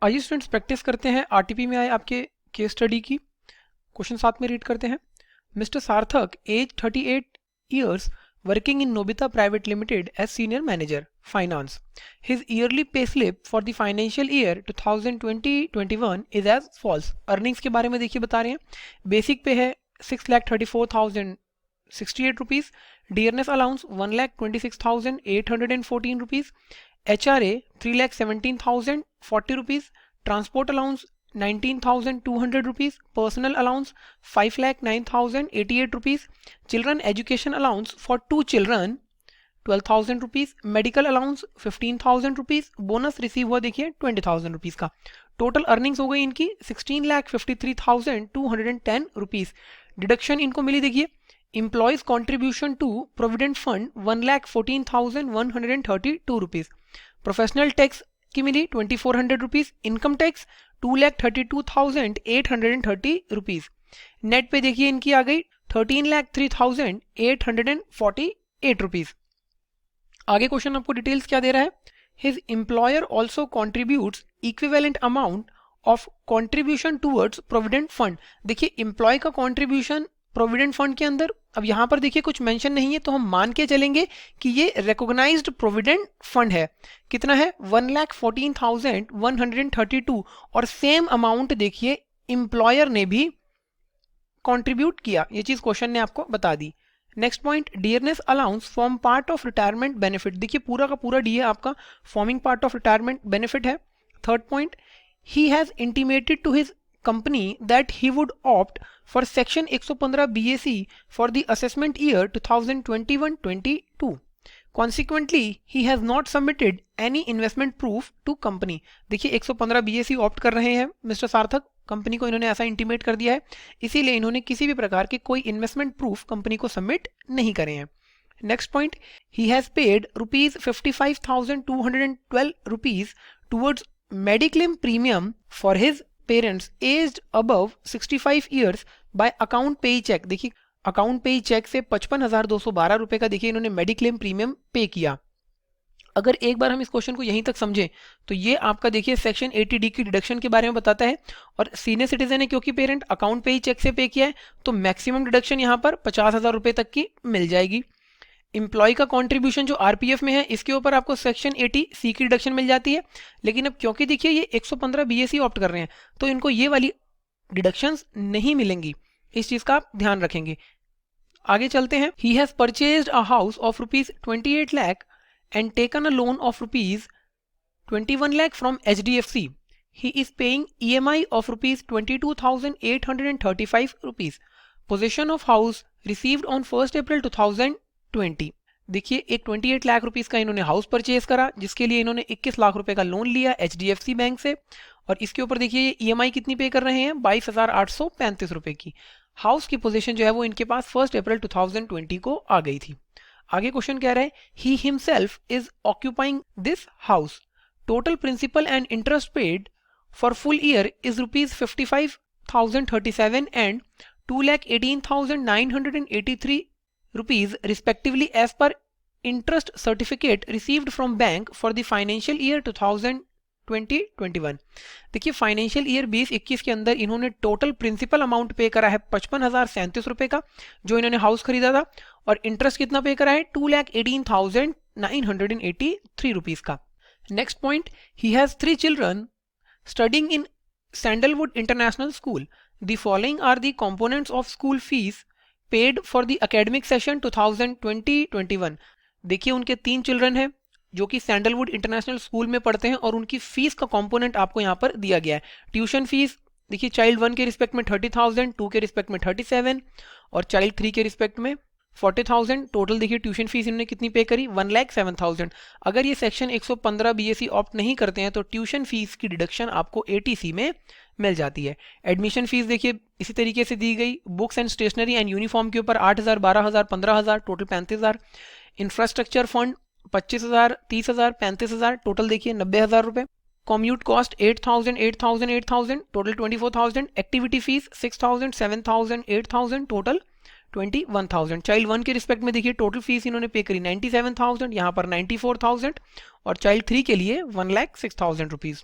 आइए students practice करते हैं आरटीपी में आए आपके केस स्टडी की। क्वेश्चन साथ में रीड करते हैं। मिस्टर सार्थक, as 38 years, working in Nobita Private Limited as senior manager, finance. His yearly payslip for the financial year 2020-21 is as follows. Earnings के बारे में देखिए बता रहे हैं। बेसिक पे है 6,34,068 rupees, dearness allowance 1,26,814 rupees, HRA 3,17,040 rupees, transport allowance 19,200 rupees, personal allowance 5,09,088 rupees, children education allowance for 2 children 12,000 rupees, medical allowance 15,000 rupees, bonus receive हुआ देखिए 20,000 rupees का। टोटल अर्निंग्स हो गई इनकी 16,53,210 rupees। डिडक्शन इनको मिली देखिए employees contribution to provident fund 1,14,132 rupees, professional tax की मिली 2,400 rupees, income tax 2,32,830 rupees। Net pay देखिए इनकी आ गई 13,03,848 rupees। आगे क्वेश्चन आपको डिटेल्स क्या दे रहा है। His employer also contributes equivalent amount of contribution towards provident fund. देखिए एम्प्लॉय का कॉन्ट्रीब्यूशन प्रोविडेंट फंड के अंदर, अब यहां पर देखिए कुछ मेंशन नहीं है तो हम मान के चलेंगे कि ये रिकॉग्नाइज्ड प्रोविडेंट फंड है। कितना है 1,14,132 और सेम अमाउंट देखिए एम्प्लॉयर ने भी कंट्रीब्यूट किया। ये चीज क्वेश्चन ने आपको बता दी। Next point, dearness allowance form part of retirement benefit. देखिए पूरा का पूरा डी है आपका forming part of retirement benefit है। Third point, he has intimated to his company that he would opt for section 115 BAC for the assessment year 2021-22. Consequently, he has not submitted any investment proof to company. देखिए 115 BAC opt कर रहे हैं mister सार्थक, company को इन्होंने ऐसा intimate कर दिया है, इसीलिए इन्होंने किसी भी प्रकार के कोई इन्वेस्टमेंट प्रूफ कंपनी को सबमिट नहीं करे हैं। Next point, he has paid ₹55,212 towards mediclaim premium for his parents aged above 65 years bye account पे चेक। देखिए अकाउंट पे चेक से 55,212 रुपए का देखिए इन्होंने मेडिक्लेम प्रीमियम पे किया। अगर एक बार हम इस क्वेश्चन को यहीं तक समझें तो ये आपका देखिए सेक्शन 80D की डिडक्शन के बारे में बताता है, और सीनियर सिटीजन है क्योंकि पेरेंट अकाउंट पे ही चेक से पे किया है तो मैक्सिमम डिडक्शन यहाँ पर 50,000 रुपए तक की मिल जाएगी। एम्प्लॉय का कंट्रीब्यूशन जो आरपीएफ में है इसके ऊपर आपको सेक्शन 80C की डिडक्शन मिल जाती है, लेकिन अब क्योंकि देखिए ये 115 बीएसी ऑप्ट कर रहे हैं तो इनको ये वाली डिडक्शंस नहीं मिलेंगी, इस चीज का आप ध्यान रखेंगे। आगे चलते हैं। He has purchased a house of ₹28 lakh and taken a loan of ₹21 lakh from HDFC. He is paying EMI of ₹22,835. Possession of house received on 1st April 2020. देखिए एक 28 लाख रुपीस का इन्होंने हाउस परचेज करा जिसके लिए इन्होंने 21 लाख रुपए का लोन लिया HDFC बैंक से, और इसके ऊपर देखिए ये EMI कितनी पे कर रहे हैं 22,835 रुपए की। हाउस की पोजीशन जो है वो इनके पास 1 अप्रैल 2020 को आ गई थी। आगे क्वेश्चन कह रहा है he himself is occupying this house, total principal and interest paid for full year is ₹55,037 and 2,18,983 rupees respectively as per interest certificate received from bank for the financial year 2020-21। देखिए फाइनेंशियल ईयर 2021 के अंदर इन्होंने total principal amount पे करा है 55,037 रुपए का जो इन्होंने हाउस खरीदा था, और इंटरेस्ट कितना पे करा है 2,18,983 रुपीस का। Next point, he has 3 children studying in Sandalwood International School. The following are the components of school fees paid for the academic session 2020-21। देखिए उनके 3 चिल्ड्रन हैं जो कि सैंडलवुड इंटरनेशनल स्कूल में पढ़ते हैं और उनकी फीस का कंपोनेंट आपको यहाँ पर दिया गया है। ट्यूशन फीस देखिए चाइल्ड 1 के रिस्पेक्ट में 30,000, 2 के रिस्पेक्ट में 37 और चाइल्ड 3 के रिस्पेक्ट में 40,000। टोटल देखिए ट्यूशन फीस इन्होंने कितनी पे करी 1,07,000। अगर ये सेक्शन 115 बीएससी ऑप्ट नहीं करते हैं तो ट्यूशन फीस की डिडक्शन आपको एटीसी में मिल जाती है। एडमिशन फीस देखिए इसी तरीके से दी गई। Books and stationery and uniform के ऊपर 8,000, 12,000, 15,000, टोटल 35,000। इंफ्रास्ट्रक्चर फंड 25,000, 30,000, 35,000, टोटल देखिए 90,000 रुपए। Commute cost 8,000, 8,000, 8,000, total 24,000। Activity fees 6,000, 7,000, 8,000, total 21,000। Child 1 के रिस्पेक्ट में देखिए टोटल फीस इन्होंने पे करी 97,000, यहाँ पर 94,000 और चाइल्ड 3 के लिए 1,06,000 रुपीज।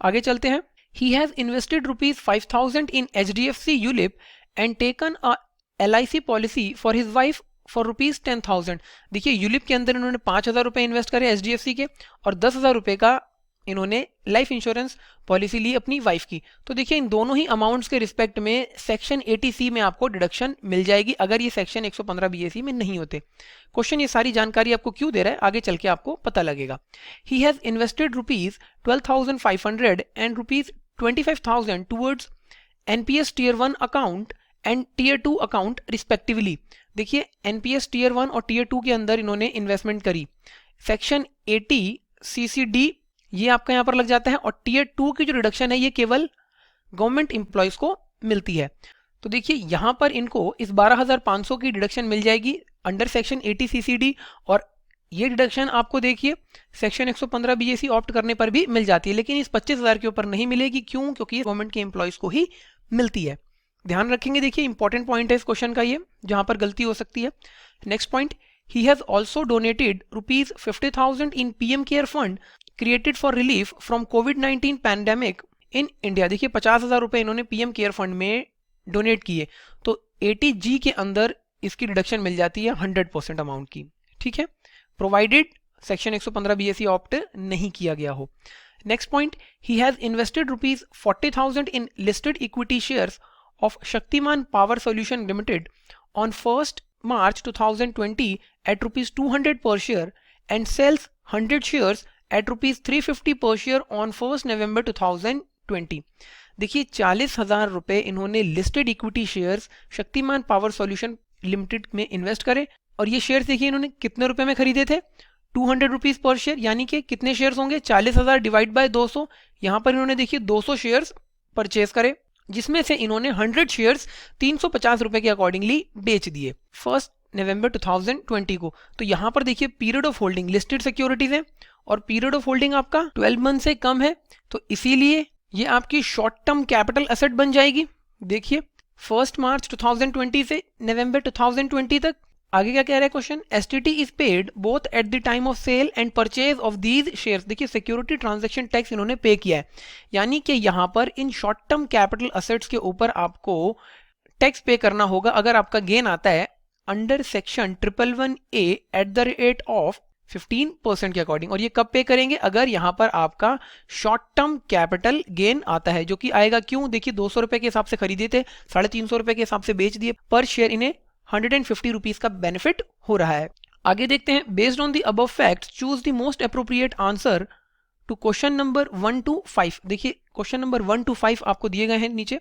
आगे चलते हैं। He has invested ₹5,000 in HDFC ULIP and taken a LIC policy for his wife for ₹10,000। देखिए यूलिप के अंदर इन्होंने 5,000 रुपए इन्वेस्ट करे HDFC के और 10,000 रुपए का इन्होंने लाइफ इंश्योरेंस पॉलिसी ली अपनी वाइफ की। तो देखिए इन दोनों ही अमाउंट्स के रिस्पेक्ट में सेक्शन 80C में आपको डिडक्शन मिल जाएगी अगर ये सेक्शन 115 BAC में नहीं होते। क्वेश्चन ये सारी जानकारी आपको क्यों दे रहा है आगे चल के आपको पता लगेगा। He has invested ₹12,500 and ₹25,000 towards NPS Tier 1 account and Tier 2 account respectively. देखिए NPS Tier 1 और Tier 2 के अंदर इन्होंने इन्वेस्टमेंट करी। सेक्शन 80 CCD ये आपका यहाँ पर लग जाता है और Tier 2 की जो रिडक्शन है ये केवल गवर्नमेंट एम्प्लॉयज को मिलती है। तो देखिए यहाँ पर इनको इस 12,500 की डिडक्शन मिल जाएगी अंडर सेक्शन 80 CCD और ये डिडक्शन आपको देखिए सेक्शन 115 BAC ऑप्ट करने पर भी मिल जाती है, लेकिन इस 25,000 के ऊपर नहीं मिलेगी। क्यों? क्योंकि ये गवर्नमेंट के एम्प्लॉयज को ही मिलती है। ध्यान रखेंगे, देखिए इंपॉर्टेंट पॉइंट है इस क्वेश्चन का ये, जहां पर गलती हो सकती है। Next point, he has also donated ₹50,000 in PM care fund created for relief from covid pandemic in India. देखिए 50,000 रुपए इन्होंने PM केयर फंड में डोनेट किए, तो 80G के अंदर इसकी डिडक्शन मिल जाती है 100% अमाउंट की। ठीक है, प्रोवाइडेड सेक्शन 115 BAC ऑप्ट नहीं किया गया हो। Next point, he has invested ₹40,000 in listed equity shares of Shaktiman Power Solution Limited on 1st March 2020 at ₹200 per share and sells 100 shares at ₹350 per share on 1st November 2020। देखिए 40,000 रुपए इन्होंने listed equity shares Shaktimaan power solution limited में invest करे और ये shares देखिए इन्होंने कितने रुपए में खरीदे थे, 200 रुपीज पर शेयर, यानी कि कितने शेयर्स होंगे 40,000 डिवाइड बाय 200। यहाँ पर इन्होंने देखिए 200 शेयर्स परचेज करे जिसमें से इन्होंने 100 शेयर्स 350 रुपए के अकॉर्डिंगली बेच दिए 1 नवंबर 2020 को। तो यहां पर देखिए period of holding listed securities है और पीरियड ऑफ होल्डिंग आपका 12 मंथ से कम है, तो इसीलिए ये आपकी शॉर्ट टर्म कैपिटल एसेट बन जाएगी। देखिए 1 मार्च 2020 से नवंबर 2020 तक। आगे क्या कह रहा है question, STT is paid both at the time of sale and purchase of these shares. देखिए सिक्योरिटी ट्रांजैक्शन टैक्स इन्होंने पे किया है, यानी कि यहाँ पर इन शॉर्ट टर्म कैपिटल असेट्स के ऊपर आपको टैक्स पे करना होगा अगर आपका गेन आता है under section 111A eight the rate of 15% के अकॉर्डिंग। और ये कब पे करेंगे, अगर यहाँ पर आपका शॉर्ट टर्म कैपिटल गेन आता है, जो कि आएगा क्यों, देखिए 200 रुपए के हिसाब से खरीदे थे, 350 रुपए के हिसाब से बेच दिए, पर शेयर इन्हें 150 रुपीज का बेनिफिट हो रहा है। आगे देखते हैं, based on the above facts choose the most appropriate answer to question number 1 to 5। देखिए क्वेश्चन नंबर 1 to 5 आपको दिए गए हैं नीचे,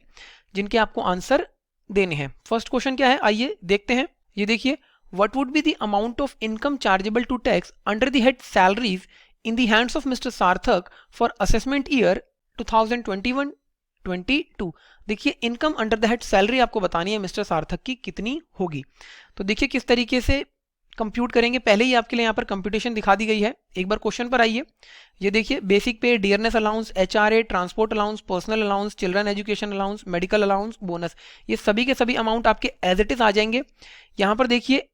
जिनके आपको आंसर देने हैं। फर्स्ट क्वेश्चन क्या है, आइए देखते हैं। ये देखिए, what would be the amount of income chargeable to tax under the head salaries in the hands of mister Sarthak for assessment year 2021-22। देखिए income under the head salary आपको बतानी है मिस्टर सार्थक की कितनी होगी। तो देखिए किस तरीके से कंप्यूट करेंगे, पहले ही आपके लिए यहाँ पर कंप्यूटेशन दिखा दी गई है। एक बार क्वेश्चन पर आइए। ये देखिए, बेसिक पे, dearness allowance, HRA, transport allowance, personal allowance, children education allowance, medical allowance, bonus, ये सभी के सभी अमाउंट आपके एज इट इज आ जाएंगे। यहाँ पर देखिए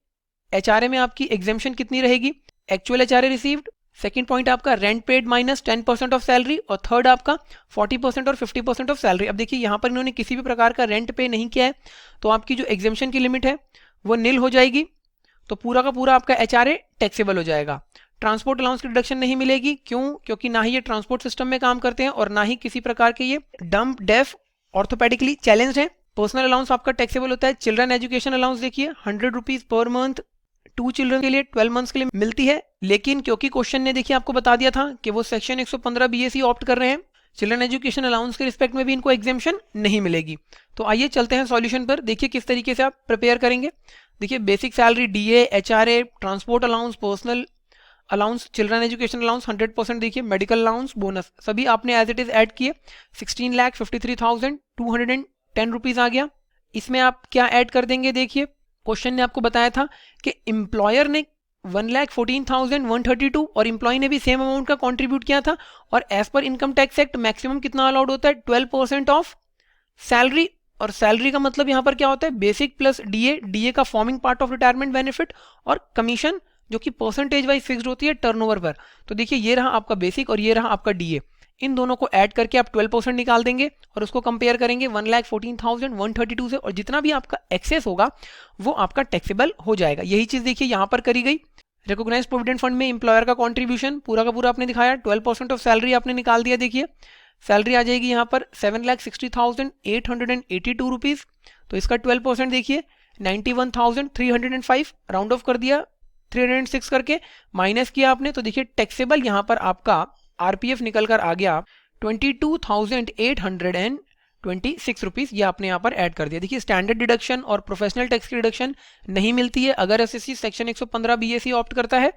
HRA में आपकी एग्जेम्पशन कितनी रहेगी, actual HRA received. Second point आपका rent paid minus 10% of salary, और थर्ड आपका 40% और 50% ऑफ सैलरी। अब देखिए यहाँ पर इन्होंने किसी भी प्रकार का रेंट पे नहीं किया है, तो आपकी जो एग्जेम्पशन की लिमिट है वो नील हो जाएगी, तो पूरा का पूरा आपका HRA टैक्सेबल हो जाएगा। ट्रांसपोर्ट अलाउंस की डिडक्शन नहीं मिलेगी, क्यों, क्योंकि ना ही ये ट्रांसपोर्ट सिस्टम में काम करते हैं और ना ही किसी प्रकार के ये डम्प, डेफ, ऑर्थोपेडिकली चैलेंज्ड है। पर्सनल अलाउंस आपका टैक्सेबल होता है। चिल्ड्रन एजुकेशन अलाउंस देखिए 100 रुपीज पर मंथ 2 चिल्ड्रन के लिए 12 मंथ्स के लिए मिलती है, लेकिन क्योंकि क्वेश्चन ने देखिए आपको बता दिया था कि वो सेक्शन 115 BAC ऑप्ट कर रहे हैं, चिल्ड्रन एजुकेशन अलाउंस के रिस्पेक्ट में भी इनको एग्जेम्पशन नहीं मिलेगी। तो आइए चलते हैं सॉल्यूशन पर, देखिए किस तरीके से आप प्रिपेयर करेंगे। देखिए basic salary, DA, HRA, transport allowance, personal allowance, children education allowance 100%, देखिए मेडिकल अलाउंस, बोनस, सभी आपने एज इट इज ऐड किए। 16,53,210 रुपीज आ गया। इसमें आप क्या ऐड कर देंगे, देखिए क्वेश्चन ने आपको बताया था कि एम्प्लॉयर ने 1,14,132 और एम्प्लॉय ने भी सेम अमाउंट का कंट्रीब्यूट किया था, और as per income tax act maximum कितना अलाउड होता है, 12% ऑफ सैलरी। और सैलरी का मतलब यहाँ पर क्या होता है, बेसिक प्लस DA का forming part of retirement benefit, और कमीशन जो कि परसेंटेज वाइज फिक्स्ड होती है टर्नओवर पर। तो देखिए ये रहा आपका बेसिक और ये रहा आपका DA। इन दोनों को ऐड करके आप 12% निकाल देंगे और उसको कंपेयर करेंगे 1,14,132 से, और जितना भी आपका एक्सेस होगा वो आपका टैक्सेबल हो जाएगा। यही चीज देखिए यहाँ पर करी गई। रिकॉग्नाइज्ड प्रोविडेंट फंड में एम्प्लॉयर का कंट्रीब्यूशन पूरा का पूरा आपने दिखाया, 12% ऑफ सैलरी आपने निकाल दिया। देखिए सैलरी आ जाएगी यहाँ पर 7,60,882 रुपीज, तो इसका 12% देखिए 91,305, राउंड ऑफ कर दिया 306 करके, माइनस किया आपने, तो देखिए टैक्सेबल यहाँ पर आपका आरपीएफ निकल कर आ गया 22,826 रुपीज, ये आपने यहाँ पर ऐड कर दिया। देखिए स्टैंडर्ड डिडक्शन और प्रोफेशनल टैक्स की डिडक्शन नहीं मिलती है अगर एसएससी सेक्शन 115 बीएससी ऑप्ट करता है।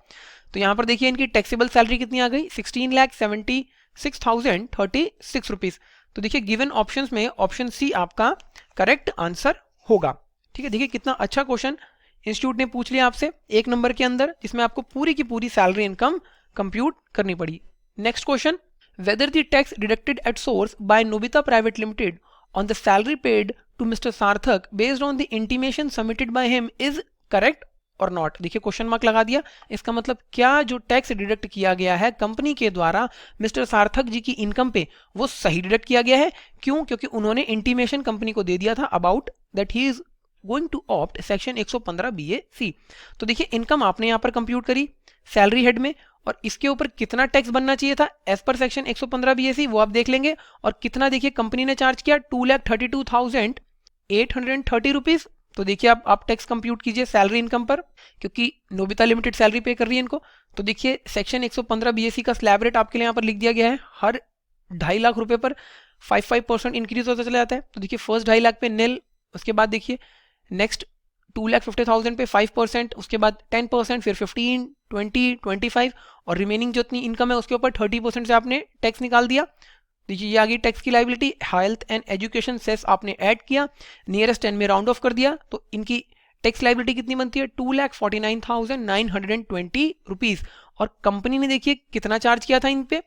तो यहाँ पर देखिए इनकी टैक्सेबल सैलरी कितनी आ गई 16,76,036 रुपीज। तो देखिए गिवन ऑप्शंस में ऑप्शन सी आपका करेक्ट आंसर होगा। ठीक है, देखिए कितना अच्छा क्वेश्चन इंस्टीट्यूट ने पूछ लिया आपसे 1 नंबर के अंदर, जिसमें आपको पूरी की पूरी सैलरी इनकम कंप्यूट करनी पड़ी। Next question, whether the tax deducted at source by Nobita Private Limited on the salary paid to Mr. Sarthak based on the intimation submitted by him is correct or not। देखिए question mark लगा दिया, इसका मतलब क्या जो tax deduct किया गया है कंपनी के द्वारा मिस्टर सार्थक जी की इनकम पे वो सही डिडक्ट किया गया है। क्यों? क्योंकि उन्होंने इंटीमेशन कंपनी को दे दिया था about that he is going to opt section 115 BAC। तो देखिए इनकम आपने यहाँ पर कंप्यूट करी सैलरी हेड में, और इसके ऊपर कितना टैक्स बनना चाहिए था एज पर सेक्शन 115 BAC वो आप देख लेंगे, और कितना देखिए कंपनी ने चार्ज किया 2,32,830 रुपीज। तो देखिए आप टैक्स कंप्यूट कीजिए सैलरी इनकम पर, क्योंकि नोबिता लिमिटेड सैलरी पे कर रही है इनको। तो देखिए सेक्शन 115 BAC का स्लैब रेट आपके लिए यहाँ पर लिख दिया गया है, हर 2.5 लाख रुपए पर 5% इंक्रीज होता चला जाता है। तो देखिए फर्स्ट 2.5 लाख पे नील, उसके बाद देखिए नेक्स्ट 2,50,000 पे 5%, उसके बाद 10%, फिर 15, 20, 25, और रिमेनिंग जितनी इनकम है उसके ऊपर 30% से आपने टैक्स निकाल दिया। देखिए ये आ गई टैक्स की liability. Health and education cess आपने ऐड किया, नियरेस्ट 10 में राउंड ऑफ कर दिया, तो इनकी टैक्स लाइबिलिटी कितनी बनती है 2,49,920 रुपीज। और कंपनी ने देखिए कितना चार्ज किया था इन पे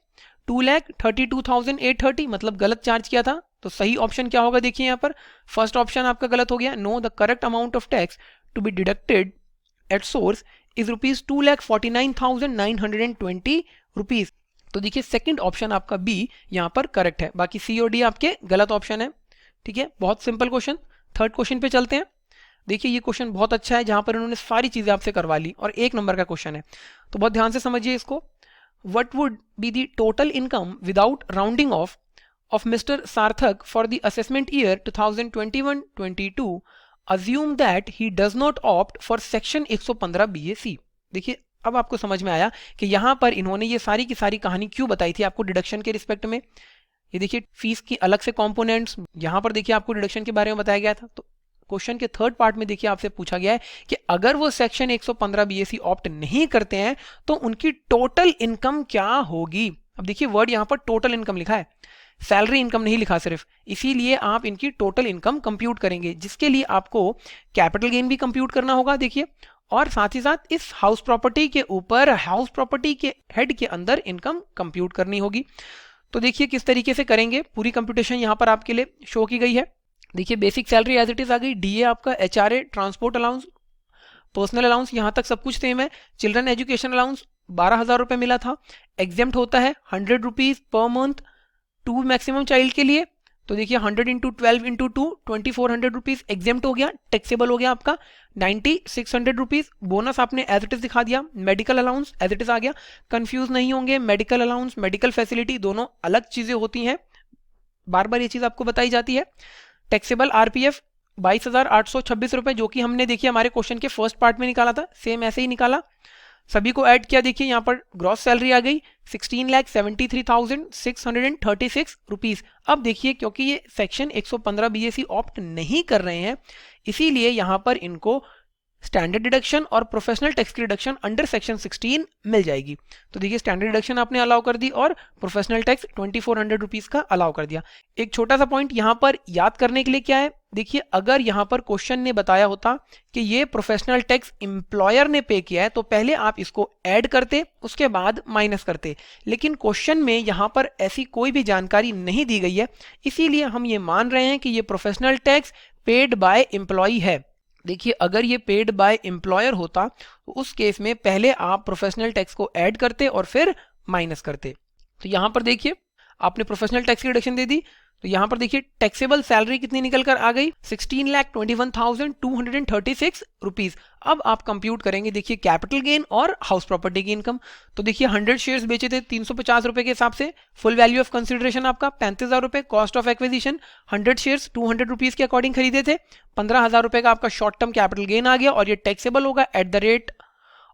2,32,830, मतलब गलत चार्ज किया था। तो सही ऑप्शन क्या होगा देखिए यहाँ पर फर्स्ट ऑप्शन आपका गलत हो गया। No, the correct amount of tax to be deducted at source is rupees 2,49,920 rupees. तो देखिए सेकंड ऑप्शन आपका बी यहाँ पर करेक्ट है, बाकी सी और डी आपके गलत ऑप्शन है। ठीक है, बहुत सिंपल क्वेश्चन। थर्ड क्वेश्चन पे चलते हैं। देखिए ये क्वेश्चन बहुत अच्छा है, जहां पर उन्होंने सारी चीजें आपसे करवा ली और 1 नंबर का क्वेश्चन है, तो बहुत ध्यान से समझिए इसको। What would be the total income without rounding off of Mr. Sarthak for the assessment year 2021-22? Assume that he does not opt for section 115 BAC। देखिए अब आपको समझ में आया कि यहाँ पर इन्होंने ये सारी की सारी कहानी क्यों बताई थी आपको डिडक्शन के रिस्पेक्ट में। ये देखिए फीस की अलग से कंपोनेंट्स, यहाँ पर देखिए आपको डिडक्शन के बारे में बताया गया था। तो क्वेश्चन के थर्ड पार्ट में देखिए आपसे पूछा गया है कि अगर वो सेक्शन 115 BAC ऑप्ट नहीं करते हैं तो उनकी टोटल इनकम क्या होगी। अब देखिए वर्ड यहाँ पर टोटल इनकम लिखा है, सैलरी इनकम नहीं लिखा सिर्फ, इसीलिए आप इनकी टोटल इनकम कंप्यूट करेंगे, जिसके लिए आपको कैपिटल गेन भी कंप्यूट करना होगा। देखिए और साथ ही साथ इस हाउस प्रॉपर्टी के ऊपर हाउस प्रॉपर्टी के हेड के अंदर इनकम कंप्यूट करनी होगी। तो देखिए किस तरीके से करेंगे, पूरी कंप्यूटेशन यहाँ पर आपके लिए शो की गई है। देखिए basic salary as it is आ गई, डीए आपका, HRA, transport allowance, personal allowance, यहाँ तक सब कुछ सेम है। चिल्ड्रन एजुकेशन अलाउंस 12,000 रुपए मिला था, एग्जेम्प्ट होता है 100 rupees per month 2 maximum child के लिए। तो देखिए 100 इंटू 12 इंटू 2 2400 रुपीज एग्जेम्प्ट हो गया, टैक्सेबल हो गया आपका 9600 रुपीज। बोनस आपने एज इट इज दिखा दिया, medical allowance as it is आ गया। कंफ्यूज नहीं होंगे, मेडिकल अलाउंस मेडिकल फैसिलिटी दोनों अलग चीजें होती हैं, बार बार ये चीज आपको बताई जाती है। टैक्सेबल आरपीएफ 22,826 रुपए, जो कि हमने देखिए हमारे क्वेश्चन के फर्स्ट पार्ट में निकाला था, सेम ऐसे ही निकाला, सभी को ऐड किया। देखिए यहाँ पर ग्रॉस सैलरी आ गई 16,73,636 रुपीज। अब देखिए क्योंकि ये सेक्शन 115 BAC ऑप्ट नहीं कर रहे हैं, इसीलिए यहाँ पर इनको स्टैंडर्ड डिडक्शन और प्रोफेशनल टैक्स की डिडक्शन अंडर सेक्शन 16 मिल जाएगी। तो देखिए स्टैंडर्ड डिडक्शन आपने अलाउ कर दी और प्रोफेशनल टैक्स 2400 रुपीज का अलाउ कर दिया। एक छोटा सा पॉइंट यहाँ पर याद करने के लिए क्या है, देखिए अगर यहाँ पर क्वेश्चन ने बताया होता कि ये प्रोफेशनल टैक्स एम्प्लॉयर ने पे किया है तो पहले आप इसको ऐड करते उसके बाद माइनस करते, लेकिन क्वेश्चन में यहाँ पर ऐसी कोई भी जानकारी नहीं दी गई है, इसीलिए हम ये मान रहे हैं कि ये professional tax paid by employee है। देखिए अगर ये पेड बाय एम्प्लॉयर होता तो उस केस में पहले आप प्रोफेशनल टैक्स को ऐड करते और फिर माइनस करते। तो यहाँ पर देखिए आपने प्रोफेशनल टैक्स की डिडक्शन दे दी, तो यहाँ पर देखिए टैक्सेबल सैलरी कितनी निकल कर आ गई 16,21,236 रुपीज। अब आप कंप्यूट करेंगे देखिए कैपिटल गेन और हाउस प्रॉपर्टी की इनकम। तो देखिए 100 शेयर्स बेचे थे 350 रुपए के हिसाब से, फुल वैल्यू ऑफ कंसिडरेशन आपका 35,000 रुपए, cost of acquisition 100 shares 200 rupees के अकॉर्डिंग खरीदे थे, 15,000 रुपए का आपका शॉर्ट टर्म कैपिटल गेन आ गया और ये टैक्सेबल होगा एट द रेट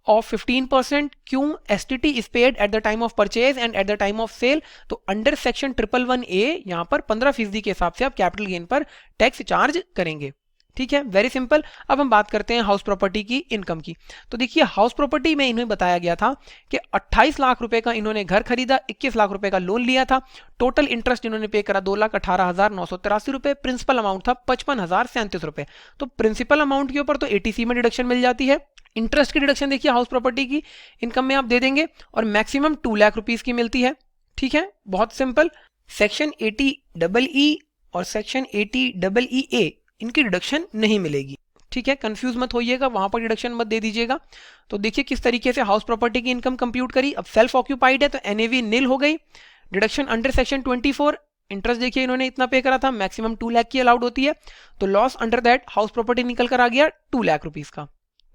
of 15%। क्यों? STT is paid at the time of purchase and at the time of sale। तो अंडर सेक्शन 111A यहाँ पर 15% के हिसाब से आप कैपिटल गेन पर टैक्स चार्ज करेंगे। ठीक है, वेरी सिंपल। अब हम बात करते हैं हाउस प्रॉपर्टी की इनकम की। तो देखिए हाउस प्रॉपर्टी में इन्हें बताया गया था कि 28 लाख रुपए का इन्होंने घर खरीदा, 21 लाख रुपए का लोन लिया था, टोटल इंटरेस्ट इन्होंने पे करा 2,18,983 रुपए, प्रिंसिपल अमाउंट था 55,037 रुपए। तो प्रिंसिपल अमाउंट के ऊपर तो ATC में डिडक्शन मिल जाती है, इंटरेस्ट की डिडक्शन देखिए हाउस प्रॉपर्टी की इनकम में आप दे देंगे और मैक्सिमम 2 लाख रुपीस की मिलती है। ठीक है, बहुत सिंपल। सेक्शन 80EE और सेक्शन 80EEA इनकी डिडक्शन नहीं मिलेगी। ठीक है, कंफ्यूज मत होइएगा, वहां पर डिडक्शन मत दे दीजिएगा। तो देखिए किस तरीके से हाउस प्रॉपर्टी की इनकम कंप्यूट करी। अब सेल्फ ऑक्यूपाइड है तो NAV नील हो गई। डिडक्शन अंडर सेक्शन 24, इंटरेस्ट देखिए इन्होंने इतना पे करा था, मैक्सिमम 2 लाख की अलाउड होती है, तो loss under that house property निकल कर आ गया 2 लाख रुपीस का।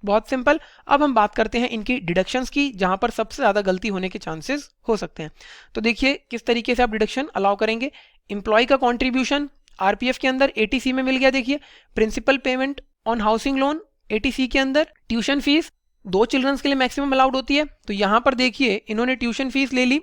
बहुत सिंपल। अब हम बात करते हैं इनकी डिडक्शंस की, जहां पर सबसे ज्यादा गलती होने के चांसेस हो सकते हैं। तो देखिए किस तरीके से आप डिडक्शन अलाउ करेंगे। एम्प्लॉय का कंट्रीब्यूशन RPF के अंदर ATC में मिल गया। देखिए principal payment on housing loan ATC के अंदर, ट्यूशन फीस 2 चिल्ड्रंस के लिए मैक्सिमम अलाउड होती है, तो यहां पर देखिए इन्होंने ट्यूशन फीस ले ली,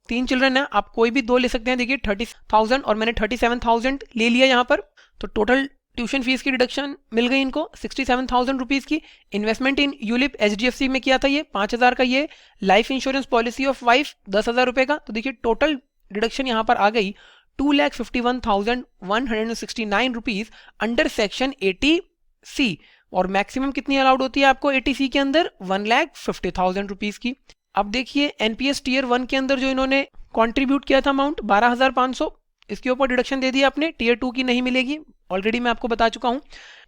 3 चिल्ड्रन है, आप कोई भी 2 ले सकते हैं। देखिए 30,000 और मैंने 37,000 ले लिया यहाँ पर, तो टोटल ट्यूशन फीस की डिडक्शन मिल गई इनको 67,000 रुपीज की। इन्वेस्टमेंट इन यूलिप HDFC में किया था ये 5,000 का, ये life insurance policy of wife 10,000 रुपए का। तो देखिए टोटल डिडक्शन यहाँ पर आ गई 2,51,169 रुपीज अंडर सेक्शन 80C। और मैक्सिमम कितनी अलाउड होती है आपको ATC के अंदर 1,50,000 रुपीज की। अब देखिए NPS टीयर 1 के अंदर जो इन्होंने कंट्रीब्यूट किया था अमाउंट 12,500, इसके ऊपर डिडक्शन दे दिया आपने, टीयर 2 की नहीं मिलेगी, ऑलरेडी मैं आपको बता चुका हूं।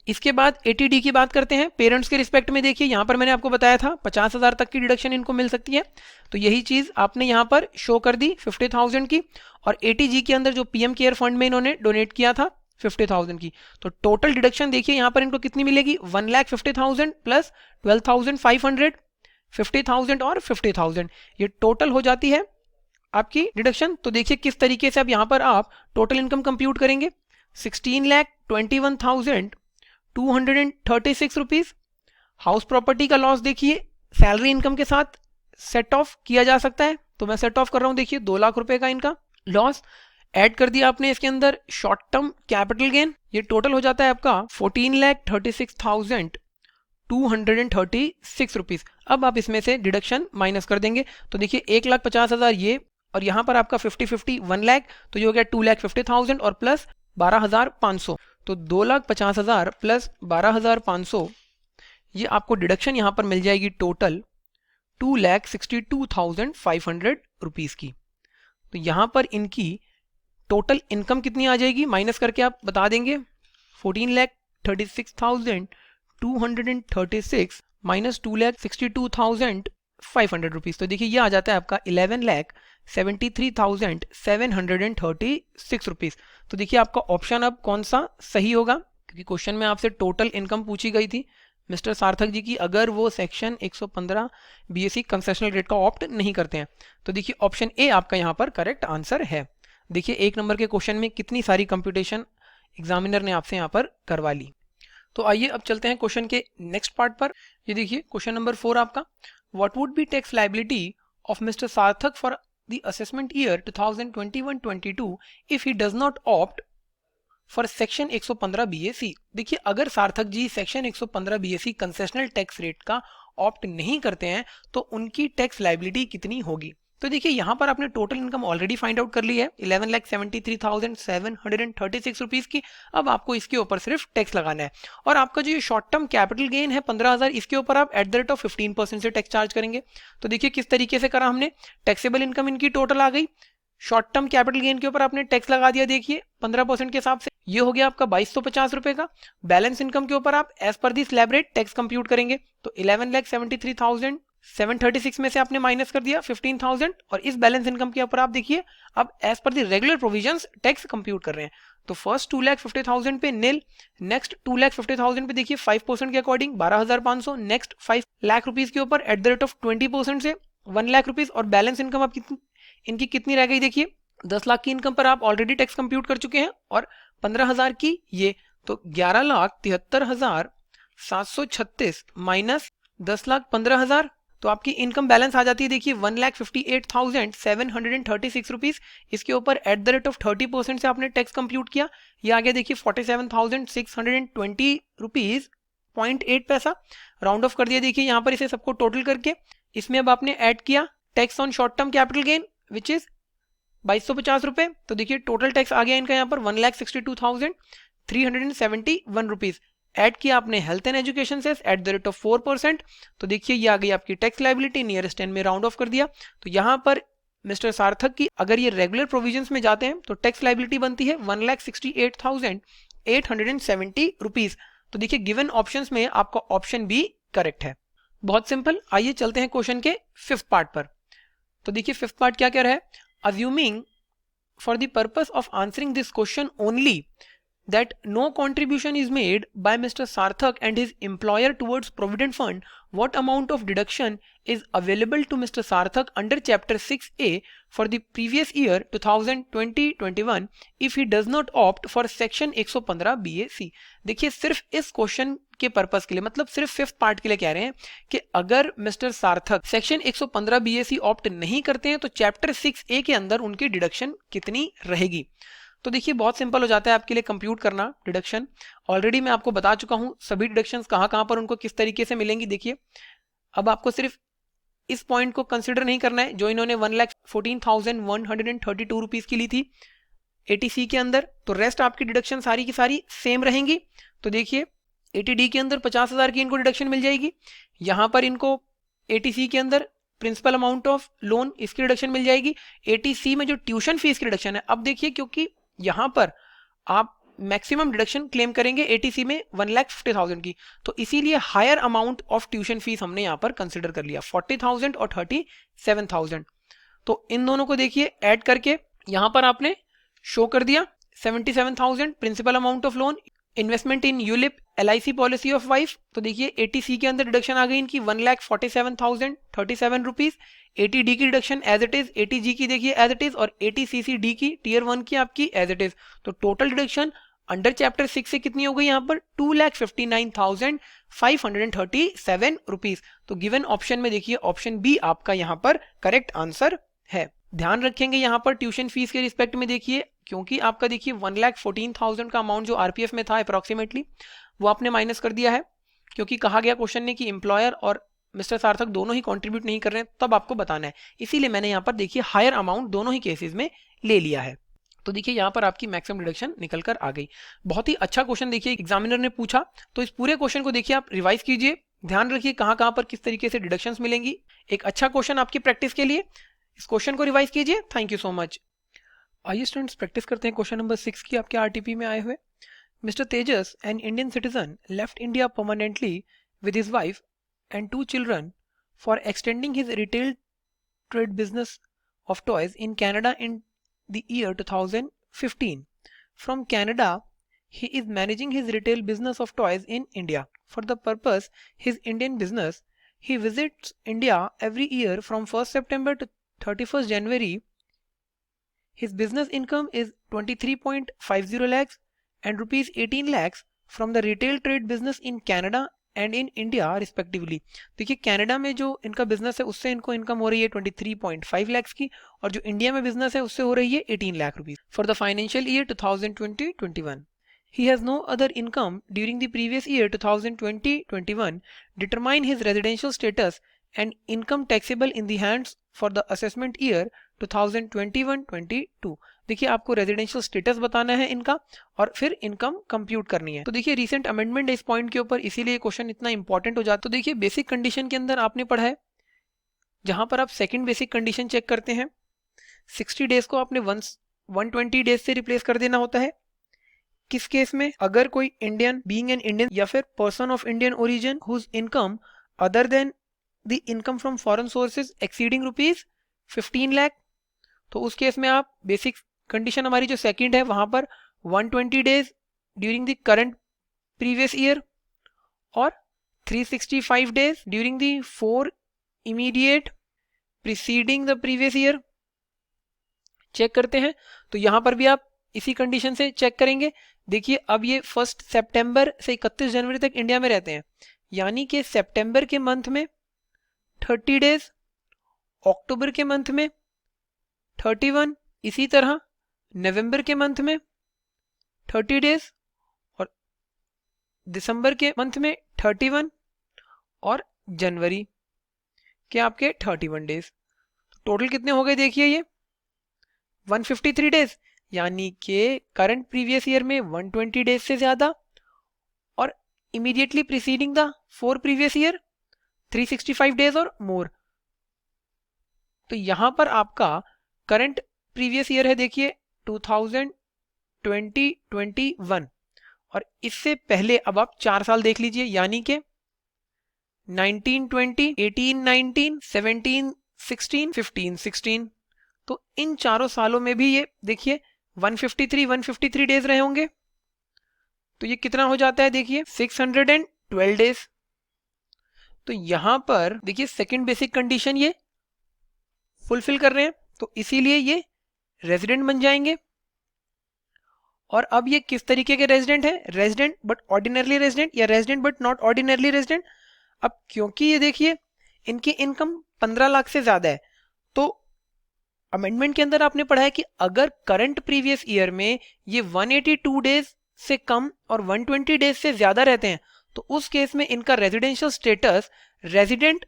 इसके बाद 80D की बात करते हैं। पेरेंट्स के रिस्पेक्ट में देखिए यहाँ पर मैंने आपको बताया था 50,000 तक की डिडक्शन इनको मिल सकती है, तो यही चीज आपने यहाँ पर शो कर दी 50,000 की। और 80G के अंदर जो PM केयर फंड में इन्होंने डोनेट किया था 50,000 की, तो टोटल डिडक्शन देखिए यहाँ पर इनको कितनी मिलेगी 1,50,000 प्लस 12,500, 50,000 और 50,000, ये टोटल हो जाती है आपकी डिडक्शन। तो देखिए किस तरीके से अब यहाँ पर आप टोटल इनकम कंप्यूट करेंगे 16,21,236 रुपीज। हाउस प्रॉपर्टी का लॉस देखिए सैलरी इनकम के साथ सेट ऑफ किया जा सकता है, तो मैं सेट ऑफ कर रहा हूं। देखिए 2 लाख रुपए का इनका लॉस ऐड कर दिया आपने इसके अंदर शॉर्ट टर्म कैपिटल गेन, ये टोटल हो जाता है आपका 14,36,236 रुपीज। अब आप इसमें से डिडक्शन माइनस कर देंगे, तो देखिए 1,50,000 ये, और यहां पर आपका 50-50 1 लाख, तो ये हो गया 2,50,000 और प्लस 12,500, तो 2,50,000 प्लस 12,500, ये आपको डिडक्शन यहां पर मिल जाएगी टोटल 2,62,500 रुपीज की। तो यहां पर इनकी टोटल इनकम कितनी आ जाएगी माइनस करके आप बता देंगे 14,36,236 माइनस 2,62,500 रुपीज। तो देखिए ये आ जाता है आपका 11,73,736 रुपीज। तो देखिए आपका ऑप्शन अब कौन सा सही होगा, क्योंकि क्वेश्चन में आपसे टोटल इनकम पूछी गई थी मिस्टर सार्थक जी की, अगर वो सेक्शन 115 BSc कंसेशनल रेट का ऑप्ट नहीं करते हैं। तो देखिए ऑप्शन ए आपका यहाँ पर करेक्ट आंसर है। देखिए 1 नंबर के क्वेश्चन में कितनी सारी कंप्यूटेशन एग्जामिनर ने आपसे यहाँ पर करवा ली। तो आइए अब चलते हैं क्वेश्चन के नेक्स्ट पार्ट पर। ये देखिए क्वेश्चन नंबर 4 आपका, what would be tax liability of mister Sarthak for the assessment year 2021-22 if he does not opt for section 115 BSc। देखिए अगर Sarthak ji section 115 BSc concessional tax rate का ऑप्ट नहीं करते हैं तो उनकी टैक्स लायबिलिटी कितनी होगी। तो देखिए यहाँ पर आपने total income already find out कर ली है 11,73,736 रुपीज की। अब आपको इसके ऊपर सिर्फ टैक्स लगाना है, और आपका जो ये शॉर्ट टर्म कैपिटल गेन है 15,000, इसके ऊपर आप एट द रेट ऑफ 15% से टैक्स चार्ज करेंगे। तो देखिए किस तरीके से करा हमने, टैक्सेबल इनकम इनकी टोटल आ गई, शॉर्ट टर्म कैपिटल गेन के ऊपर आपने टैक्स लगा दिया, देखिए 15% के हिसाब से, ये हो गया आपका 2,250 रुपए का। बैलेंस इनकम के ऊपर आप एज पर दी स्लैब रेट टैक्स कंप्यूट करेंगे, तो 11,73,000 736 में से आपने माइनस कर दिया 15,000 और इस बैलेंस इनकम के ऊपर आप देखिए अब as per the regular provisions tax compute कर रहे हैं। तो फर्स्ट 2,50,000 पे नील, नेक्स्ट 2,50,000 पे देखिए 5% के अकॉर्डिंग 12,500, नेक्स्ट 5 लाख रुपीज के ऊपर एट द रेट ऑफ 20% से 1 लाख रुपीज और बैलेंस इनकम आप इनकी कितनी रह गई देखिए 10 लाख की इनकम पर आप ऑलरेडी टैक्स कंप्यूट कर चुके हैं और 15,000 की ये, तो 11,73,736 माइनस 10,15,000 तो आपकी इनकम बैलेंस आ जाती है देखिए 1,58,736 रुपीज। इसके ऊपर एट द रेट ऑफ 30% से आपने टैक्स कंप्यूट किया, ये आ गया देखिए 47,620 रुपीज 0.8 पैसा। राउंड ऑफ कर दिया देखिए यहाँ पर इसे सबको टोटल करके। इसमें अब आपने ऐड किया tax on short term capital gain which is 2250 रुपए, तो देखिए टोटल टैक्स आ गया इनका यहाँ पर 1,62,371 रुपीज। ऐड किया आपने health and education cess at the rate of 4%, तो देखिए ये आ गई आपकी टैक्स लायबिलिटी, नियरेस्ट 10 में राउंड ऑफ कर दिया। तो यहाँ पर मिस्टर सार्थक की अगर ये रेगुलर प्रोविजंस में जाते हैं तो टैक्स लायबिलिटी बनती है 1,68,870 रुपीज। तो देखिए गिवन ऑप्शंस में आपका ऑप्शन बी करेक्ट है। बहुत सिंपल। आइए चलते हैं क्वेश्चन के फिफ्थ पार्ट पर। तो देखिए फिफ्थ पार्ट क्या कह रहा है, assuming for the purpose of answering this question only that no contribution is made by Mr. Sarthak and his employer towards provident fund, what amount of deduction is available to Mr. Sarthak under chapter 6A for the previous year 2020-21 if he does not opt for section 115 BAC। देखिए सिर्फ इस question के purpose के लिए, मतलब सिर्फ fifth part के लिए कह रहे हैं कि अगर मिस्टर सार्थक सेक्शन 115 BAC ऑप्ट नहीं करते हैं तो चैप्टर 6A के अंदर उनकी डिडक्शन कितनी रहेगी। तो देखिए बहुत सिंपल हो जाता है आपके लिए कंप्यूट करना डिडक्शन। ऑलरेडी मैं आपको बता चुका हूं सभी डिडक्शंस कहां पर उनको किस तरीके से मिलेंगी। देखिए अब आपको सिर्फ इस पॉइंट को कंसिडर नहीं करना है जो इन्होंने 1,14,132 रुपीज की ली थी एटीसी के अंदर, तो रेस्ट आपकी डिडक्शन सारी की सारी सेम रहेंगी। तो देखिए एटीडी के अंदर 50,000 की इनको डिडक्शन मिल जाएगी, यहां पर इनको एटीसी के अंदर प्रिंसिपल अमाउंट ऑफ लोन इसकी रिडक्शन मिल जाएगी, एटीसी में जो ट्यूशन फीस की रिडक्शन है। अब देखिए क्योंकि यहां पर आप मैक्सिमम डिडक्शन क्लेम करेंगे एटीसी में 1,50,000 की, तो इसीलिए higher amount of tuition fees हमने यहां पर कंसिडर कर लिया 40,000 और 37,000। तो इन दोनों को देखिए ऐड करके यहां पर आपने शो कर दिया 77,000 principal amount of loan, investment in ULIP LIC policy of wife. तो देखिए एटीसी के अंदर डिडक्शन आ गई इनकी 1,47,037 रुपीज, एटीडी की deduction as it is, eighty G की देखिए एज इट इज और एटीसीसीडी की टीयर 1 की आपकी एज इट इज। तो टोटल डिडक्शन अंडर चैप्टर 6 से कितनी हो गई यहाँ पर 2,59,537 रुपीज। तो गिवन ऑप्शन में देखिए ऑप्शन बी आपका यहाँ पर करेक्ट आंसर है। ध्यान रखेंगे यहाँ पर ट्यूशन फीस के रिस्पेक्ट में देखिए क्योंकि आपका देखिए 1,14,000 का अमाउंट जो आरपीएफ में था अप्रोक्सीमेटली वो आपने माइनस कर दिया है, क्योंकि कहा गया क्वेश्चन ने कि एम्प्लॉयर और मिस्टर सार्थक दोनों ही कंट्रीब्यूट नहीं कर रहे हैं, तब आपको बताना है। इसीलिए मैंने यहाँ पर देखिए हायर अमाउंट दोनों ही केसेस में ले लिया है। तो देखिए यहाँ पर आपकी मैक्सिमम डिडक्शन निकल कर आ गई। बहुत ही अच्छा क्वेश्चन देखिए एग्जामिनर ने पूछा, तो इस पूरे क्वेश्चन को देखिए आप रिवाइज कीजिए, ध्यान रखिए कहाँ पर किस तरीके से डिडक्शंस मिलेंगी। एक अच्छा क्वेश्चन आपकी प्रैक्टिस के लिए, इस क्वेश्चन को रिवाइज कीजिए। Thank you so much. आइए स्टूडेंट्स प्रैक्टिस करते हैं क्वेश्चन नंबर 6 की आपके आरटीपी में आए हुए। Mr. Tejas, an Indian citizen, left India permanently with his wife and 2 children for extending his retail trade business of toys in Canada in the year 2015. From Canada, he is managing his retail business of toys in India. For the purpose his Indian business, he visits India every year from 1st September to 31st January. His business income is 23.50 lakhs and rupees 18 lakhs from the retail trade business in Canada and in India respectively. देखिए Canada में जो इनका business है उससे इनको income हो रही है 23.5 lakhs की और जो इंडिया में बिजनेस है उससे हो रही है 18 lakh rupees for the financial year 2020-21. He has no other income during the previous year 2020-21. Determine his residential status and income taxable in the hands for the assessment year 2021-22. देखिए आपको रेजिडेंशियल स्टेटस बताना है इनका और फिर इनकम कंप्यूट करनी है। तो देखिए रीसेंट अमेंडमेंट है इस पॉइंट के ऊपर, इसीलिए क्वेश्चन इतना इंपॉर्टेंट हो जाता है। तो देखिए बेसिक कंडीशन के अंदर आपने पढ़ा है, जहां पर आप सेकंड बेसिक कंडीशन चेक करते हैं 60 डेज को आपने 120 डेज से रिप्लेस कर देना होता है। किस केस में? अगर कोई इंडियन बीइंग एन इंडियन या फिर person of Indian origin whose income other than the income from foreign sources exceeding ₹15 lakh, तो उस केस में आप बेसिक कंडीशन हमारी जो सेकंड है वहां पर 120 days during the current previous year और 365 days during the 4 immediate preceding the previous year. Check करते हैं, तो यहां पर भी आप इसी कंडीशन से चेक करेंगे। देखिए अब ये 1 सितंबर से 31 जनवरी तक इंडिया में रहते हैं, यानी कि सितंबर के मंथ में 30 डेज, अक्टूबर के मंथ में 31, इसी तरह नवंबर के मंथ में 30 डेज और दिसंबर के मंथ में 31 और जनवरी के आपके 31 डेज। टोटल कितने हो गए देखिए ये 153 डेज, यानी कि करंट प्रीवियस ईयर में 120 डेज से ज्यादा और immediately preceding the 4 previous year 365 days और मोर। तो यहां पर आपका करंट प्रीवियस ईयर है देखिए 2021 और इससे पहले अब आप 4 साल देख लीजिए, यानी कि 1920, 1819, 1716, 1516। तो इन चारों सालों में भी ये देखिए 153 डेज रहे होंगे, तो ये कितना हो जाता है देखिए 612 डेज। तो यहां पर देखिए सेकंड बेसिक कंडीशन ये फुलफिल कर रहे हैं, तो इसीलिए ये रेजिडेंट बन जाएंगे। और अब ये किस तरीके के रेजिडेंट है, रेजिडेंट बट ऑर्डिनरली रेजिडेंट या resident but not ordinarily resident. अब क्योंकि ये देखिए इनकी इनकम 15 लाख से ज्यादा है, तो अमेंडमेंट के अंदर आपने पढ़ा है कि अगर करंट प्रीवियस ईयर में ये 182 डेज से कम और 120 डेज से ज्यादा रहते हैं, तो उस केस में इनका residential status resident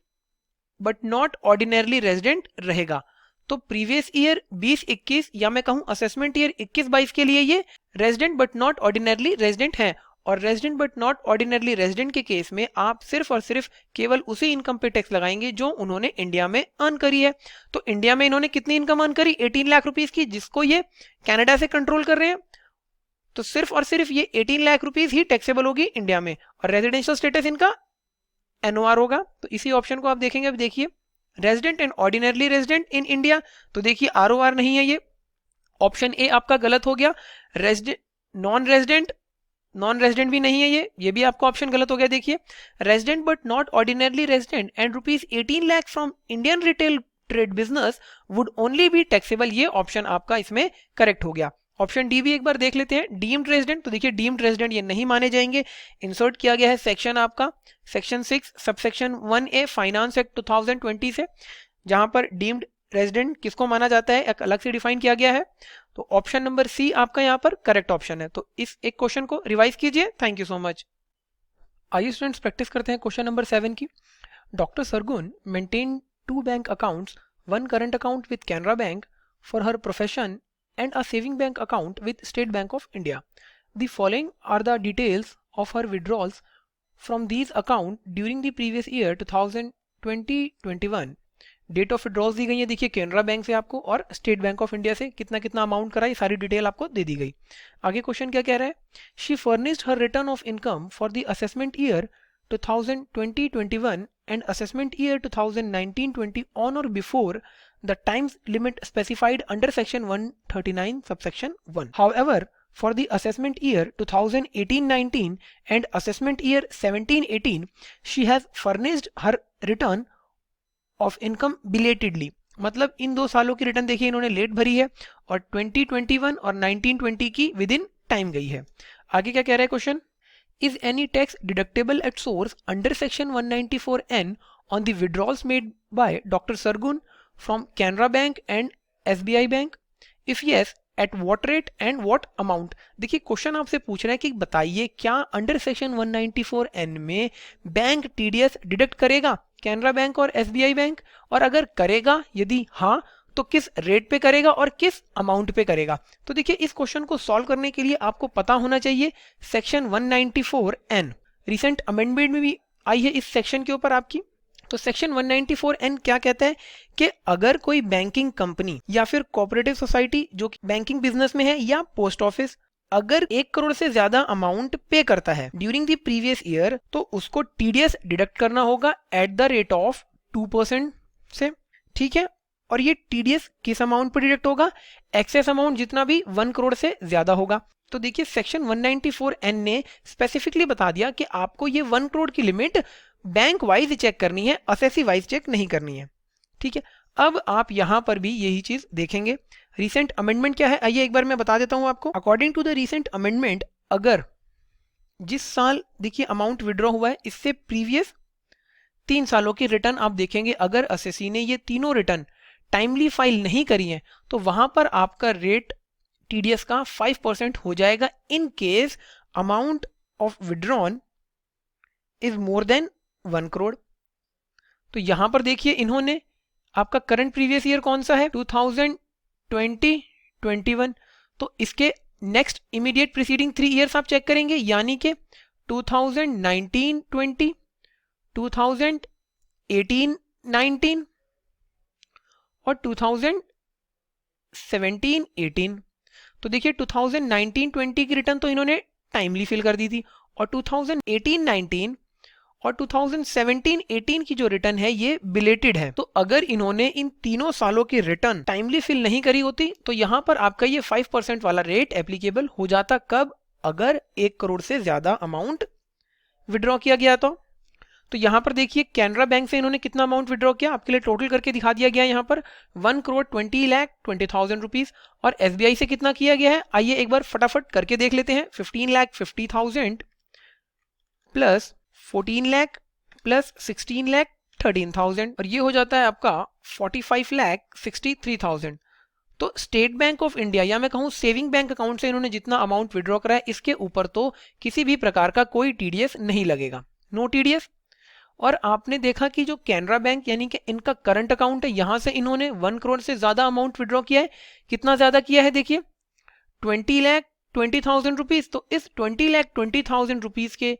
but not ordinarily resident रहेगा। तो प्रीवियस ईयर 20-21 या मैं कहूं असेसमेंट ईयर 21-22 के लिए ये resident but not ordinarily resident हैं। और resident but not ordinarily resident के केस में आप सिर्फ और सिर्फ केवल उसी इनकम पे टैक्स लगाएंगे जो उन्होंने इंडिया में अर्न करी है। तो इंडिया में इन्होंने कितनी इनकम अर्न करी, 18 लाख रुपीस की, जिसको ये कनाडा से कंट्रोल कर रहे हैं। तो सिर्फ और सिर्फ ये 18 लाख रुपीस ही टैक्सेबल होगी इंडिया में और रेजिडेंशियल स्टेटस इनका एनओआर होगा। तो इसी ऑप्शन को आप देखेंगे। अब देखिए resident and ordinarily resident in India, तो देखिए आरओआर नहीं है, ये ऑप्शन ए आपका गलत हो गया। रेजिडेंट नॉन रेजिडेंट भी नहीं है, ये भी आपका ऑप्शन गलत हो गया। देखिए resident but not ordinarily resident and ₹18 lakh from Indian retail trade business would only be taxable, ये ऑप्शन आपका इसमें करेक्ट हो गया। ऑप्शन डी भी एक बार देख लेते हैं, डीम्ड रेजिडेंट। तो देखिए डीम्ड रेजिडेंट ये नहीं माने जाएंगे। इंसर्ट किया गया है सेक्शन आपका section 6 subsection 1A finance act 2020 से, जहां पर डीम्ड रेजिडेंट किसको माना जाता है एक अलग से डिफाइन किया गया है। तो ऑप्शन नंबर सी आपका यहाँ पर करेक्ट ऑप्शन है। तो इस एक क्वेश्चन को रिवाइज कीजिए। Thank you so much. आइए स्टूडेंट्स प्रैक्टिस करते हैं क्वेश्चन नंबर 7 की। Doctor Sargun maintain 2 bank accounts, 1 current account with Canara bank for her profession and a saving bank account with State Bank of India. The following are the details of her withdrawals from these accounts during the previous year 2020-21. Date of withdrawals दी गई है देखिए Canara bank से आपको और state bank of India से कितना कितना अमाउंट करा, ये सारी डिटेल आपको दे दी गई। आगे क्वेश्चन क्या कह रहा है, she furnished her return of income for the assessment year 2020-21 and assessment year 2019-20 on or before the times limit specified under section 139 subsection 1. However, for the assessment year 2018-19 and assessment year 17-18, she has furnished her return of income belatedly. मतलब इन 2 सालों की return देखिए इन्होंने late भरी है और 2021 और 1920 की विद इन टाइम गई है। आगे क्या कह रहा है question, is any tax deductible at source under section 194N on the withdrawals made by Dr. Sargun from Canara Bank and SBI Bank? If yes, at what rate and what amount? देखिए question आपसे पूछ रहा है कि बताइए क्या under section 194N में bank TDS deduct करेगा कैनरा बैंक और एसबीआई बैंक, और अगर करेगा यदि हाँ तो किस रेट पे करेगा और किस अमाउंट पे करेगा। तो देखिए इस क्वेश्चन को सॉल्व करने के लिए आपको पता होना चाहिए सेक्शन 194N, रिसेंट अमेंडमेंट में भी आई है इस सेक्शन के ऊपर आपकी। तो सेक्शन 194N क्या कहता है कि अगर कोई बैंकिंग कंपनी या फिर कोऑपरेटिव सोसाइटी जो कि बैंकिंग बिजनेस में है या पोस्ट ऑफिस अगर 1 करोड़ से ज्यादा अमाउंट पे करता है ड्यूरिंग द प्रीवियस ईयर, तो उसको टीडीएस डिडक्ट करना होगा एट द रेट ऑफ 2% से, ठीक है। और ये टीडीएस किस अमाउंट पर डिडक्ट होगा, एक्सेस अमाउंट जितना भी 1 करोड़ से ज्यादा होगा। तो देखिए सेक्शन 194N ने स्पेसिफिकली बता दिया कि आपको ये 1 करोड़ की लिमिट बैंक वाइज चेक करनी है, असेसी वाइज चेक नहीं करनी है, ठीक है। अब आप यहां पर भी यही चीज देखेंगे। रीसेंट अमेंडमेंट क्या है, आइए एक बार मैं बता देता हूं आपको। According to the recent amendment, अगर जिस साल देखिए अमाउंट विड्रॉ हुआ है इससे प्रीवियस 3 सालों की रिटर्न आप देखेंगे, अगर असेसी ने ये तीनों रिटर्न टाइमली फाइल नहीं करी है तो वहां पर आपका रेट टीडीएस का 5% हो जाएगा in case amount of withdrawn is more than 1 crore. तो यहां पर देखिए इन्होंने आपका करंट प्रीवियस ईयर कौन सा है, 2020-21, तो इसके नेक्स्ट इमीडिएट प्रीसीडिंग 3 ईयर्स आप चेक करेंगे, यानी कि 2019-20, 2018-19 और 2017-18। तो देखिए 2019-20 की रिटर्न तो इन्होंने टाइमली फिल कर दी थी, और 2018-19 और 2017-18 की जो रिटर्न है ये बिलेटेड है। तो अगर इन्होंने इन तीनों सालों की रिटर्न टाइमली फिल नहीं करी होती तो यहां पर आपका ये 5% वाला रेट एप्लीकेबल हो जाता। कब, अगर 1 करोड़ से ज्यादा अमाउंट विड्रॉ किया गया तो यहां पर देखिए कैनरा बैंक से इन्होंने कितना अमाउंट विड्रॉ किया, आपके लिए टोटल करके दिखा दिया गया यहां पर 1,20,20,000 रुपीज। और एसबीआई से कितना किया गया है, आइए एक बार फटाफट करके देख लेते हैं। 15,50,000 प्लस 14 लाख प्लस 16 लाख 13,000, और ये हो जाता है आपका 45,63,000। तो स्टेट बैंक ऑफ इंडिया या मैं कहूं सेविंग बैंक अकाउंट से इन्होंने जितना अमाउंट विड्रॉ करा है इसके ऊपर तो किसी भी प्रकार का कोई टीडीएस नहीं लगेगा, नो टीडीएस। और आपने देखा कि जो कैनरा बैंक यानी कि इनका करंट अकाउंट है, यहां से इन्होंने 1 करोड़ से ज्यादा अमाउंट विड्रॉ किया है। कितना ज्यादा किया है, देखिए 20,20,000 रुपीज। तो इस 20,20,000 रुपीज के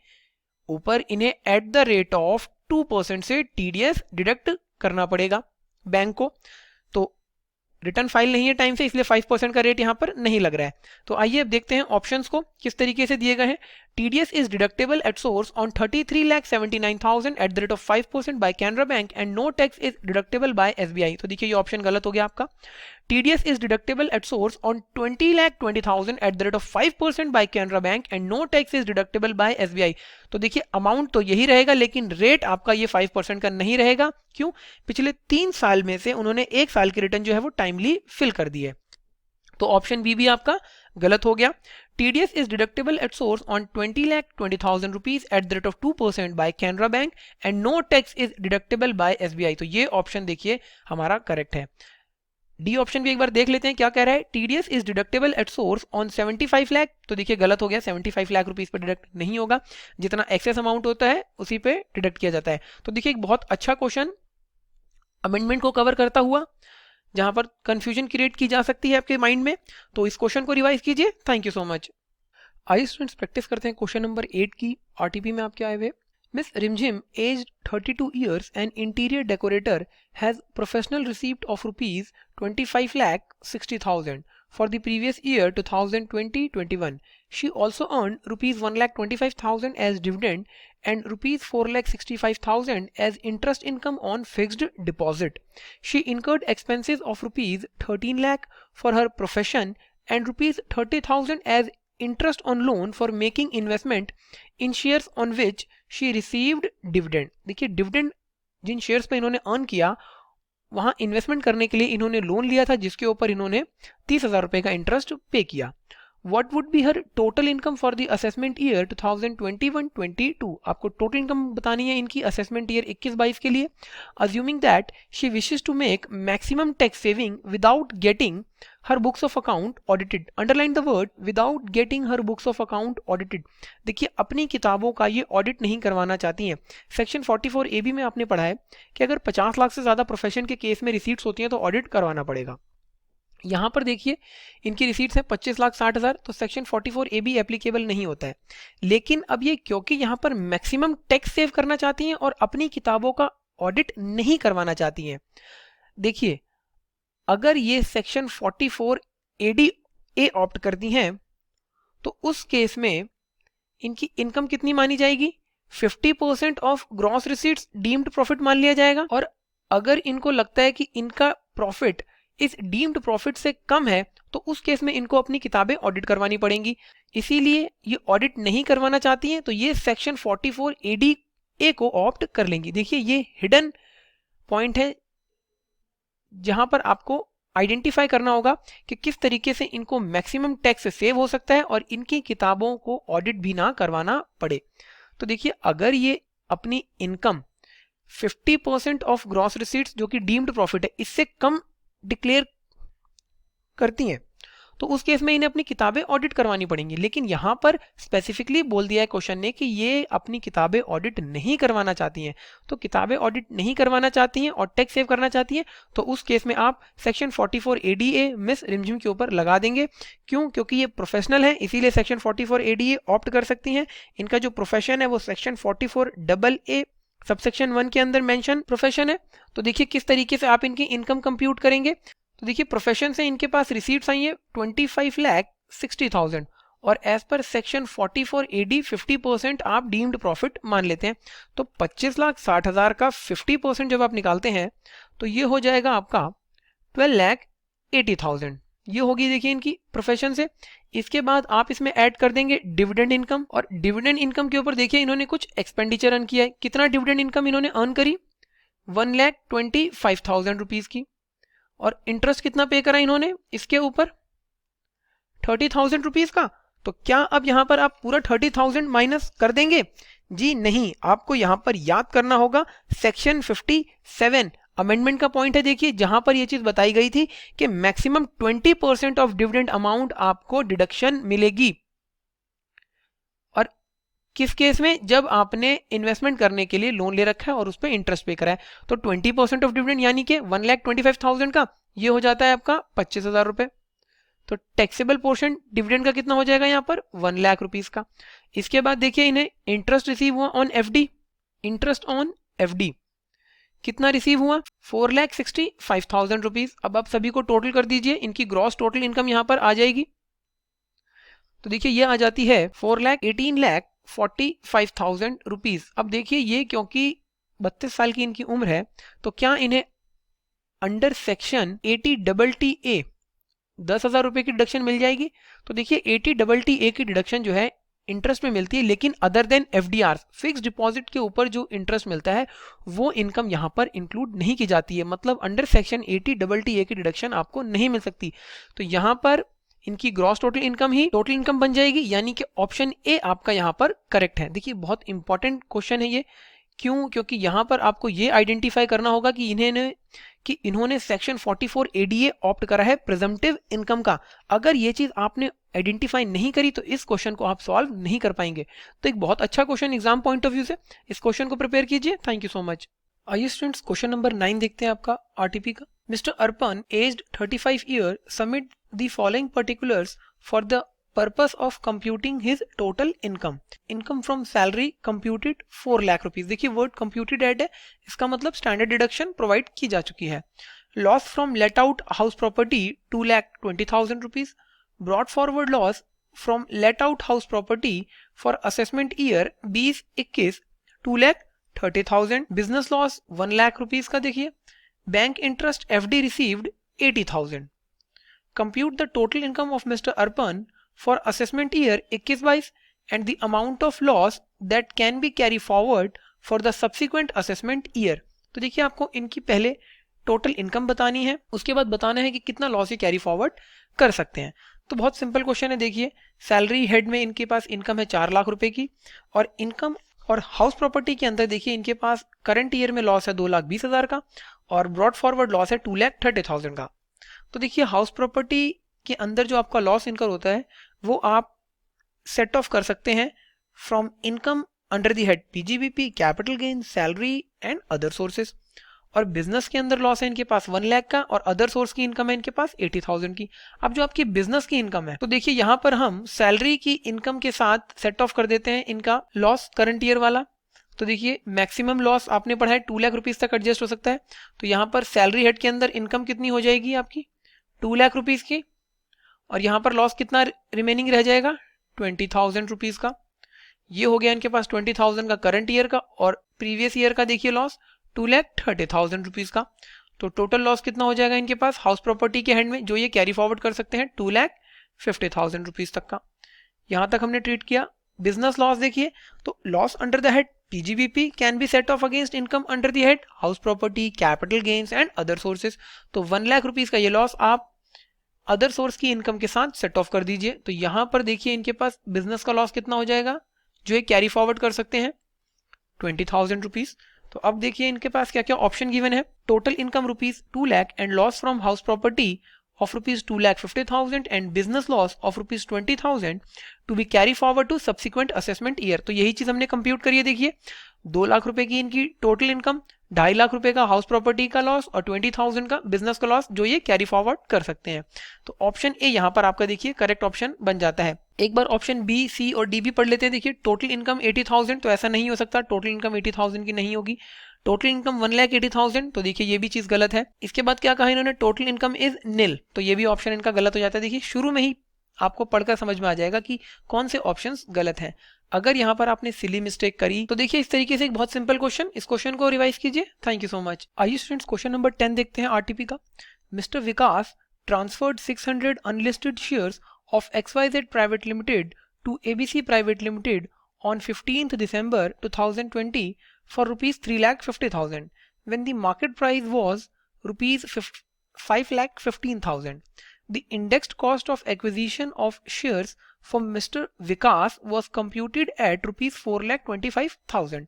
ऊपर इन्हें एट द रेट ऑफ 2% से टीडीएस डिडक्ट करना पड़ेगा बैंक को। तो रिटर्न फाइल नहीं है टाइम से, इसलिए 5% का रेट यहां पर नहीं लग रहा है। तो आइए अब देखते हैं ऑप्शंस को किस तरीके से दिए गए हैं। TDS is deductible at source on 33,79,000 at the rate of 5% by Canara Bank and no tax is deductible by SBI. तो देखिए ये ऑप्शन गलत हो गया आपका। TDS is deductible at source on 20,20,000 at the rate of 5% by Canara Bank and no tax is deductible by SBI। तो देखिए amount तो यही रहेगा लेकिन रेट आपका ये 5% का नहीं रहेगा। क्यों, पिछले 3 साल में से उन्होंने 1 साल की रिटर्न जो है वो टाइमली फिल कर दी है। तो ऑप्शन बी भी आपका गलत हो गया। TDS is deductible at source on 20,20,000 rupees at the rate of 2% by Canara Bank and no tax is deductible by SBI। तो ये ऑप्शन देखिए हमारा करेक्ट है। डी ऑप्शन भी एक बार देख लेते हैं क्या कह रहा है। TDS is deductible at source on 75 lakh. तो देखिए गलत हो गया, 75 लाख रुपीस पर डिडक्ट नहीं होगा, जितना एक्सेस अमाउंट होता है उसी पे डिडक्ट किया जाता है। तो देखिए एक बहुत अच्छा क्वेश्चन अमेंडमेंट को कवर करता हुआ, जहां पर कंफ्यूजन क्रिएट की जा सकती है आपके माइंड में। तो इस क्वेश्चन को रिवाइज कीजिए। Thank you so much. आइए स्टूडेंट्स प्रैक्टिस करते हैं क्वेश्चन नंबर 8 की। आरटीपी में आपके आए हुए Miss Rimjim, aged 32 years and interior decorator, has professional receipt of rupees 25,60,000 for the previous year 2020-21. She also earned rupees 1,25,000 as dividend and rupees 4,65,000 as interest income on fixed deposit. She incurred expenses of rupees 13 lakh for her profession and rupees 30,000 as interest on loan for making investment in shares on which she received dividend। देखिए dividend जिन shares पे इन्होंने earn किया वहां investment करने के लिए इन्होंने loan लिया था जिसके ऊपर इन्होंने 30,000 रुपए का इंटरेस्ट पे किया। What would be her total income for the assessment year 2021-22? आपको टोटल इनकम बतानी है इनकी असेसमेंट ईयर 21-22 के लिए। Assuming that she wishes to make maximum tax saving without getting her books of account audited. Underline the word without getting her books of account audited. देखिए अपनी किताबों का ये ऑडिट नहीं करवाना चाहती हैं। सेक्शन 44AB में आपने पढ़ा है कि अगर 50 लाख से ज्यादा प्रोफेशन के केस में रिसीट्स होती हैं तो ऑडिट करवाना पड़ेगा। यहां पर देखिए इनकी रिसीट्स है 25,60,000, तो सेक्शन 44AB एप्लीकेबल नहीं होता है। लेकिन अब ये क्योंकि यहां पर मैक्सिमम टैक्स सेव करना चाहती हैं और अपनी किताबों का ऑडिट नहीं करवाना चाहती हैं, देखिए अगर ये सेक्शन 44AD ऑप्ट करती हैं तो उस केस में इनकी इनकम कितनी मानी जाएगी, 50% of gross receipts deemed profit मान लिया जाएगा। और अगर इनको लगता है कि इनका प्रॉफिट इस डीम्ड प्रॉफिट से कम है तो उस केस में इनको अपनी किताबें ऑडिट करवानी पड़ेंगी। इसीलिए ये ऑडिट नहीं करवाना चाहती हैं तो ये सेक्शन 44 AD ए को ऑप्ट कर लेंगी। देखिए ये हिडन पॉइंट है जहां पर आपको आइडेंटिफाई करना होगा कि किस तरीके से इनको मैक्सिमम टैक्स से सेव हो सकता है और इनकी किताबों को ऑडिट भी ना करवाना पड़े। तो देखिए अगर ये अपनी इनकम 50% ऑफ ग्रॉस रिसीट्स जो कि डीम्ड प्रॉफिट है इससे कम डिक्लेयर करती हैं तो उस केस में इन्हें अपनी किताबें ऑडिट करवानी पड़ेंगी। लेकिन यहां पर स्पेसिफिकली बोल दिया है क्वेश्चन ने कि ये अपनी किताबें ऑडिट नहीं करवाना चाहती हैं। तो किताबें ऑडिट नहीं करवाना चाहती हैं और टैक्स सेव करना चाहती हैं तो उस केस में आप सेक्शन 44 ADA मिस रिमझिम के ऊपर लगा देंगे। क्यों? क्योंकि ये प्रोफेशनल है इसीलिए सेक्शन 44 ADA ऑप्ट कर सकती हैं। इनका जो प्रोफेशन है वो सेक्शन 44 AA सबसेक्शन 1 के अंदर मेंशन प्रोफेशन है। तो देखिए किस तरीके से आप इनकी इनकम कंप्यूट करेंगे। तो देखिए प्रोफेशन से इनके पास रिसीट्स आई है 25,60,000 और एज पर सेक्शन 44 AD 50% आप डीम्ड प्रॉफिट मान लेते हैं। तो 25,60,000 का 50% जब आप निकालते हैं तो ये हो जाएगा आपका 12,80,000। ये होगी देखिए इनकी प्रोफेशन से। इसके बाद आप इसमें ऐड कर देंगे डिविडेंड इनकम और डिविडेंड इनकम के ऊपर देखिए इन्होंने कुछ एक्सपेंडिचर अर्न किया है। कितना डिविडेंड इनकम इन्होंने अर्न करी? 1,25,000 रुपीज की। और इंटरेस्ट कितना पे करा इन्होंने इसके ऊपर? 30,000 रुपीज का। तो क्या अब यहां पर आप पूरा 30,000 माइनस कर देंगे? जी नहीं, आपको यहां पर याद करना होगा सेक्शन 57 अमेंडमेंट का पॉइंट है। देखिए जहां पर यह चीज बताई गई थी कि मैक्सिमम 20% ऑफ डिविडेंड अमाउंट आपको डिडक्शन मिलेगी। और किस केस में? जब आपने इन्वेस्टमेंट करने के लिए लोन ले रखा है और उस पर इंटरेस्ट पे करा है। तो 20% ऑफ डिविडेंड यानी कि 1,25,000 का ये हो जाता है आपका 25,000 रुपए। तो टैक्सेबल पोर्शन डिविडेंड का कितना हो जाएगा यहाँ पर? 1 लाख रुपीस का। इसके बाद देखिए इन्हें इंटरेस्ट रिसीव हुआ on FD। Interest on FD कितना रिसीव हुआ? 4,65,000 रुपीज। अब आप सभी को टोटल कर दीजिए, इनकी ग्रॉस टोटल इनकम यहाँ पर आ जाएगी। तो देखिए ये आ जाती है 4,18,45,000 रुपीज। अब देखिए ये क्योंकि 32 साल की इनकी उम्र है तो क्या इन्हें अंडर सेक्शन 80TTA 10,000 रुपए की डिडक्शन मिल जाएगी? तो देखिए 80TTA की डिडक्शन जो है इंटरेस्ट में मिलती है, लेकिन other than FDR fix deposit के ऊपर जो इंटरेस्ट मिलता है वो इनकम यहां पर इंक्लूड नहीं की जाती है। मतलब अंडर सेक्शन 80TTA की डिडक्शन आपको नहीं मिल सकती। तो यहां पर इनकी ग्रॉस टोटल इनकम ही टोटल इनकम बन जाएगी, यानी कि ऑप्शन ए आपका यहां पर करेक्ट है। देखिए बहुत इंपॉर्टेंट क्वेश्चन है ये। क्यों? क्योंकि यहां पर आपको ये आइडेंटिफाई करना होगा कि इन्होंने सेक्शन 44 ADA ऑप्ट करा है प्रिजम्पटिव इनकम का। अगर ये चीज आपने आइडेंटिफाई नहीं करी तो इस क्वेश्चन को आप सॉल्व नहीं कर पाएंगे। तो एक बहुत अच्छा question exam point of view से, इस क्वेश्चन को प्रिपेयर कीजिए। Thank you so much. आइए स्टूडेंट्स क्वेश्चन नंबर 9 देखते हैं आपका RTP का। Mister Arpan aged 35 year submit the following particulars for the purpose of computing his total income. Income from salary computed 4 lakh rupees. देखिए word computed add है, इसका मतलब standard deduction provide की जा चुकी है। Loss from let out house property 2,20,000 rupees. Brought forward loss from let out house property for assessment year 2021 2,30,000। Business loss 1 lakh rupees का। देखिए bank interest FD received 80,000। Compute the total income of mister Arpan for assessment year 21-22 and the amount of loss that can be carry forward for the subsequent assessment year। तो देखिए आपको इनकी पहले total income बतानी है, उसके बाद बताना है कि कितना लॉस ये कैरी फॉरवर्ड कर सकते हैं। तो बहुत सिंपल क्वेश्चन है। देखिए सैलरी हेड में इनके पास इनकम है 4 लाख रुपए की और इनकम और हाउस प्रॉपर्टी के अंदर देखिए इनके पास करंट ईयर में लॉस है 2,20,000 का और ब्रॉड फॉरवर्ड लॉस है 2,30,000 का। तो देखिए हाउस प्रॉपर्टी के अंदर जो आपका लॉस इनकर होता है वो आप सेट ऑफ कर सकते हैं from income under the head PGBP, capital gain, salary and other sources. और बिजनेस के अंदर लॉस है इनके पास 1 लाख का और अदर सोर्स की इनकम है इनके पास 80,000 की। अब जो आपकी बिजनेस की इनकम है तो देखिए यहां पर हम सैलरी की इनकम के साथ सेट ऑफ कर देते हैं इनका लॉस करंट ईयर वाला। तो देखिए मैक्सिमम लॉस आपने पढ़ा है 2 लाख रुपीज तक एडजस्ट हो सकता है। तो यहाँ पर सैलरी हेड के अंदर इनकम कितनी हो जाएगी आपकी? 2 लाख रुपीज की। और यहाँ पर लॉस कितना रिमेनिंग रह जाएगा? 20,000 रुपीज का। ये हो गया इनके पास 20,000 का करंट ईयर का और प्रीवियस ईयर का देखिए लॉस 2,30,000 रुपीज का। तो टोटल लॉस कितना हो जाएगा इनके पास हाउस प्रॉपर्टी के हैंड में, जो ये कैरी फॉरवर्ड कर सकते हैं 2,50,000 रुपीज तक का। यहां तक हमने ट्रीट किया। बिजनेस लॉस देखिए, तो loss under the head PGBP can be set of against income under the head house property, capital gains and other sources. तो 1 लाख रुपीज का ये लॉस आप अदर सोर्स की इनकम के साथ सेट ऑफ कर दीजिए। तो यहां पर देखिए इनके पास बिजनेस का लॉस कितना हो जाएगा जो ये कैरी फॉरवर्ड कर सकते हैं 20,000 रुपीज। तो अब देखिए इनके पास क्या क्या ऑप्शन गिवन है। Total income rupees 2 lakh and loss from house property of rupees 2,50,000 and business loss of rupees 20,000 to be carry forward to subsequent assessment year। तो यही चीज हमने कंप्यूट करिए। देखिए 2 लाख रुपए की इनकी टोटल इनकम, 2.5 लाख रुपए का हाउस प्रॉपर्टी का लॉस और 20,000 का बिजनेस का लॉस जो ये कैरी फॉरवर्ड कर सकते हैं। तो ऑप्शन ए यहाँ पर आपका देखिए करेक्ट ऑप्शन बन जाता है। एक बार ऑप्शन बी, सी और डी भी पढ़ लेते हैं। देखिए टोटल इनकम 80,000, तो ऐसा नहीं हो सकता, टोटल इनकम 80,000 की नहीं होगी। टोटल इनकम 1,80,000, तो देखिए ये भी चीज गलत है। इसके बाद क्या कहा इन्होंने, टोटल इनकम इज निल, तो ये भी ऑप्शन इनका गलत हो जाता है। देखिए शुरू में ही आपको पढ़कर समझ में आ जाएगा कि कौन से ऑप्शंस गलत हैं। अगर यहाँ पर आपने सिली मिस्टेक करी तो देखिए इस तरीके से एक बहुत सिंपल क्वेश्चन, इस क्वेश्चन को रिवाइज कीजिए। Thank you so much. आइए स्टूडेंट्स क्वेश्चन नंबर 10 देखते हैं आरटीपी का। Mister Vikas transferred 600 unlisted shares of XYZ private limited to ABC private limited on 15th December 2020 for rupees 3,50,000 when the market price was rupees 5,15,000. The indexed cost of acquisition of shares from Mr. Vikas was computed at rupees 4,25,000.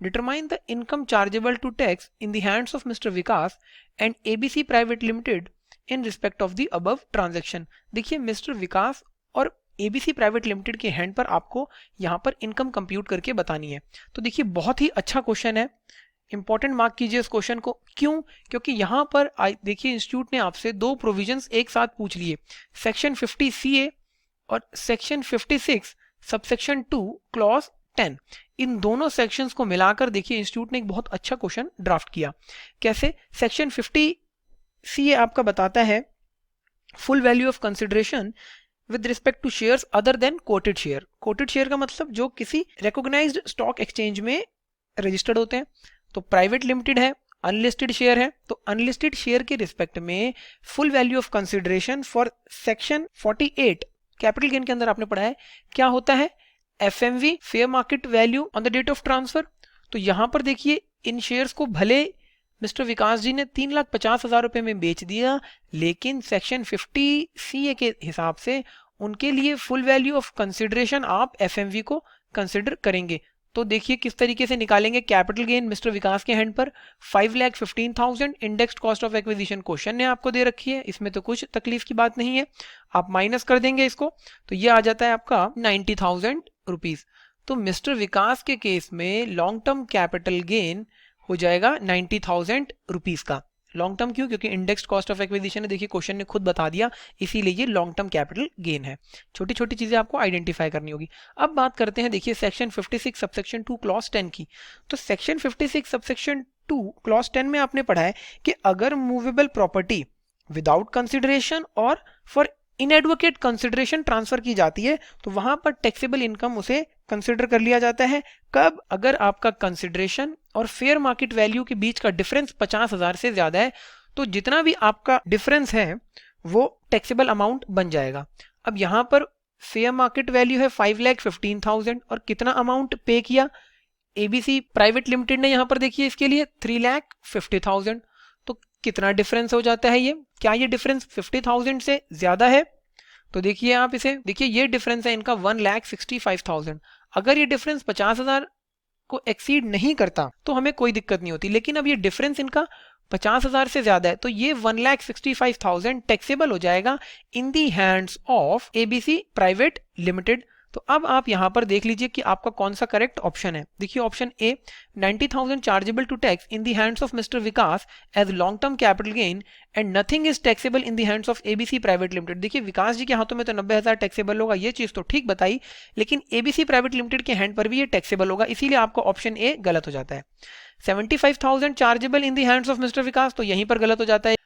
Determine the income chargeable to tax in the hands of Mr. Vikas and ABC Private Limited in respect of the above transaction. देखिए mister विकास और ABC private limited के hand पर आपको यहां पर income compute करके बतानी है। तो देखिए बहुत ही अच्छा क्वेश्चन है, इंपॉर्टेंट मार्क कीजिए इस क्वेश्चन को। क्यों? क्योंकि यहां पर देखिए इंस्टीट्यूट ने आपसे दो प्रोविजंस एक साथ पूछ लिए, सेक्शन 50 CA और सेक्शन 56 सबसेक्शन 2 क्लॉज 10। इन दोनों सेक्शंस को मिलाकर देखिए इंस्टीट्यूट ने एक बहुत अच्छा क्वेश्चन ड्राफ्ट किया। कैसे? सेक्शन 50 CA आपका बताता है full value of consideration with respect to shares other than quoted share. Quoted share का मतलब जो किसी रिकॉग्नाइज्ड स्टॉक एक्सचेंज में रजिस्टर्ड होते हैं। तो प्राइवेट लिमिटेड है, अनलिस्टेड शेयर है, तो अनलिस्टेड शेयर के रिस्पेक्ट में full value of consideration for section 48 capital gain के अंदर आपने पढ़ा है क्या होता है, FMV fair market value on the date of transfer. तो यहां पर देखिए इन शेयर्स को भले मिस्टर विकास जी ने 3,50,000 रुपए में बेच दिया, लेकिन सेक्शन 50 CA के हिसाब से उनके लिए फुल वैल्यू ऑफ कंसिडरेशन आप FMV को कंसिडर करेंगे। तो देखिए किस तरीके से निकालेंगे कैपिटल गेन मिस्टर विकास के हैंड पर 5,15,000 indexed cost of acquisition question ने आपको दे रखी है, इसमें तो कुछ तकलीफ की बात नहीं है। आप माइनस कर देंगे इसको तो ये आ जाता है आपका 90,000 रुपीज। तो मिस्टर विकास के केस में लॉन्ग टर्म कैपिटल गेन हो जाएगा 90,000 रुपीज का। लॉन्ग टर्म क्यों? क्योंकि इंडेक्स्ड कॉस्ट ऑफ एक्विजिशन है, देखिए क्वेश्चन ने खुद बता दिया, इसीलिए ये लॉन्ग टर्म कैपिटल गेन है। छोटी छोटी चीजें आपको आइडेंटिफाई करनी होगी। अब बात करते हैं देखिए सेक्शन 56 सबसेक्शन 2 क्लॉज 10 की। तो सेक्शन 56 सबसेक्शन 2 क्लॉज 10 में आपने पढ़ा है कि अगर मूवेबल प्रॉपर्टी विदाउट कंसिडरेशन और फॉर इनएडवोकेट कंसिडरेशन ट्रांसफर की जाती है तो वहां पर टैक्सेबल इनकम उसे कंसिडर कर लिया जाता है। कब? अगर आपका कंसिडरेशन और फेयर मार्केट वैल्यू के बीच का डिफरेंस 50,000 से ज्यादा है, तो जितना भी आपका डिफरेंस है वो टैक्सेबल अमाउंट बन जाएगा। अब यहां पर फेयर मार्केट वैल्यू है 5,15,000 और कितना अमाउंट पे किया ABC प्राइवेट लिमिटेड ने, यहां पर देखिए इसके लिए 3,50,000। तो कितना डिफरेंस हो जाता है ये? क्या ये डिफरेंस 50,000 से ज्यादा है? तो देखिए आप इसे देखिए, ये डिफरेंस है इनका 1,65,000। अगर ये डिफरेंस 50,000 को एक्सीड नहीं करता तो हमें कोई दिक्कत नहीं होती, लेकिन अब ये डिफरेंस इनका 50,000 से ज्यादा है तो ये 1,65,000 टैक्सेबल हो जाएगा in the hands of ABC private limited. तो अब आप यहां पर देख लीजिए कि आपका कौन सा करेक्ट ऑप्शन है। देखिए option A 90,000 chargeable to tax in the hands of mister Vikas as long term capital gain and nothing is taxable in the hands of ABC private limited. देखिए विकास जी के हाथों में तो 90,000 टैक्सेबल होगा, ये चीज तो ठीक बताई, लेकिन ABC प्राइवेट लिमिटेड के हैंड पर भी ये टैक्सेबल होगा, इसीलिए आपको ऑप्शन ए गलत हो जाता है। 75,000 chargeable in the hands of mister Vikas, तो यहीं पर गलत हो जाता है।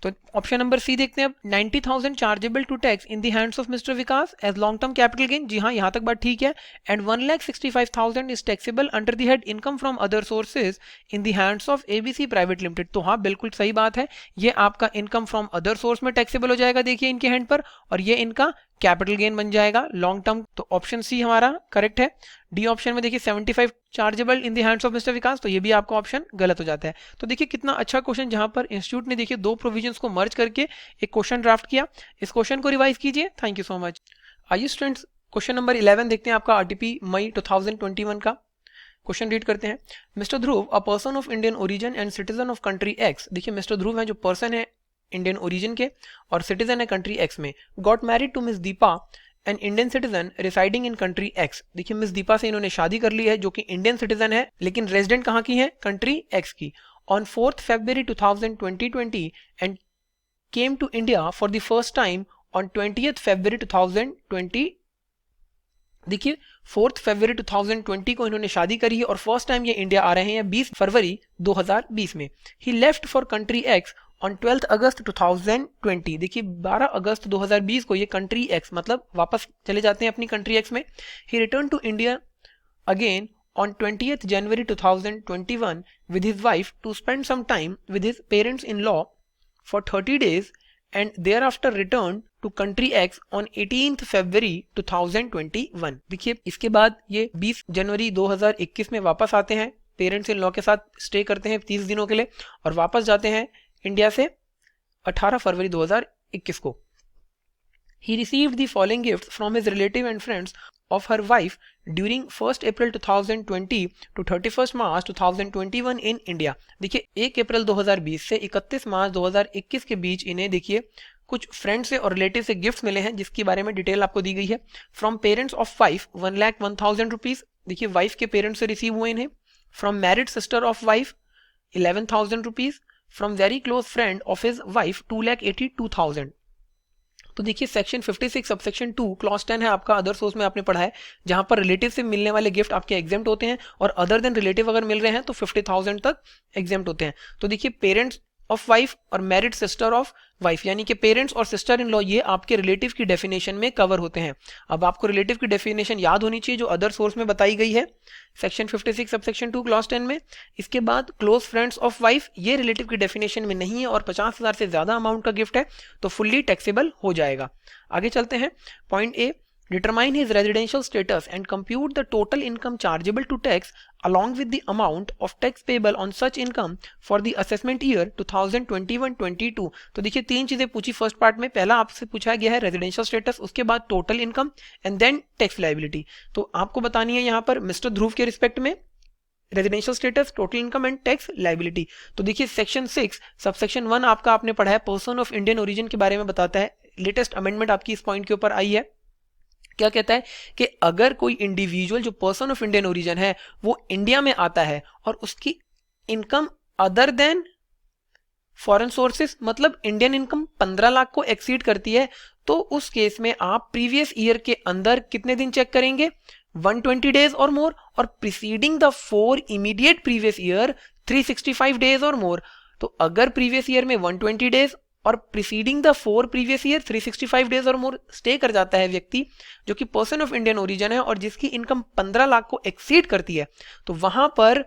तो ऑप्शन नंबर सी देखते हैं अब, 90,000 chargeable to tax in the hands of mister Vikas as long term capital gain. जी हाँ, यहाँ तक बात ठीक है। And 1,65,000 is taxable under the head income from other sources in the hands of ABC private limited. तो हाँ, बिल्कुल सही बात है, ये आपका इनकम फ्रॉम अदर सोर्स में टैक्सेबल हो जाएगा, देखिए इनके हैंड पर, और ये इनका कैपिटल गेन बन जाएगा लॉन्ग टर्म। तो ऑप्शन सी हमारा करेक्ट है। डी ऑप्शन में देखिए 75 chargeable in the hands of mister Vikas, तो ये भी आपका ऑप्शन गलत हो जाता है। तो देखिए कितना अच्छा क्वेश्चन, जहां पर इंस्टीट्यूट ने देखिए दो प्रोविजंस को मर्ज करके एक क्वेश्चन ड्राफ्ट किया। इस क्वेश्चन को रिवाइज कीजिए। Thank you so much. आइए स्टूडेंट्स, क्वेश्चन नंबर 11 देखते हैं आपका आरटीपी मई 2021 का। क्वेश्चन रीड करते हैं। Mister Dhruv, a person of Indian origin and citizen of country X. देखिए मिस्टर ध्रुव है जो पर्सन है इंडियन ओरिजिन के और सिटीजन है कंट्री एक्स में, got married to miss Deepa an Indian citizen residing in country X. देखिए मिस दीपा से इन्होंने शादी कर ली है जो कि इंडियन सिटीजन है, लेकिन रेजिडेंट कहाँ की है, कंट्री एक्स की। On 4th February 2020 and came to India for the first time on 20th February 2020। देखिए 4th February 2020 को इन्होंने शादी करी है और फर्स्ट टाइम ये इंडिया आ रहे हैं 20 फरवरी 2020 में। He left for country X on 12th August 2020। देखिए 12 अगस्त 2020 को ये कंट्री एक्स मतलब वापस चले जाते हैं अपनी कंट्री एक्स में। He return to India again on 20th January 2021 with his wife to spend some time with his parents-in-law for 30 days and thereafter returned to country X on 18th February 2021। देखिए इसके बाद ये 20 जनवरी 2021 में वापस आते हैं, parents in law के साथ स्टे करते हैं 30 दिनों के लिए और वापस जाते हैं इंडिया से 18 फरवरी 2021 को। He received the following gifts from his relative and friends of her wife during 1st April 2020 to 31st March 2021 in India। देखिए 1 अप्रैल 2020 से 31 मार्च 2021 के बीच इन्हें देखिए कुछ फ्रेंड से और रिलेटिव से गिफ्ट्स मिले हैं, जिसके बारे में डिटेल आपको दी गई है। From parents of wife 1,01,000 rupees, देखिए वाइफ के पेरेंट्स से रिसीव हुए इन्हें। From married sister of wife 11,000 rupees. From very close friend of his wife 2,82,000। तो देखिए सेक्शन 56 सबसेक्शन 2 क्लॉज 10 है आपका अदर सोर्स में आपने पढ़ा है, जहां पर रिलेटिव से मिलने वाले गिफ्ट आपके एग्जेम्प्ट होते हैं और अदर देन रिलेटिव अगर मिल रहे हैं तो 50,000 तक एग्जेम्प्ट होते हैं। तो देखिए पेरेंट्स ऑफ वाइफ और मैरिड सिस्टर ऑफ वाइफ, यानी कि पेरेंट्स और सिस्टर इन लॉ ये आपके रिलेटिव की डेफिनेशन में कवर होते हैं। अब आपको रिलेटिव की डेफिनेशन याद होनी चाहिए जो अदर सोर्स में बताई गई है सेक्शन 56 सबसेक्शन 2 क्लॉज 10 में। इसके बाद क्लोज फ्रेंड्स ऑफ वाइफ, ये रिलेटिव की डेफिनेशन में नहीं है और 50,000 से ज्यादा अमाउंट का गिफ्ट है तो फुल्ली टैक्सेबल हो जाएगा। आगे चलते हैं। Point A, determine his residential status and compute the total income chargeable to tax along with the amount of tax payable on such income for the assessment year 2021-22। तो देखिए तीन चीजें पूछी फर्स्ट पार्ट में। पहला आपसे पूछा गया है रेजिडेंशियल स्टेटस, उसके बाद total income and then tax liability. तो आपको बतानी है यहाँ पर मिस्टर ध्रुव के रिस्पेक्ट में residential status, total income and tax liability. तो देखिए सेक्शन 6 सबसेक्शन 1 आपका आपने पढ़ा है, पर्सन ऑफ इंडियन ओरिजिन के बारे में बताता है। लेटेस्ट अमेंडमेंट आपकी इस पॉइंट के ऊपर आई है। क्या कहता है कि अगर कोई इंडिविजुअल जो पर्सन ऑफ इंडियन ओरिजिन है वो इंडिया में आता है और उसकी income other then foreign sources मतलब इंडियन इनकम 15 लाख को एक्सीड करती है, तो उस केस में आप प्रीवियस ईयर के अंदर कितने दिन चेक करेंगे, 120 डेज और मोर, और preceding the 4 immediate previous year 365 days और मोर। तो अगर प्रीवियस ईयर में 120 डेज और preceding the 4 previous year 365 days और मोर स्टे कर जाता है व्यक्ति जो कि पर्सन ऑफ इंडियन ओरिजिन है और जिसकी इनकम 15 लाख को एक्सीड करती है, तो वहां पर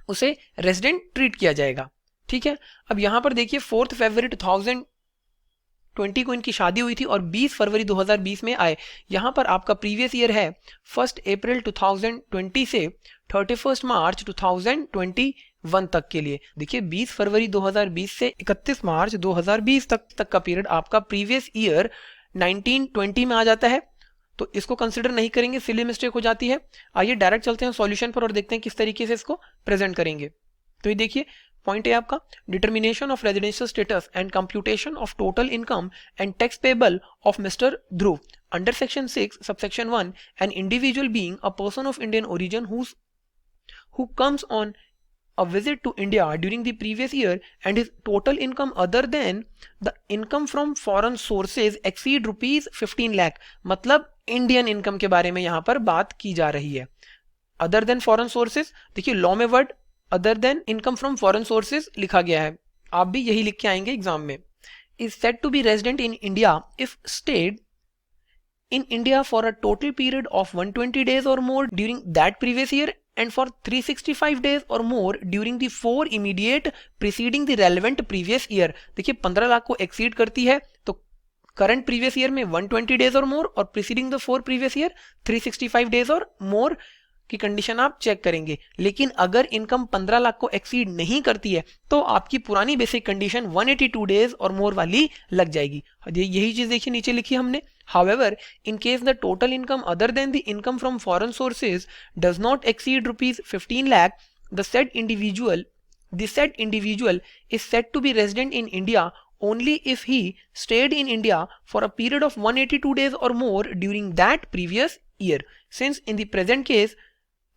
उसे रेजिडेंट ट्रीट किया जाएगा। ठीक है, अब यहां पर देखिए 4th February 2020 को इनकी शादी हुई थी और 20 फरवरी 2020 में आए। यहां पर आपका प्रीवियस ईयर है 1 अप्रैल 2020 से 31 मार्च 2021 तक के लिए। देखिए 20 फरवरी 2020 से 31 मार्च 2020 तक का पीरियड आपका प्रीवियस ईयर 1920 में आ जाता है, तो इसको कंसिडर नहीं करेंगे, सिली मिस्टेक हो जाती है। आइए डायरेक्ट चलते हैं सॉल्यूशन पर और देखते हैं किस तरीके से इसको प्रेजेंट करेंगे। तो ये देखिए पॉइंट है आपका, determination of residential status and computation of total income and tax payable of mister Dhruv under section 6 subsection 1 an individual being a person of Indian origin who comes on a visit to India during the previous year and his total income other than the income from foreign sources exceed rupees 15 lakh, मतलब Indian income के बारे में यहां पर बात की जा रही है। अदर देन फॉरेन सोर्सेज, देखिए लॉ में word other than income from foreign sources लिखा गया है, आप भी यही लिख के आएंगे एग्जाम में। Is said to be resident in India if stayed in India for a total period of 120 days or more during that previous year and for 365 days or more during the 4 immediate preceding the relevant previous year। देखिए 15 लाख को exceed करती है तो current previous year में 120 days और मोर और preceding the 4 previous year 365 days और मोर की कंडीशन आप चेक करेंगे। लेकिन अगर इनकम 15 लाख को एक्सीड नहीं करती है तो आपकी पुरानी बेसिक कंडीशन 182 डेज और मोर वाली लग जाएगी। यही चीज देखिए नीचे लिखी हमने। However, in case the total income other than the income from foreign sources does not exceed rupees 15 lakh, the said individual is said to be resident in India only if he stayed in India for a period of 182 days or more during that previous year. Since in the present case,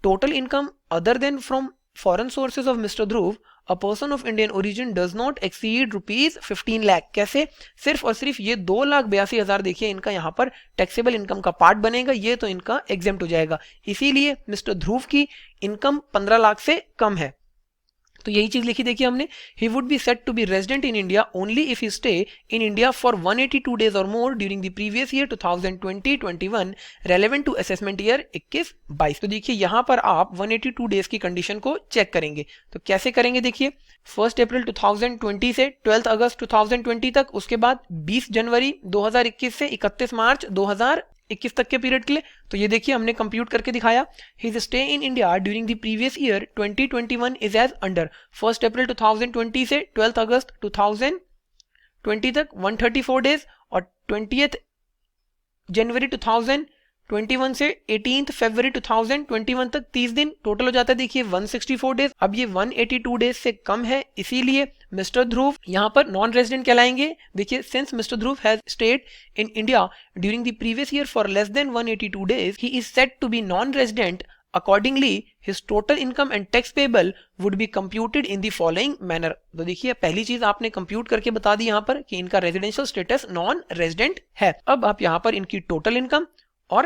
total income other than from foreign sources of Mr. Dhruv, a person of Indian origin does not exceed rupees 15 lakh। कैसे? सिर्फ और सिर्फ ये 2,82,000 देखिए इनका यहाँ पर taxable income का पार्ट बनेगा, ये तो इनका एग्जेम्प्ट हो जाएगा। इसीलिए मिस्टर ध्रुव की इनकम 15 लाख से कम है। तो यही चीज लिखी देखिए हमने। He would be said to be resident in India only if he stay in India for 182 days और more during the previous year 2020-21 relevant to assessment year 21-22। तो देखिए यहाँ पर आप 182 डेज की कंडीशन को चेक करेंगे। तो कैसे करेंगे देखिए, 1 अप्रैल 2020 से 12 अगस्त 2020 तक, उसके बाद 20 जनवरी 2021 से 31 मार्च 2021 तक के पीरियड के लिए। तो ये देखिए हमने कंप्यूट करके दिखाया। His stay in India during the previous year 2021 is as under. 1 अप्रैल 2020 से 12 अगस्त 2020 तक 134 डेज और 20 जनवरी 2021 से 18 फरवरी 2021 तक 30 दिन, टोटल हो जाता है देखिए 164 डेज। अब ये 182 डेज से कम है, इसीलिए मिस्टर ध्रुव यहाँ पर नॉन रेजिडेंट कहलाएंगे। देखिए since mister Dhruv has stayed in India during the previous year for less than 182 days, he is said to be non resident. Accordingly, his total income and tax payable would be computed in the following manner। तो देखिए पहली चीज आपने compute करके बता दी यहाँ पर कि इनका रेजिडेंशियल स्टेटस नॉन रेजिडेंट है। अब आप यहाँ पर इनकी टोटल इनकम और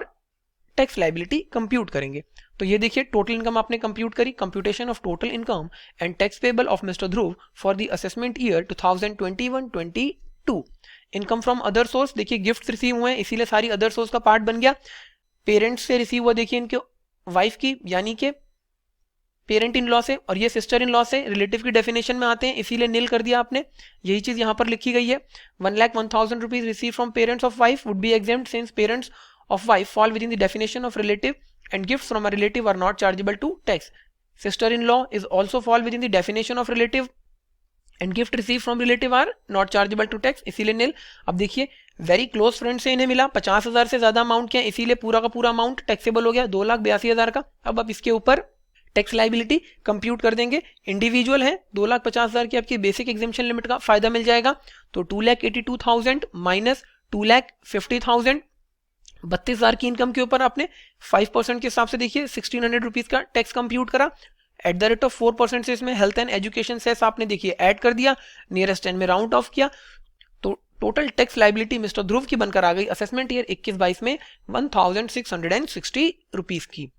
टैक्स लाइबिलिटी कंप्यूट करेंगे। तो ये देखिए टोटल इनकम आपने कंप्यूट करी। Computation of total income and tax payable of mister Dhruv for the assessment year 2021-22। Income from other source, देखिए गिफ्ट रिसीव हुए हैं इसीलिए सारी अदर सोर्स का पार्ट बन गया। पेरेंट्स से रिसीव हुआ देखिए इनके वाइफ की यानी कि पेरेंट इन लॉ से, और ये सिस्टर इन लॉ से रिलेटिव की डेफिनेशन में आते हैं इसीलिए नील कर दिया आपने। यही चीज यहाँ पर लिखी गई है। 1,01,000 rupees receive from parents of wife would be exempt since parents of wife fall within the definition of relative and gifts from a relative are not chargeable to tax. Sister-in-law is also fall within the definition of relative and gift received from relative are not chargeable to tax, इसीलिए नील। अब देखिए very close friend से इन्हें मिला 50,000 से ज्यादा amount किया इसीलिए पूरा का पूरा अमाउंट टैक्सेबल हो गया 2,82,000 का। अब आप इसके ऊपर टैक्स लाइबिलिटी कंप्यूट कर देंगे। इंडिविजुअल है 2,50,000 की आपकी बेसिक एग्जेम्पशन लिमिट का फायदा मिल जाएगा। तो 2,82,000 माइनस 2,50,000, 32,000 की इनकम के ऊपर आपने 5% के हिसाब से देखिए 1,600 रुपीज का टैक्स कंप्यूट करा। एट द रेट ऑफ 4% से इसमें हेल्थ एंड एजुकेशन सेस आपने देखिए ऐड कर दिया, नियरेस्ट 10 में राउंड ऑफ किया। तो टोटल टैक्स लाइबिलिटी मिस्टर ध्रुव की बनकर आ गई असेसमेंट ईयर 21-22 में 1,660 रुपीज की।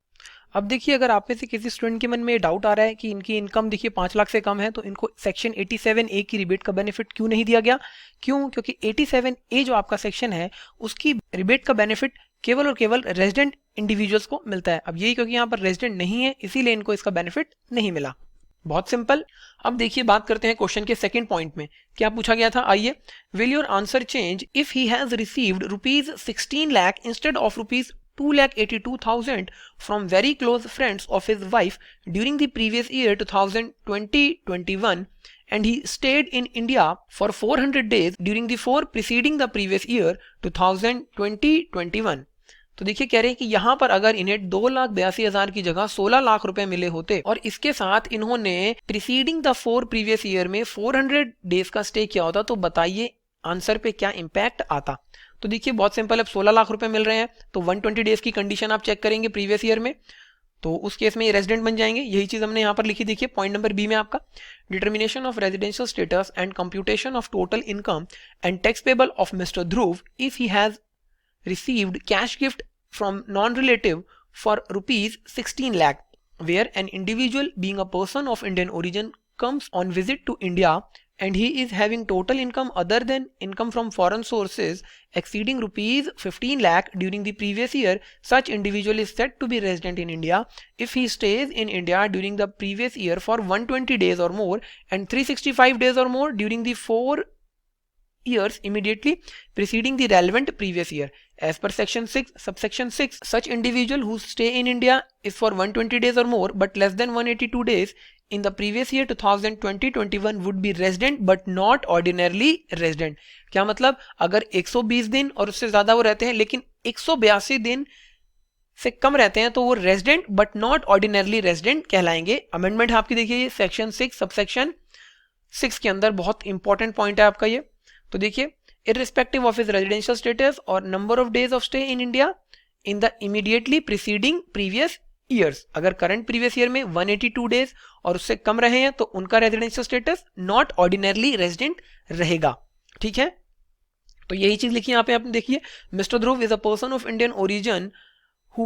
अब देखिए अगर आप में से किसी स्टूडेंट के मन में डाउट आ रहा है कि इनकी इनकम देखिए 5 लाख से कम है तो इनको सेक्शन 87A की रिबेट का बेनिफिट क्यों नहीं दिया गया? क्यों? क्योंकि 87A जो आपका सेक्शन है उसकी रिबेट का बेनिफिट केवल और केवल रेजिडेंट इंडिविजुअल्स को मिलता है। अब यही क्योंकि यहाँ पर रेजिडेंट नहीं है इसीलिए इनको इसका बेनिफिट नहीं मिला। बहुत सिंपल। अब देखिए बात करते हैं क्वेश्चन के सेकंड पॉइंट में क्या पूछा गया था। आइए, will your answer change if he has received rupees 16 lakh instead of rupees 2,82,000 from very close friends of his wife during the previous year 2020-21 and he stayed in India for 400 days during the 4 preceding the previous year 2020-21। तो देखिए कह रहे हैं कि यहाँ पर अगर इन्हें 2,82,000 की जगह 16 लाख रुपए मिले होते और इसके साथ इन्होंने प्रीसीडिंग द 4 प्रीवियस ईयर में 400 डेज का स्टे किया होता तो बताइए आंसर पे क्या इंपैक्ट आता। तो देखिए बहुत सिंपल, अब 16 लाख रुपए मिल रहे हैं तो 120 डेज की कंडीशन आप चेक करेंगे प्रीवियस ईयर में, तो उस केस में ये रेजिडेंट बन जाएंगे। यही चीज हमने यहाँ पर लिखी देखिए पॉइंट नंबर बी में आपका। Determination of residential status and computation of total income and tax payable of mister Dhruv if he has received cash gift from non relative for rupees 16 lakh where an individual being a person of Indian origin comes on visit to India and he is having total income other than income from foreign sources exceeding rupees 15 lakh during the previous year, such individual is said to be resident in India if he stays in India during the previous year for 120 days or more and 365 days or more during the 4 years immediately preceding the relevant previous year. As per section 6 subsection 6, such individual whose stay in India is for 120 days or more but less than 182 days in the previous year 2020-21 would be resident but not ordinarily resident. क्या मतलब, अगर 120 दिन और उससे ज्यादा वो रहते हैं लेकिन 182 दिन से कम रहते हैं तो वो resident but not ordinarily resident कहलाएंगे. अमेंडमेंट आपकी देखिए सेक्शन 6 सबसेक्शन 6 के अंदर बहुत इंपॉर्टेंट पॉइंट है आपका ये. तो देखिए, irrespective of his residential status or number of days of stay in India in the immediately preceding previous years, अगर करंट प्रीवियस ईयर में 182 डेज और उससे कम रहे हैं तो उनका residential status not ordinarily resident रहेगा. ठीक है, तो यही चीज लिखी यहाँ पे आपने देखिए. Mister Dhruv is a person of Indian origin who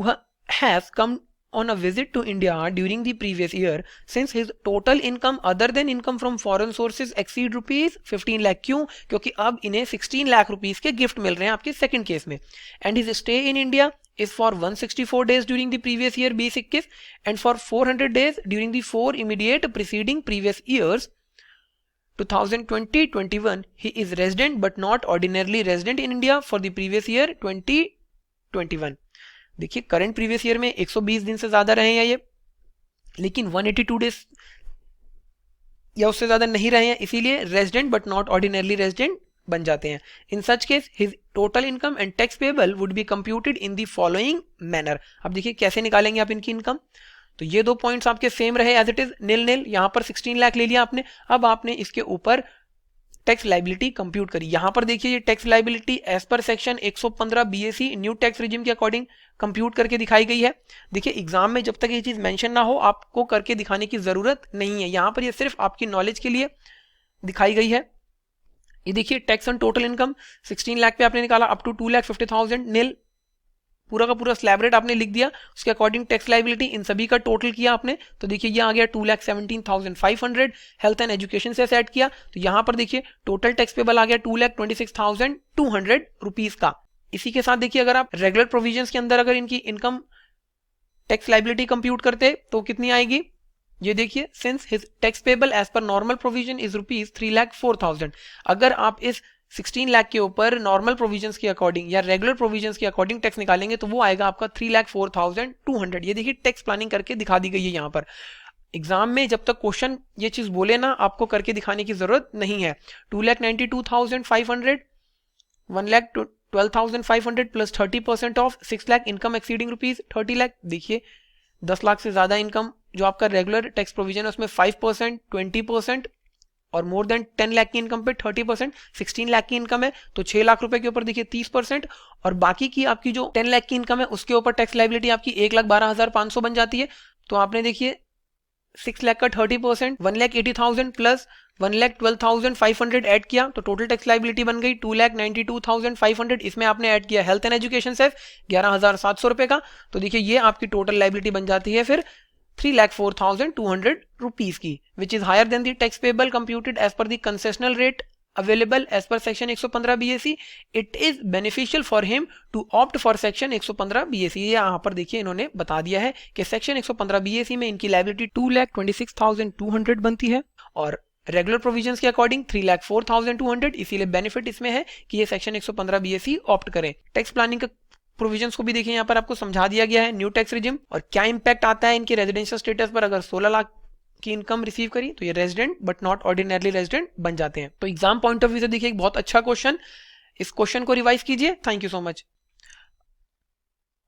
has come on a visit to India during the previous year since his total income other than income from foreign sources exceed rupees 15 lakh. क्यों? क्योंकि अब इन्हें 16 lakh rupees के gift मिल रहे हैं आपके second case में. And his stay in India is for 164 days during the previous year 2021 and for 400 days during the 4 immediate preceding previous years 2020-21. He is resident but not ordinarily resident in India for the previous year 2021. देखिए, current previous year में 120 दिन से ज्यादा रहे हैं ये, लेकिन 182 days या उससे ज्यादा नहीं रहे हैं, इसीलिए resident but not ordinarily resident बन जाते हैं. In such case his total income and tax payable would be computed in the following manner. अब देखिए कैसे निकालेंगे आप इनकी इनकम. तो ये दो पॉइंट्स आपके सेम रहे एज इट इज, नील नील. यहाँ पर 16 लाख ले लिया आपने, अब आपने इसके ऊपर टैक्स लाइबिलिटी कंप्यूट करी. यहां पर देखिए ये tax liability as per section 115 BAC new tax regime के अकॉर्डिंग कंप्यूट करके दिखाई गई है. देखिए, एग्जाम में जब तक ये चीज मेंशन ना हो आपको करके दिखाने की जरूरत नहीं है. यहां पर ये सिर्फ आपकी नॉलेज के लिए दिखाई गई है. ये देखिए, tax on total income 16 lakh पे आपने निकाला अप टू 2,50,000 नील, पूरा का पूरा स्लैब रेट आपने लिख दिया. उसके अकॉर्डिंग टैक्स लाइबिलिटी इन सभी का टोटल किया आपने, तो देखिए ये आ गया 2,17,500. हेल्थ एंड एजुकेशन से सेट किया तो यहाँ पर देखिए टोटल टैक्स पेबल आ गया 2,26,200 रुपीज का. इसी के साथ देखिए, अगर आप रेगुलर प्रोविजंस के अंदर अगर इनकी इनकम टैक्स लाइबिलिटी कंप्यूट करते तो कितनी आएगी. ये देखिए, since his tax payable as per normal provision is rupees 3,04,000. अगर आप इस 16 लाख के ऊपर नॉर्मल प्रोविजंस के अकॉर्डिंग या रेगुलर प्रोविजंस के अकॉर्डिंग टैक्स निकालेंगे तो वो आएगा आपका 3,04,200. ये देखिए टैक्स प्लानिंग करके दिखा दी गई है यहाँ पर. एग्जाम में जब तक क्वेश्चन ये चीज बोले ना, आपको करके दिखाने की जरूरत नहीं है. 2,92,500, 1,12,500 plus 30% of 6 lakh income exceeding rupees 30 lakh. देखिए 10 लाख से ज्यादा इनकम जो आपका रेगुलर टैक्स प्रोविजन है उसमें 5%, 20% और मोर देन 10 लाख की इनकम पे 30%. 16 लाख की इनकम है तो 6 लाख रुपए के ऊपर देखिए 30% और बाकी की आपकी जो 10 लाख की इनकम है उसके ऊपर टैक्स लाइबिलिटी आपकी 1,12,500 बन जाती है. तो आपने देखिए 6 लाख का 30%, 1,80,000 प्लस 1,12,500 ऐड किया तो टोटल टैक्स लाइबिलिटी बन गई 2,92,500. इसमें आपने ऐड किया हेल्थ एंड एजुकेशन सेस 11,700 रुपए का, तो देखिए ये आपकी टोटल लाइबिलिटी बन जाती है फिर 3,04,200 रुपीज की, which is higher than the tax payable computed as per the concessional rate available as per section 115 BAC. It is beneficial for him to opt for section 115 BAC. ये यहाँ पर देखिए इन्होंने बता दिया है कि सेक्शन 115 बीएसी में इनकी लाइबिलिटी 2,26,200 बनती है और रेगुलर प्रोविजंस के अकॉर्डिंग 3,04,200. इसीलिए बेनिफिट इसमें है कि ये सेक्शन 115 बीएसी ऑप्ट करें. टैक्स प्लानिंग का प्रोविजंस को भी देखिए यहाँ पर आपको समझा दिया गया है न्यू टैक्स रिजिम और क्या इंपैक्ट आता है इनके रेजिडेंशियल स्टेटस पर. अगर 16 लाख की इनकम रिसीव करी तो ये resident but not ordinarily resident बन जाते हैं. तो एग्जाम पॉइंट ऑफ व्यू से देखिए एक बहुत अच्छा क्वेश्चन, इस क्वेश्चन को रिवाइज कीजिए. Thank you so much.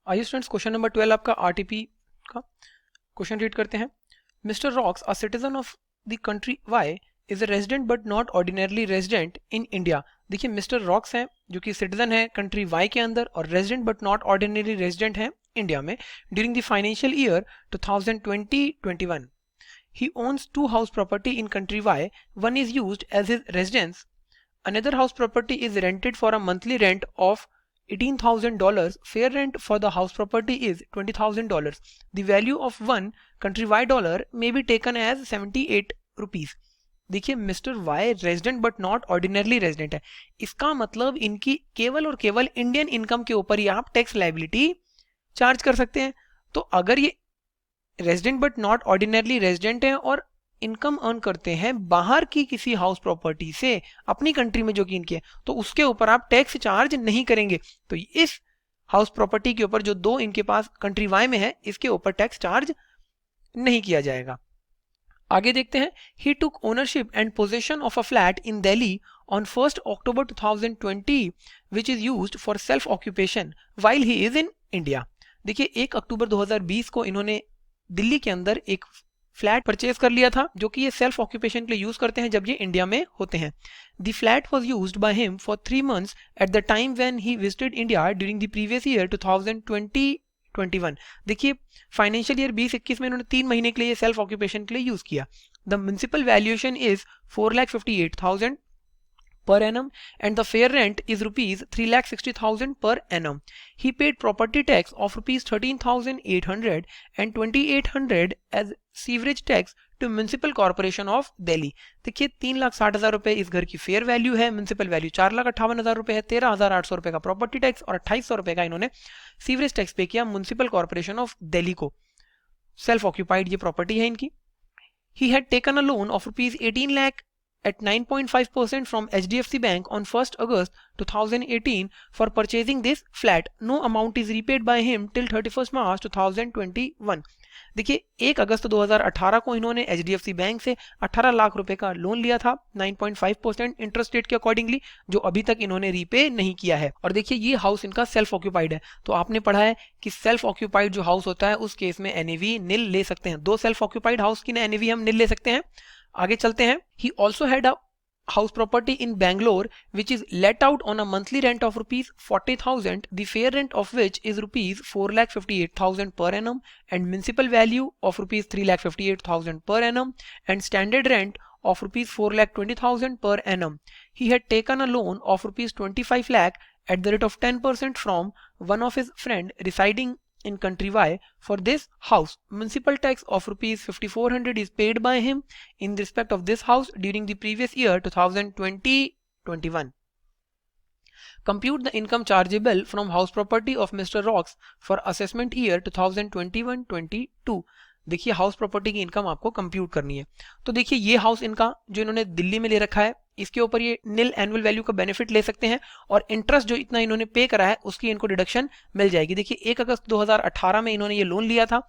आइए स्टूडेंट्स, क्वेश्चन नंबर 12 आपका आरटीपी का क्वेश्चन रीड करते हैं. Mister Rocks, a citizen of the country Y, is a resident but not ordinarily resident in India. देखिए मिस्टर रॉक्स हैं जो कि सिटीजन है कंट्री वाई के अंदर और resident but not ordinarily resident है इंडिया में. During the financial year 2020-21 he owns 2 house property in country Y. One is used as his residence. Another house property is rented for a monthly rent of $18,000. Fair rent for the house property is $20,000. The value of one country Y dollar may be taken as 78 rupees. देखिए Mister Y resident but not ordinarily resident है, इसका मतलब इनकी केवल और केवल Indian income के ऊपर ही आप टैक्स लायबिलिटी चार्ज कर सकते हैं। तो अगर ये resident but not ordinarily resident है और इनकम अर्न करते हैं बाहर की किसी हाउस प्रॉपर्टी से अपनी कंट्री में जो कि इनकी है, तो उसके ऊपर आप टैक्स चार्ज नहीं करेंगे। तो इस हाउस प्रॉपर्टी के ऊपर जो दो इनके पास कंट्री वाई में है, इसके ऊपर टैक्स चार्ज नहीं किया जाएगा। आगे देखते हैं, he took ownership and possession of a flat in Delhi on 1 October 2020 which is used for self occupation while he is in India. देखिए 1 अक्टूबर 2020 को इन्होंने दिल्ली के अंदर एक फ्लैट परचेज कर लिया था, जो कि ये सेल्फ ऑक्यूपेशन के लिए यूज करते हैं जब ये इंडिया में होते हैं। The flat was used by him for 3 months eight the time when he visited India during the previous year 2020-21। देखिए फाइनेंशियल ईयर 2021 में इन्होंने 3 महीने के लिए सेल्फ ऑक्यूपेशन के लिए यूज किया। The municipal valuation is 4,58,000 per annum and the fair rent is rupees 3,60,000 per annum. He paid property tax of rupees 13,800 and 2,800 as sewerage tax to Municipal Corporation of Delhi. देखिए 3,60,000 रुपए इस घर की fair value है, municipal value 4,58,000 रुपए है, 13,800 रुपए का प्रॉपर्टी टैक्स और 2,800 रुपए का इन्होंने सीवरेज टैक्स पे किया म्युनिसिपल कॉर्पोरेशन ऑफ दिल्ली को। सेल्फ ऑक्यूपाइड ये प्रॉपर्टी है इनकी। He had taken a loan of rupees 18 lakh at 9.5% from HDFC Bank on 1st August 2018 for purchasing this flat. No amount is repaid by him till 31st March 2021. देखिए 1 अगस्त 2018 को इन्होंने HDFC bank से 18 लाख रुपए का loan लिया था 9.5% interest rate के accordingly, जो अभी तक इन्होंने रीपे नहीं किया है। और देखिए ये हाउस इनका सेल्फ ऑक्यूपाइड है। तो आपने पढ़ा है कि सेल्फ ऑक्यूपाइड जो हाउस होता है उस केस में एनएवी निल ले सकते हैं। 2 सेल्फ ऑक्यूपाइड हाउस की एनएवी हम निल ले सकते हैं। आगे चलते हैं। He also had a house property in Bangalore which is let out on a monthly rent of rupees 40,000, the fair rent of which is rupees 4,58,000 per annum and municipal value of rupees 3,58,000 per annum and standard rent of rupees 4,20,000 per annum. He had taken a loan of rupees 25 lakh at the rate of 10% from one of his friend residing in country Y for this house. Municipal tax of rupees 5,400 is paid by him in respect of this house during the previous year 2020-21. Compute the income chargeable from house property of Mr. Rocks for assessment year 2021-22. देखिए house property की income आपको compute करनी है। तो देखिए ये house इनका जो इन्होंने दिल्ली में ले रखा है, इसके ऊपर ये निल एनुअल वैल्यू का बेनिफिट ले सकते हैं और इंटरेस्ट जो इतना इन्होंने पे करा है उसकी इनको डिडक्शन मिल जाएगी। देखिए 1 अगस्त 2018 में इन्होंने ये लोन लिया था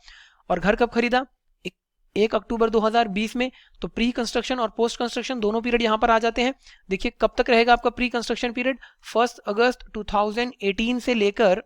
और घर कब खरीदा? 1 अक्टूबर 2020 में। तो प्री कंस्ट्रक्शन और पोस्ट कंस्ट्रक्शन दोनों पीरियड यहाँ पर आ जाते हैं। देखिए कब तक रहेगा आपका प्री कंस्ट्रक्शन पीरियड? 1 अगस्त 2018 से लेकर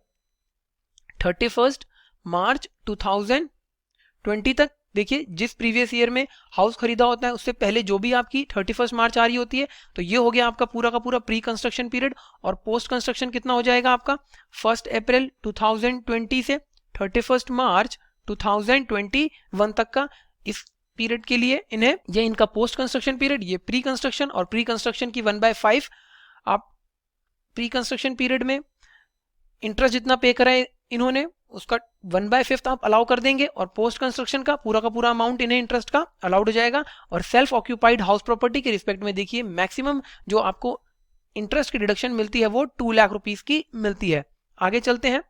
31 मार्च 2020 तक। देखिए जिस प्रीवियस ईयर में हाउस खरीदा होता है उससे पहले जो भी आपकी 31 मार्च आ रही होती है, तो ये हो गया आपका पूरा का पूरा प्री कंस्ट्रक्शन पीरियड। और पोस्ट कंस्ट्रक्शन कितना हो जाएगा आपका? 1 अप्रैल 2020 से 31 मार्च 2021 तक का। इस पीरियड के लिए इन्हें ये इनका पोस्ट कंस्ट्रक्शन पीरियड, ये प्री कंस्ट्रक्शन और प्री कंस्ट्रक्शन की 1/5 आप प्री कंस्ट्रक्शन पीरियड में इंटरेस्ट जितना पे करा है इन्होंने उसका 1/5 आप अलाउ कर देंगे और पोस्ट कंस्ट्रक्शन का पूरा अमाउंट इन्हें इंटरेस्ट का अलाउड हो जाएगा। और सेल्फ ऑक्यूपाइड हाउस प्रॉपर्टी के रिस्पेक्ट में देखिए मैक्सिमम जो आपको इंटरेस्ट की डिडक्शन मिलती है वो 2 लाख रुपीस की मिलती है। आगे चलते हैं।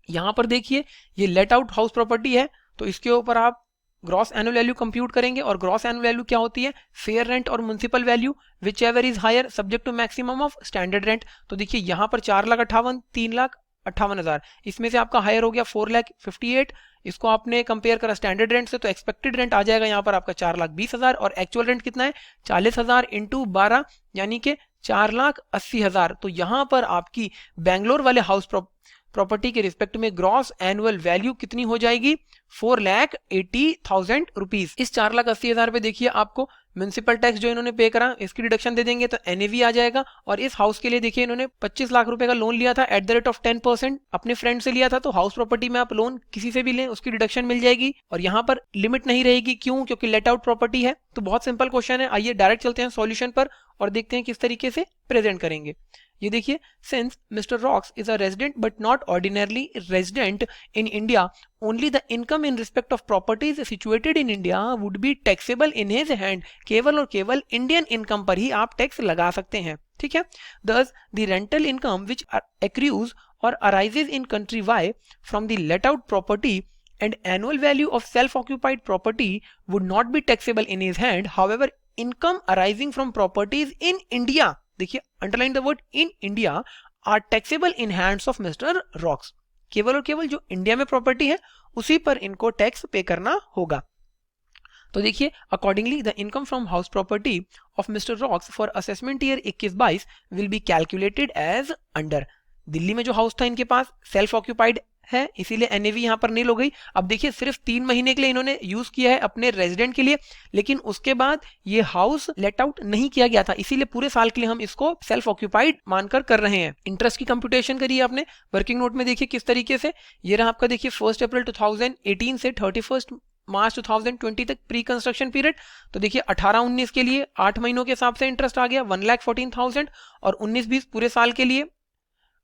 यहां पर देखिए ये लेट आउट हाउस प्रॉपर्टी है, तो इसके ऊपर आप ग्रॉस एनुअल वैल्यू कंप्यूट करेंगे। और ग्रॉस एनुअल वैल्यू क्या होती है? फेयर रेंट और municipal value which ever is higher subject to maximum of standard rent. तो देखिए यहाँ पर 4,58,000, 3,58,000, इसमें से आपका हायर हो गया 4,58,000। इसको आपने कंपेयर करा स्टैंडर्ड रेंट से, तो एक्सपेक्टेड रेंट आ जाएगा यहाँ पर आपका 4,20,000 और एक्चुअल रेंट कितना है? 40,000 इंटू 12 यानी कि 4,80,000। तो यहाँ पर आपकी बैंगलोर वाले हाउस प्रॉपर्टी के रिस्पेक्ट में ग्रॉस एनुअल वैल्यू कितनी हो जाएगी? 4,80,000 रुपीज। इस 4,80,000 पे देखिए आपको म्युनिसिपल टैक्स जो इन्होंने पे करा इसकी डिडक्शन दे देंगे तो एनएवी आ जाएगा। और इस हाउस के लिए देखिए इन्होंने 25 लाख रुपए का लोन लिया था एट द रेट ऑफ 10%, अपने फ्रेंड से लिया था। तो हाउस प्रॉपर्टी में आप लोन किसी से भी लें उसकी डिडक्शन मिल जाएगी और यहाँ पर लिमिट नहीं रहेगी। क्यों? क्योंकि लेट आउट प्रॉपर्टी है। तो बहुत सिंपल क्वेश्चन है। आइए डायरेक्ट चलते हैं सॉल्यूशन पर और देखते हैं किस तरीके से प्रेजेंट करेंगे। ये देखिए, since mister rocks is a resident but not ordinarily resident in India, only the income in respect of properties situated in India would be taxable in his hand. केवल और केवल इंडियन इनकम पर ही आप tax लगा सकते हैं, ठीक है। Thus, the rental income which accrues or arises in country Y from the let out property and annual value of self-occupied property would not be taxable in his hand. However, income arising from properties in India, देखिए underline the word in India, are taxable in hands of Mister Rocks. केवल और केवल जो India में property है उसी पर इनको टैक्स पे करना होगा। तो देखिए, accordingly the income from house property of Mister Rocks for assessment year 21-22 will be calculated as under. Delhi में जो हाउस था इनके पास सेल्फ ऑक्यूपाइड है, इसीलिए एनएवी यहाँ पर नील हो गई। अब देखिए, सिर्फ 3 महीने के लिए इन्होंने यूज किया है अपने रेजिडेंट के लिए, लेकिन उसके बाद ये हाउस लेट आउट नहीं किया गया था, इसीलिए पूरे साल के लिए हम इसको सेल्फ ऑक्यूपाइड मानकर कर रहे हैं। इंटरेस्ट की कंप्यूटेशन करिए आपने वर्किंग नोट में, देखिए किस तरीके से। ये रहा आपका, देखिए 1 अप्रैल 2018 से 31 मार्च 2020 तक प्री कंस्ट्रक्शन पीरियड। तो देखिए 18-19 के लिए 8 महीनों के हिसाब से इंटरेस्ट आ गया 1,14,000, और 19-20 पूरे साल के लिए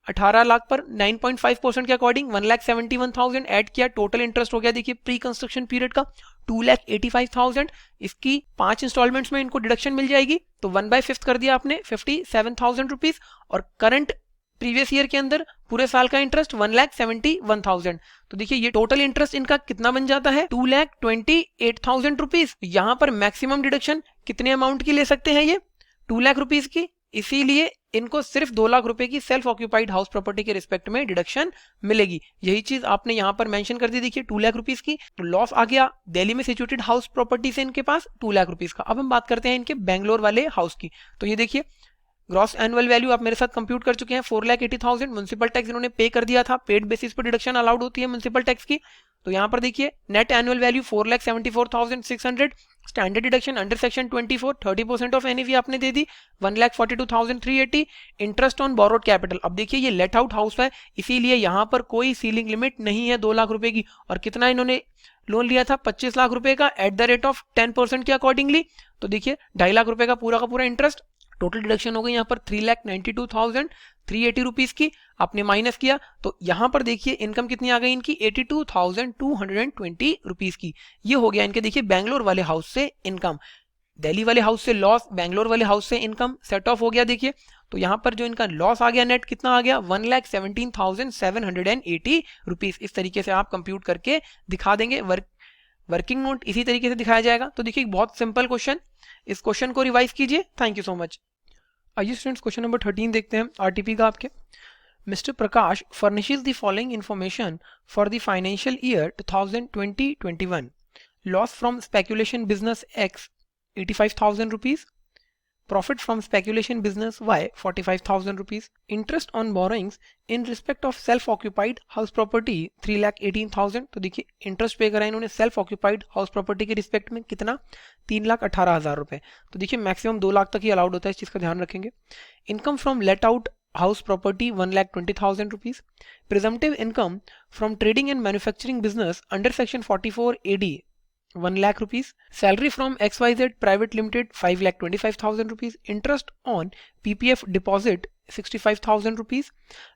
18 लाख पर 9.5% के अकॉर्डिंग 1,71,000 ऐड किया, टोटल इंटरेस्ट हो गया देखिए प्री कंस्ट्रक्शन पीरियड का 2,85,000। इसकी 5 इंस्टॉलमेंट्स में इनको डिडक्शन मिल जाएगी, तो 1/5 कर दिया आपने 57,000 रुपीज। और करंट प्रीवियस ईयर के अंदर पूरे साल का इंटरेस्ट 1,71,000। तो देखिए ये टोटल इंटरेस्ट इनका कितना बन जाता है 2,28,000 रुपीज। यहाँ पर मैक्सिमम डिडक्शन कितने अमाउंट की ले सकते हैं ये 2 लाख रुपीज की, इसीलिए इनको सिर्फ 2 लाख रुपए की सेल्फ ऑक्यूपाइड हाउस प्रॉपर्टी के रिस्पेक्ट में डिडक्शन मिलेगी। यही चीज आपने यहाँ पर मेंशन कर दी, देखिए 2 लाख रुपीज की। तो लॉस आ गया दिल्ली में सिचुएटेड हाउस प्रॉपर्टी से इनके पास 2 लाख रुपीज का। अब हम बात करते हैं इनके बैंगलोर वाले हाउस की। तो ये देखिए ग्रॉस एनुअल वैल्यू आप मेरे साथ कंप्यूट कर चुके हैं 4,80,000। म्युनिसिपल टैक्स इन्होंने पे कर दिया था, पेड बेसिस पर डिडक्शन अलाउड होती है म्युनिसिपल टैक्स की। तो यहाँ पर देखिए net annual value 4,74,600, standard deduction under section 24 30% of NEV आपने दे दी 1,42,380। इंटरेस्ट ऑन बोरोड कैपिटल, अब देखिए ये लेट आउट हाउस है, इसीलिए यहाँ पर कोई सीलिंग लिमिट नहीं है 2 लाख रुपए की। और कितना इन्होंने लोन लिया था 25 लाख रुपए का एट द रेट ऑफ 10% के अकॉर्डिंगली। तो देखिए 2.5 लाख रुपए का पूरा इंटरेस्ट, टोटल डिडक्शन हो गई यहाँ पर 3,92,380 रुपीज की, आपने माइनस किया तो यहाँ पर देखिए इनकम कितनी आ गई इनकी 82,220 रुपीज की। ये हो गया इनके देखिए बैंगलोर वाले हाउस से इनकम। दिल्ली वाले हाउस से लॉस, बैंगलोर वाले हाउस से इनकम सेट ऑफ हो गया देखिए। तो यहाँ पर जो इनका लॉस आ गया नेट कितना आ गया 1,17,780 रुपीज। इस तरीके से आप कंप्यूट करके दिखा देंगे, वर्किंग नोट इसी तरीके से दिखाया जाएगा। तो देखिए बहुत सिंपल क्वेश्चन, इस क्वेश्चन को रिवाइज कीजिए। Thank you so much. आइए स्टूडेंट्स क्वेश्चन नंबर 13 देखते हैं आरटीपी का आपके। Mister Prakash furnishes the following information for the financial year 2020-21. Loss from speculation business X 85,000 rupees, profit from speculation business Y 45,000 rupees, interest on borrowings in respect of self-occupied house property 3,18,000। तो देखिए interest पे करा इन्होंने self occupied house property के respect में कितना 3,18,000 रुपए। तो देखिए मैक्सिमम 2 लाख तक ही अलाउड होता है, इस चीज का ध्यान रखेंगे। Income from let out house property 1,20,000 rupees. Presumptive income from trading and manufacturing business under section 44 AD 1 lakh rupees. Salary from XYZ Private Limited 5,25,000 rupees. Interest on PPF deposit 65,000 rupees.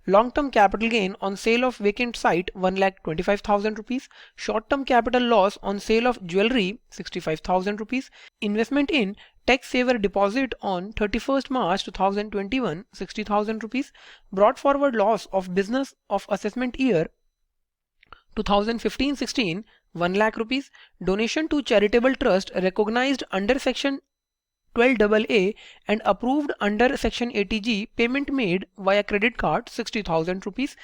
Long-term capital gain on sale of vacant site 1,25,000 rupees. Short-term capital loss on sale of jewelry 65,000 rupees. Investment in tax saver deposit on 31st March 2021 60,000 rupees. Brought forward loss of business of assessment year 2015-16 1 lakh rupees. Donation to charitable trust recognized under section 12AA and approved under section 80G. Payment made via credit card 60,000 rupees.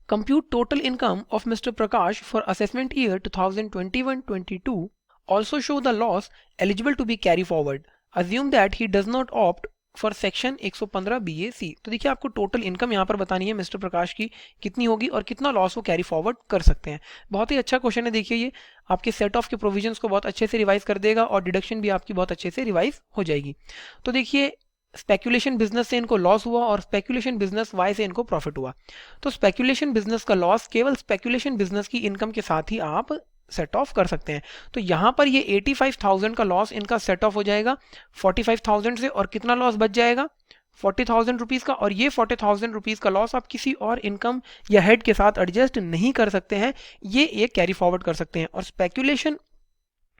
Compute total income of Mr. Prakash for assessment year 2021-22. Also show the loss eligible to be carry forward. Assume that he does not opt for section 115 BAC। तो देखिए आपको total income यहाँ पर बतानी है mister प्रकाश की कितनी होगी और कितना लॉस वो कैरी फॉरवर्ड कर सकते हैं। बहुत ही अच्छा क्वेश्चन है, देखिए ये आपके सेट ऑफ के प्रोविजंस को बहुत अच्छे से रिवाइज कर देगा और डिडक्शन भी आपकी बहुत अच्छे से रिवाइज हो जाएगी। तो देखिए स्पेक्यूलेशन बिजनेस से इनको लॉस हुआ और स्पेक्यूलेशन बिजनेस वाई से इनको प्रॉफिट हुआ। तो स्पेक्यूलेशन बिजनेस का लॉस केवल स्पेक्यूलेशन बिजनेस की इनकम के साथ ही आप सेट ऑफ कर सकते हैं। तो यहाँ पर ये 85,000 का लॉस इनका सेट ऑफ हो जाएगा 45,000 से, और कितना लॉस बच जाएगा ₹40,000 का, और ये ₹40,000 का लॉस आप किसी और इनकम या हेड के साथ एडजस्ट नहीं कर सकते हैं, ये एक कैरी फॉरवर्ड कर सकते हैं। और स्पेक्यूलेशन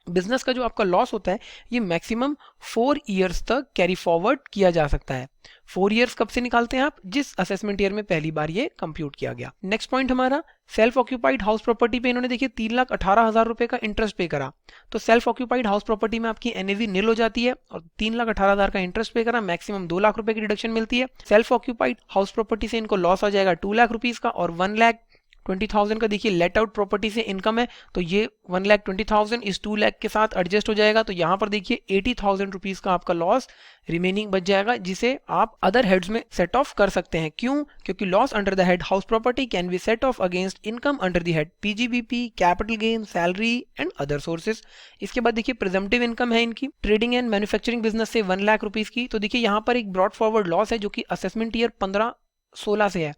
बिजनेस का जो आपका लॉस होता है ये मैक्सिमम 4 ईयर्स तक कैरी फॉरवर्ड किया जा सकता है। 4 ईयर्स कब से निकालते हैं आप? जिस असेसमेंट ईयर में पहली बार ये कंप्यूट किया गया। नेक्स्ट पॉइंट हमारा सेल्फ ऑक्यूपाइड हाउस प्रॉपर्टी पे इन्होंने देखिए 3,18,000 का इंटरेस्ट पे करा, तो सेल्फ ऑक्यूपाइड हाउस प्रॉपर्टी में आपकी एनएवी निल हो जाती है, और 3,18,000 का इंटरेस्ट पे करा, मैक्सिमम 2 लाख रुपए की डिडक्शन मिलती है। सेल्फ ऑक्यूपाइड हाउस प्रॉपर्टी से इनको लॉस आ जाएगा 2 लाख रुपीज का, और 1,20,000 का देखिए लेट आउट प्रॉपर्टी से इनकम है, तो ये 1,20,000 इस 2 लाख के साथ एडजस्ट हो जाएगा, तो यहाँ पर देखिए 80,000 रुपीज का आपका लॉस रिमेनिंग बच जाएगा, जिसे आप अदर हेड्स में सेट ऑफ कर सकते हैं। क्यों? क्योंकि loss under the head house property can be set of against income under the head PGBP, capital gain, salary and other sources. इसके बाद देखिए प्रिजम्पटिव इनकम है इनकी ट्रेडिंग एंड मैन्युफैक्चरिंग बिजनेस से 1 लाख रुपीज की, तो देखिए यहाँ पर एक ब्रॉड फॉरवर्ड लॉस है जो कि असेसमेंट ईयर 15-16 से है,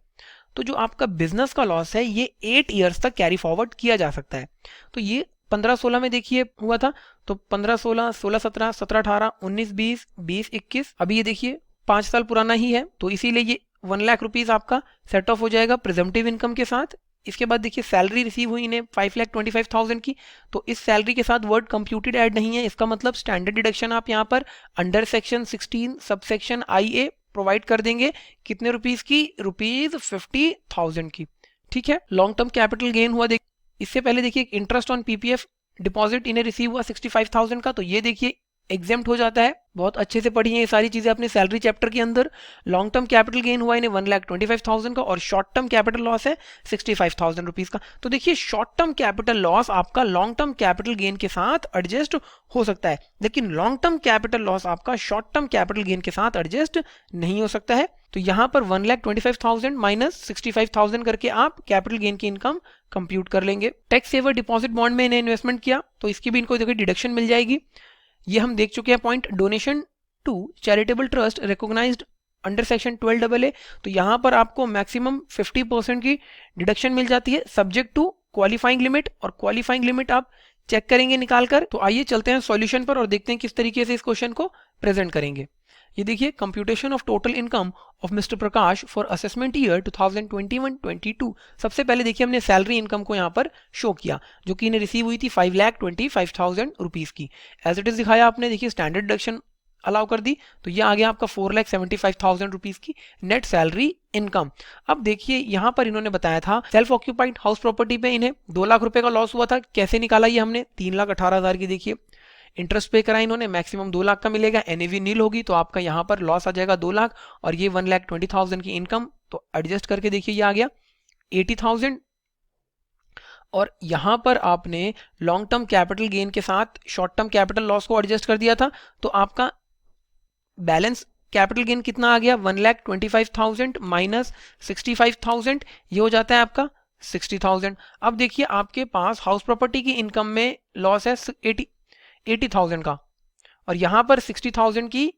तो जो आपका बिजनेस का लॉस है ये 8 ईयर्स तक कैरी फॉरवर्ड किया जा सकता है। तो ये 15-16 में देखिए हुआ था, तो 15-16, 16-17, 17-18, 19-20, 20-21, अभी ये देखिए 5 साल पुराना ही है, तो इसीलिए ये 1 लाख रुपीज आपका सेट ऑफ हो जाएगा प्रिजम्पटिव इनकम के साथ। इसके बाद देखिए सैलरी रिसीव हुई इन्हें 5,25,000 की, तो इस सैलरी के साथ वर्ड कंप्यूटेड ऐड नहीं है, इसका मतलब स्टैंडर्ड डिडक्शन आप यहाँ पर under section 16 subsection IA provide कर देंगे। कितने रुपीज की? ₹50,000 की। ठीक है। लॉन्ग टर्म कैपिटल गेन हुआ, देख इससे पहले देखिए इंटरेस्ट ऑन पीपीएफ डिपॉजिट इन्हें रिसीव हुआ 65,000 का, तो ये देखिए एग्जेम्प्ट हो जाता है। बहुत अच्छे से पढ़िए ये सारी चीजें अपने सैलरी चैप्टर के अंदर। लॉन्ग टर्म कैपिटल गेन हुआ इन्हें 1,25,000 का, और शॉर्ट टर्म कैपिटल लॉस है 65,000 रुपीज का। तो देखिए शॉर्ट टर्म कैपिटल लॉस आपका लॉन्ग टर्म कैपिटल गेन के साथ एडजस्ट हो सकता है, लेकिन लॉन्ग टर्म कैपिटल लॉस आपका शॉर्ट टर्म कैपिटल गेन के साथ एडजस्ट नहीं हो सकता है। तो यहां पर 1,25,000 माइनस 65,000 करके आप कैपिटल गेन की इनकम कंप्यूट कर लेंगे। टैक्स सेवर डिपॉजिट बॉन्ड में इन्हें इन्वेस्टमेंट किया, तो इसकी भी इनको देखिए डिडक्शन मिल जाएगी। ये हम देख चुके हैं point. Donation to charitable trust recognised under section 12AA, तो यहां पर आपको मैक्सिमम 50% की डिडक्शन मिल जाती है सब्जेक्ट टू क्वालिफाइंग लिमिट, और क्वालिफाइंग लिमिट आप चेक करेंगे निकाल कर। तो आइए चलते हैं सॉल्यूशन पर और देखते हैं किस तरीके से इस क्वेश्चन को प्रेजेंट करेंगे। ये देखिए computation of total income of mister Prakash for assessment year 2021-22। सबसे पहले देखिए हमने सैलरी इनकम को यहाँ पर शो किया, जो कि इन्हें रिसीव हुई थी 5,25,000 रुपीज की। एज इट इज दिखाया आपने, देखिए स्टैंडर्ड डिडक्शन अलाउ कर दी, तो ये आ गया आपका 4,75,000 रुपीज की नेट सैलरी इनकम। अब देखिए यहाँ पर इन्होंने बताया था सेल्फ ऑक्यूपाइड हाउस प्रॉपर्टी पे इन्हें 2 लाख रुपए का लॉस हुआ था। कैसे निकाला ये हमने? 3,18,000 की देखिए इंटरेस्ट पे करा इन्होंने, मैक्सिमम 2 लाख का मिलेगा, एनएवी नील होगी, तो आपका यहाँ पर लॉस आ जाएगा 2 लाख, और ये 1,20,000 की इनकम, तो एडजस्ट करके देखिए ये आ गया 80,000। और यहाँ पर आपने लॉन्ग टर्म कैपिटल गेन के साथ शॉर्ट टर्म कैपिटल लॉस को एडजस्ट कर दिया था, तो आपका बैलेंस कैपिटल गेन कितना आ गया? 1,25,000 माइनस 65,000, ये हो जाता है आपका 60,000। अब देखिए आपके पास हाउस प्रॉपर्टी की इनकम में लॉस है 80,000 का, और यहां पर 60,000 की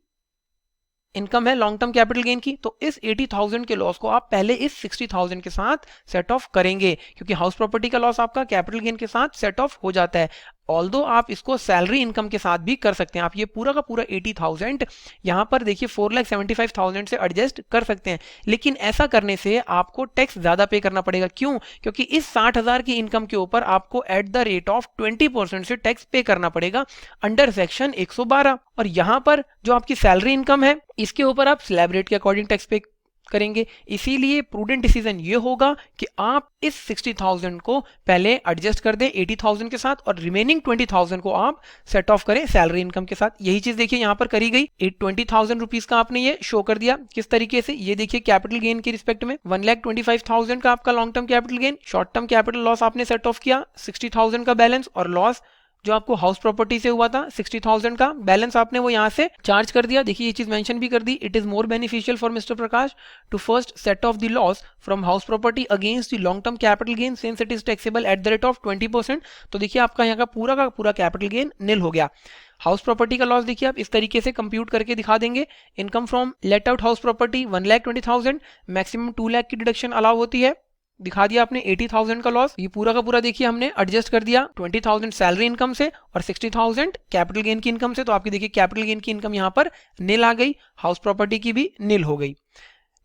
इनकम है लॉन्ग टर्म कैपिटल गेन की, तो इस 80,000 के लॉस को आप पहले इस 60,000 के साथ सेट ऑफ करेंगे, क्योंकि हाउस प्रॉपर्टी का लॉस आपका कैपिटल गेन के साथ सेट ऑफ हो जाता है। ऑल्दो आप इसको सैलरी इनकम के साथ भी कर सकते हैं, आप ये पूरा का पूरा 80,000 यहाँ पर देखिए 4,75,000 से एडजस्ट कर सकते हैं, लेकिन ऐसा करने से आपको टैक्स ज्यादा पे करना पड़ेगा। क्यों? क्योंकि इस 60,000 की इनकम के ऊपर आपको एट द रेट ऑफ 20% से टैक्स पे करना पड़ेगा अंडर सेक्शन 112, और यहाँ पर जो आपकी सैलरी इनकम है इसके ऊपर आप स्लैब रेट के अकॉर्डिंग टैक्स पे करेंगे। इसीलिए प्रूडेंट डिसीजन ये होगा कि आप इस 60,000 को पहले एडजस्ट कर दें 80,000 के साथ, और रिमेनिंग 20,000 को आप सेट ऑफ करें सैलरी इनकम के साथ। यही चीज देखिए यहाँ पर करी गई। 20,000 रुपीज का आपने ये शो कर दिया। किस तरीके से? ये देखिए कैपिटल गेन के रिस्पेक्ट में 1,25,000 का आपका long term capital gain, short term capital loss आपने सेट ऑफ किया 60,000 का बैलेंस, और लॉस जो आपको हाउस प्रॉपर्टी से हुआ था 60,000 का बैलेंस आपने वो यहाँ से चार्ज कर दिया। देखिए ये चीज मेंशन भी कर दी। It is more beneficial for mister Prakash to first set off the loss from house property against the long term capital gain since it is taxable at the rate of 20%। तो देखिए आपका यहाँ का पूरा कैपिटल गेन निल हो गया। House property का loss देखिए आप इस तरीके से कंप्यूट करके दिखा देंगे। Income from let out house property 1,20,000, maximum 2 lakh की डिडक्शन अलाउ होती है। दिखा दिया आपने 80,000 का लॉस। ये पूरा का पूरा देखिए हमने एडजस्ट कर दिया 20,000 सैलरी इनकम से और 60,000 कैपिटल गेन की इनकम से। तो आपकी देखिए कैपिटल गेन की इनकम यहाँ पर नील आ गई, हाउस प्रॉपर्टी की भी नील हो गई।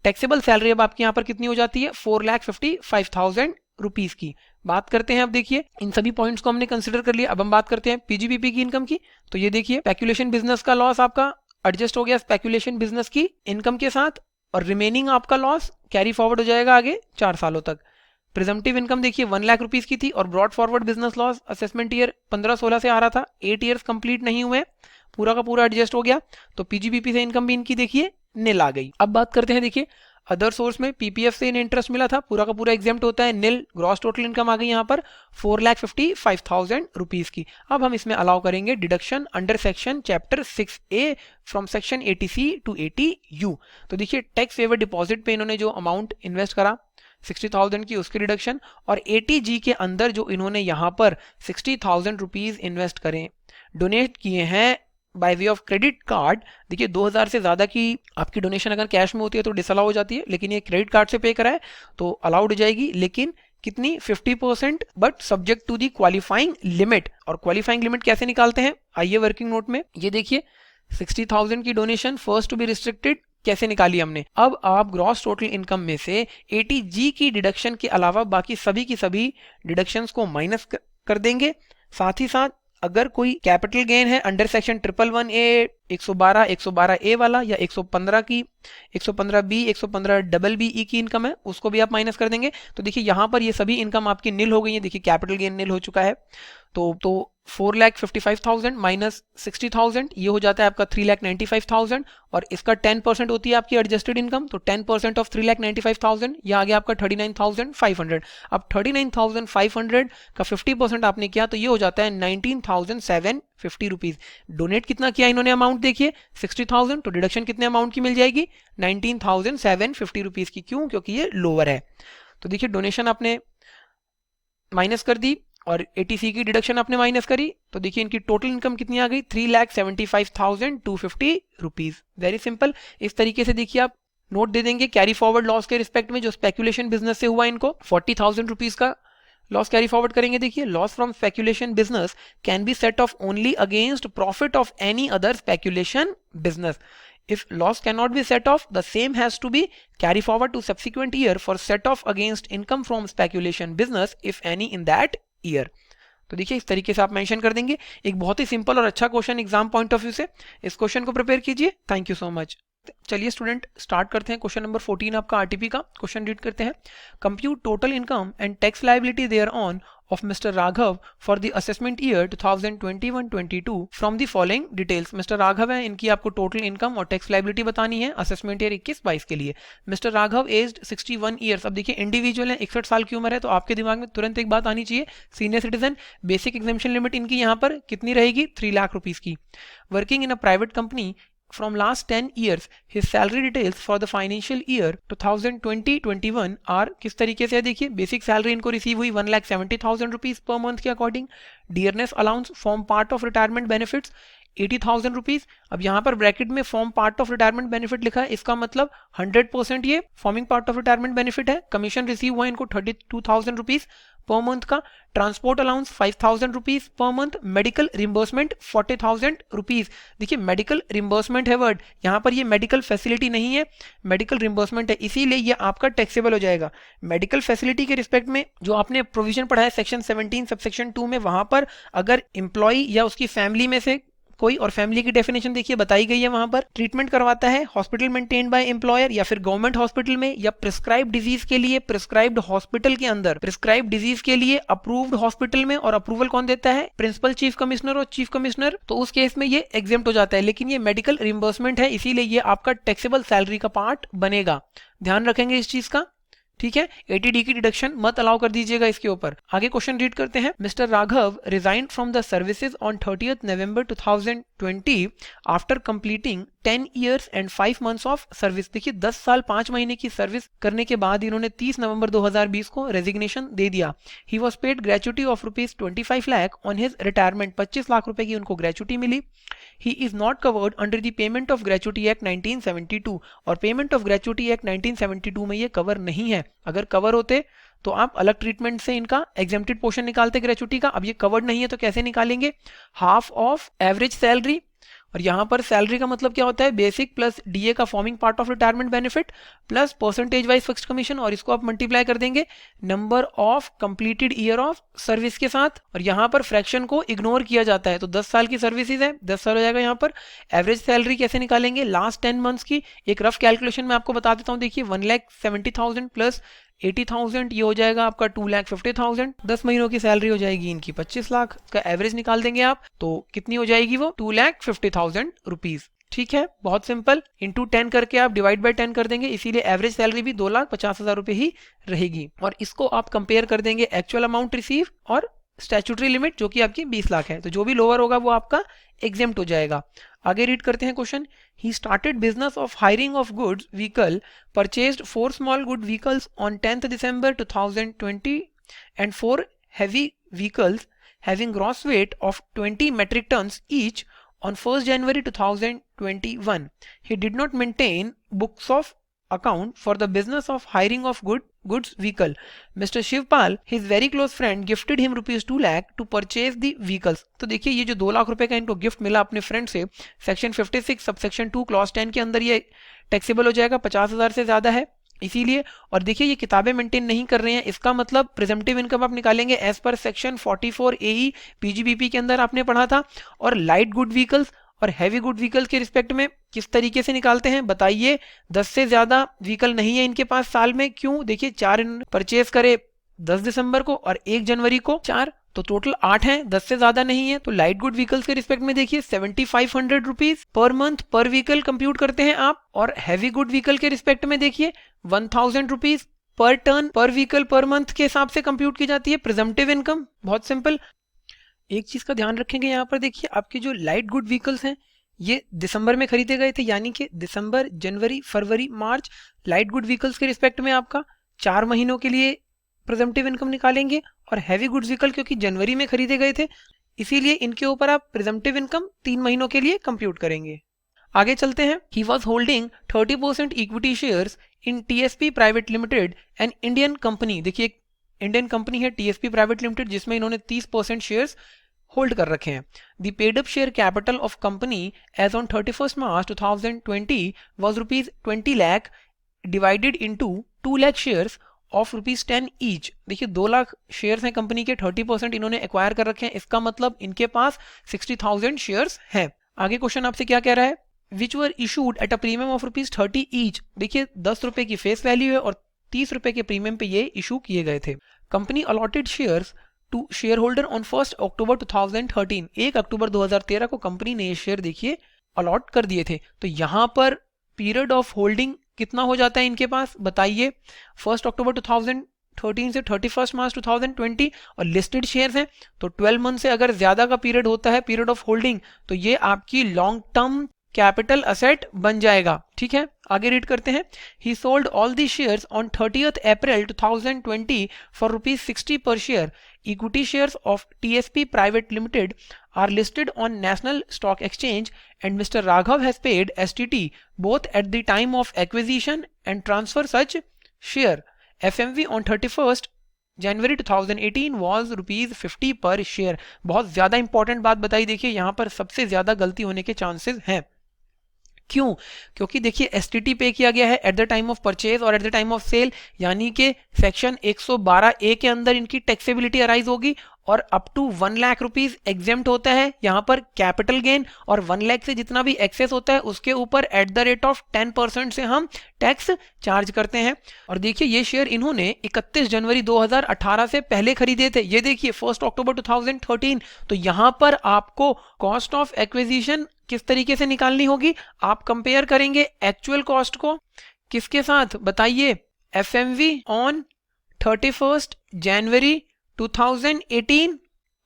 टैक्सेबल सैलरी अब आपकी यहाँ पर कितनी हो जाती है 4,55,000 रुपीज की। बात करते हैं अब देखिए इन सभी पॉइंट्स को हमने कंसिडर कर लिया। अब हम बात करते हैं पीजीबीपी की इनकम की। तो ये देखिए स्पेक्यूलेशन बिजनेस का लॉस आपका एडजस्ट हो गया स्पेक्यूलेशन बिजनेस की इनकम के साथ और रिमेनिंग आपका लॉस कैरी फॉरवर्ड हो जाएगा आगे 4 सालों तक। प्रिजम्पटिव इनकम देखिए 1 लाख रुपीज की थी और brought forward business loss assessment year 15-16 से आ रहा था, 8 ईयर्स कंप्लीट नहीं हुए, पूरा का पूरा एडजस्ट हो गया। तो पीजीबीपी से इनकम भी इनकी देखिए नील आ गई। अब बात करते हैं देखिए अदर सोर्स में पीपीएफ से इन्हें इंटरेस्ट मिला था, पूरा का पूरा एग्जाम्प्ट होता है नील। ग्रॉस टोटल इनकम आ गई यहाँ पर 4,55,000 रुपीज की। अब हम इसमें अलाउ करेंगे deduction under section chapter 6A from section 80C to 80U। तो देखिए टैक्स फेवर डिपॉजिट पे इन्होंने जो अमाउंट इन्वेस्ट करा 60,000 की उसकी रिडक्शन और 80G के अंदर जो इन्होंने यहाँ पर 60,000 रुपीज इन्वेस्ट करें डोनेट किए हैं by way of credit card. देखिए 2,000 से ज़्यादा की आपकी डोनेशन अगर कैश में होती है तो डिसअलाउ हो जाती है, लेकिन ये क्रेडिट कार्ड से पे करा है तो अलाउड हो जाएगी, लेकिन कितनी 50% but subject to the qualifying limit. और क्वालिफाइंग लिमिट कैसे निकालते हैं आइए वर्किंग नोट में। ये देखिए 60,000 की donation first to be restricted कैसे निकाली हमने। अब आप ग्रॉस टोटल इनकम में से 80G की डिडक्शन के अलावा बाकी सभी की सभी डिडक्शंस को माइनस कर देंगे। साथ ही साथ अगर कोई कैपिटल गेन है अंडर सेक्शन 111A 112A वाला या 115 की 115B 115BBE की इनकम है उसको भी आप माइनस कर देंगे। तो देखिए यहाँ पर ये सभी इनकम आपकी नील हो गई है। देखिए कैपिटल गेन नील हो चुका है। तो 4,55,000 माइनस 60,000 ये हो जाता है आपका 3,95,000 और इसका 10% होती है आपकी एडजस्टेड इनकम। तो 10% ऑफ 3,95,000 ये आ गया आपका 39,500। अब 39,500 का 50% आपने किया तो ये हो जाता है 19,750 रुपीज। डोनेट कितना किया इन्होंने अमाउंट देखिए 60,000, तो डिडक्शन कितने अमाउंट की मिल जाएगी 19,750 रुपीज की। क्यों? क्योंकि ये लोअर है। तो देखिए डोनेशन आपने माइनस कर दी और 80C की डिडक्शन आपने माइनस करी तो देखिए इनकी टोटल इनकम कितनी आ गई 3,75,250 रुपीज। Very simple. इस तरीके से देखिए आप नोट दे देंगे कैरी फॉरवर्ड लॉस के रिस्पेक्ट में जो स्पेक्यूलेशन बिजनेस से हुआ इनको 40,000 रुपीज का लॉस कैरी फॉरवर्ड करेंगे। देखिए loss from speculation business can be set of only against profit of any other speculation business. If loss cannot be set off, the same has to be carry forward to subsequent year for set off against income from speculation business if any in that year. तो देखिए इस तरीके से आप mention कर देंगे। एक बहुत ही सिंपल और अच्छा question exam point of view से। इस क्वेश्चन को प्रिपेयर कीजिए। Thank you so much. चलिए स्टूडेंट स्टार्ट करते हैं। क्वेश्चन नंबर 14 आपका आरटीपी का क्वेश्चन रीड करते हैं। Compute total income and tax liability thereon of Mr. Raghav for the assessment year 2021-22 from the following details। Mr. Raghav है, इनकी आपको टोटल इनकम और टैक्स लायबिलिटी बतानी है असेसमेंट ईयर 21-22 के लिए। Mr. Raghav aged 61 years. अब देखिए इंडिविजुअल है, 61 साल की उम्र है, तो आपके दिमाग में तुरंत एक बात आनी चाहिए senior citizen. Basic exemption limit इनकी यहाँ पर कितनी रहेगी 3 लाख रुपीज की। Working in a private company from last 10 years his salary details for the financial year 2020-21 are किस तरीके से है देखिए। बेसिक सैलरी इनको रिसीव हुई 1,70,000 रुपीज पर मंथ के according. Dearness allowance form part of retirement benefits 80,000 rupees. अब यहाँ पर ब्रैकेट में form part of retirement benefit लिखा है, इसका मतलब 100% ये forming part of retirement benefit है। कमीशन रिसीव हुआ इनको 32,000 रुपीज पर मंथ का। Transport allowance 5,000 rupees per month. Medical reimbursement 40,000 rupees. देखिए मेडिकल रिम्बर्समेंट है वर्ड, यहाँ पर ये मेडिकल फैसिलिटी नहीं है, मेडिकल रिम्बर्समेंट है, इसीलिए ये आपका टैक्सेबल हो जाएगा। मेडिकल फैसिलिटी के रिस्पेक्ट में जो आपने प्रोविजन पढ़ा है सेक्शन 17 सबसेक्शन 2 में, वहां पर अगर एम्प्लॉय या उसकी फैमिली में से कोई, और फैमिली की डेफिनेशन देखिए बताई गई है वहां पर, ट्रीटमेंट करवाता है हॉस्पिटल मेंटेन्ड बाय एम्प्लॉयर या फिर गवर्नमेंट हॉस्पिटल में, या प्रिस्क्राइब्ड डिजीज के लिए प्रिस्क्राइब्ड हॉस्पिटल के अंदर, प्रिस्क्राइब्ड डिजीज के लिए अप्रूव्ड हॉस्पिटल में, और अप्रूवल कौन देता है प्रिंसिपल चीफ कमिश्नर और चीफ कमिश्नर, तो उस केस में ये एग्जेम्प्ट हो जाता है। लेकिन ये मेडिकल रिम्बर्समेंट है, इसीलिए ये आपका टैक्सेबल सैलरी का पार्ट बनेगा। ध्यान रखेंगे इस चीज का, ठीक है। 80D की डिडक्शन मत अलाउ कर दीजिएगा इसके ऊपर। आगे क्वेश्चन रीड करते हैं। Mister Raghav resigned from the services on 30th November 2020 after completing 10 years and 5 months of service. देखिए 10 साल 5 महीने की सर्विस करने के बाद इन्होंने 30 नवंबर 2020 को रेजिग्नेशन दे दिया। He was paid gratuity of rupees 25 lakh on his retirement. 25 lakh रुपए की उनको ग्रेचुटी मिली। He is not covered under the payment of gratuity act 1972, और पेमेंट ऑफ ग्रेचुटी एक्ट 1972 में ये कवर नहीं है। अगर कवर होते तो आप अलग ट्रीटमेंट से इनका एग्जेम्प्टेड पोर्शन निकालते ग्रेचुटी का। अब ये कवर्ड नहीं है तो कैसे निकालेंगे? हाफ ऑफ एवरेज सैलरी, और यहाँ पर सैलरी का मतलब क्या होता है? बेसिक प्लस डीए का forming part of retirement benefit plus percentage wise fixed commission, और इसको आप मल्टीप्लाई कर देंगे number of completed year of service के साथ, और यहाँ पर फ्रैक्शन को इग्नोर किया जाता है। तो 10 साल की सर्विसेज है, 10 साल हो जाएगा यहाँ पर। एवरेज सैलरी कैसे निकालेंगे? लास्ट 10 मंथ्स की एक रफ कैलकुलेशन मैं आपको बता देता हूँ। देखिए 1,70,000 प्लस 80,000 ये हो जाएगा आपका 2,50,000। 10 महीनों की सैलरी हो जाएगी इनकी 25 लाख का एवरेज निकाल देंगे आप, तो कितनी हो जाएगी वो? 2,50,000 रुपीज। ठीक है, बहुत सिंपल। इंटू 10 करके आप डिवाइड बाय 10 कर देंगे, इसीलिए एवरेज सैलरी भी 2,50,000 रुपए ही रहेगी। और इसको आप कंपेयर कर देंगे एक्चुअल अमाउंट रिसीव और स्टैट्यूटरी लिमिट जो कि आपकी 20 लाख है, तो जो भी लोअर होगा वो आपका एग्जेम्प्ट हो जाएगा। आगे रीड करते हैं question. He started business of hiring of goods vehicle, purchased 4 small good vehicles on 10th December 2020 and 4 heavy vehicles having gross weight of 20 metric tons each on 1st January 2021. He did not maintain books of account for the business of hiring of goods vehicle. Mr. Shivpal, his very close friend, gifted him rupees 2 lakh to purchase the vehicles. तो देखिए ये जो 2 लाख रुपए का इनको gift मिला अपने friend से, सेक्शन 56 सब सेक्शन 2 क्लॉज 10 के अंदर ये टैक्सेबल हो जाएगा, 50,000 से ज्यादा है इसीलिए। और देखिए ये किताबें मेंटेन नहीं कर रहे हैं, इसका मतलब प्रिजम्पटिव इनकम आप निकालेंगे as per section 44 AE PGBP के अंदर आपने पढ़ा था। और लाइट गुड व्हीकल्स और हैवी गुड व्हीकल्स के रिस्पेक्ट में किस तरीके से निकालते हैं बताइए? 10 से ज्यादा व्हीकल नहीं है इनके पास साल में, क्यों? देखिए 4 परचेज करे 10 दिसंबर को और 1 जनवरी को 4, तो टोटल 8 हैं, 10 से ज्यादा नहीं है। तो लाइट गुड व्हीकल्स के रिस्पेक्ट में देखिए 7,500 रुपीज पर मंथ पर व्हीकल कंप्यूट करते हैं आप, और हैवी गुड व्हीकल के रिस्पेक्ट में देखिए 1,000 रुपीज पर टर्न पर व्हीकल पर मंथ के हिसाब से कंप्यूट की जाती है प्रिजम्पटिव इनकम। बहुत सिंपल। एक चीज का ध्यान रखेंगे यहाँ पर, देखिए आपके जो लाइट गुड व्हीकल्स हैं ये दिसंबर में खरीदे गए थे, यानी कि दिसंबर, जनवरी, फरवरी, मार्च। लाइट गुड व्हीकल्स के रिस्पेक्ट में आपका 4 महीनों के लिए प्रिजम्पटिव इनकम निकालेंगे, और हैवी गुड्स व्हीकल क्योंकि जनवरी में खरीदे गए थे इसीलिए इनके ऊपर आप प्रिजम्पटिव इनकम 3 महीनों के लिए कंप्यूट करेंगे। आगे चलते हैं। He was holding 30% equity shares in TSP private limited an Indian company. देखिए एक इंडियन कंपनी है टीएसपी प्राइवेट लिमिटेड जिसमें इन्होंने 30% शेयर्स होल्ड कर रखे हैं। The paid up share capital of company as on 31st March 2020 was ₹20 lakh divided into 2 lakh shares of ₹10 each. देखिए 2 lakh shares हैं कंपनी के, 30% इन्होंने एक्वायर कर रखे हैं, इसका मतलब इनके पास 60,000 शेयर्स हैं। आगे क्वेश्चन आपसे क्या कह रहा है? Which were issued at a premium of ₹30 each. देखिए 10 रुपए की फेस वैल्यू है और 30 रुपए के प्रीमियम पे ये इशू किए गए थे। Company allotted shares to share holder on 1 October 2013। 1 अक्टूबर 2013 को कंपनी ने ये शेयर देखिए अलॉट कर दिए थे। तो यहाँ पर पीरियड ऑफ होल्डिंग कितना हो जाता है इनके पास बताइए? 1 October 2013 से 31 March 2020, और लिस्टेड शेयर्स हैं तो 12 मंथ से अगर ज्यादा का पीरियड होता है पीरियड ऑफ होल्डिंग तो ये आपकी लॉन्ग टर्म कैपिटल असेट बन जाएगा। ठीक है, आगे रीड करते हैं। ही sold all the shares on 30th April 2020 for ₹60 पर share. Equity shares of TSP private limited are listed on National Stock Exchange and Mr. Raghav has paid STT both at the time of acquisition and transfer such share. FMV on 31st January 2018 was ₹50 per share। बहुत ज्यादा important बात बताई, देखिए यहाँ पर सबसे ज्यादा गलती होने के चांसेस हैं। क्यों? क्योंकि देखिए एसटीटी पे किया गया है at the time of purchase और at the time of sale, यानी कि सेक्शन 112A के अंदर इनकी टैक्सेबिलिटी अराइज होगी, और up to 1 lakh rupees exempt होता है यहाँ पर कैपिटल गेन, और 1 लाख से जितना भी एक्सेस होता है उसके ऊपर एट द रेट ऑफ 10% से हम टैक्स चार्ज करते हैं। और देखिए ये शेयर इन्होंने 31 जनवरी 2018 से पहले खरीदे थे, ये देखिए 1 October 2013। तो यहाँ पर आपको कॉस्ट ऑफ एक्विजिशन किस तरीके से निकालनी होगी? आप कंपेयर करेंगे एक्चुअल कॉस्ट को किसके साथ बताइए? एफएमवी ऑन 31 जनवरी 2018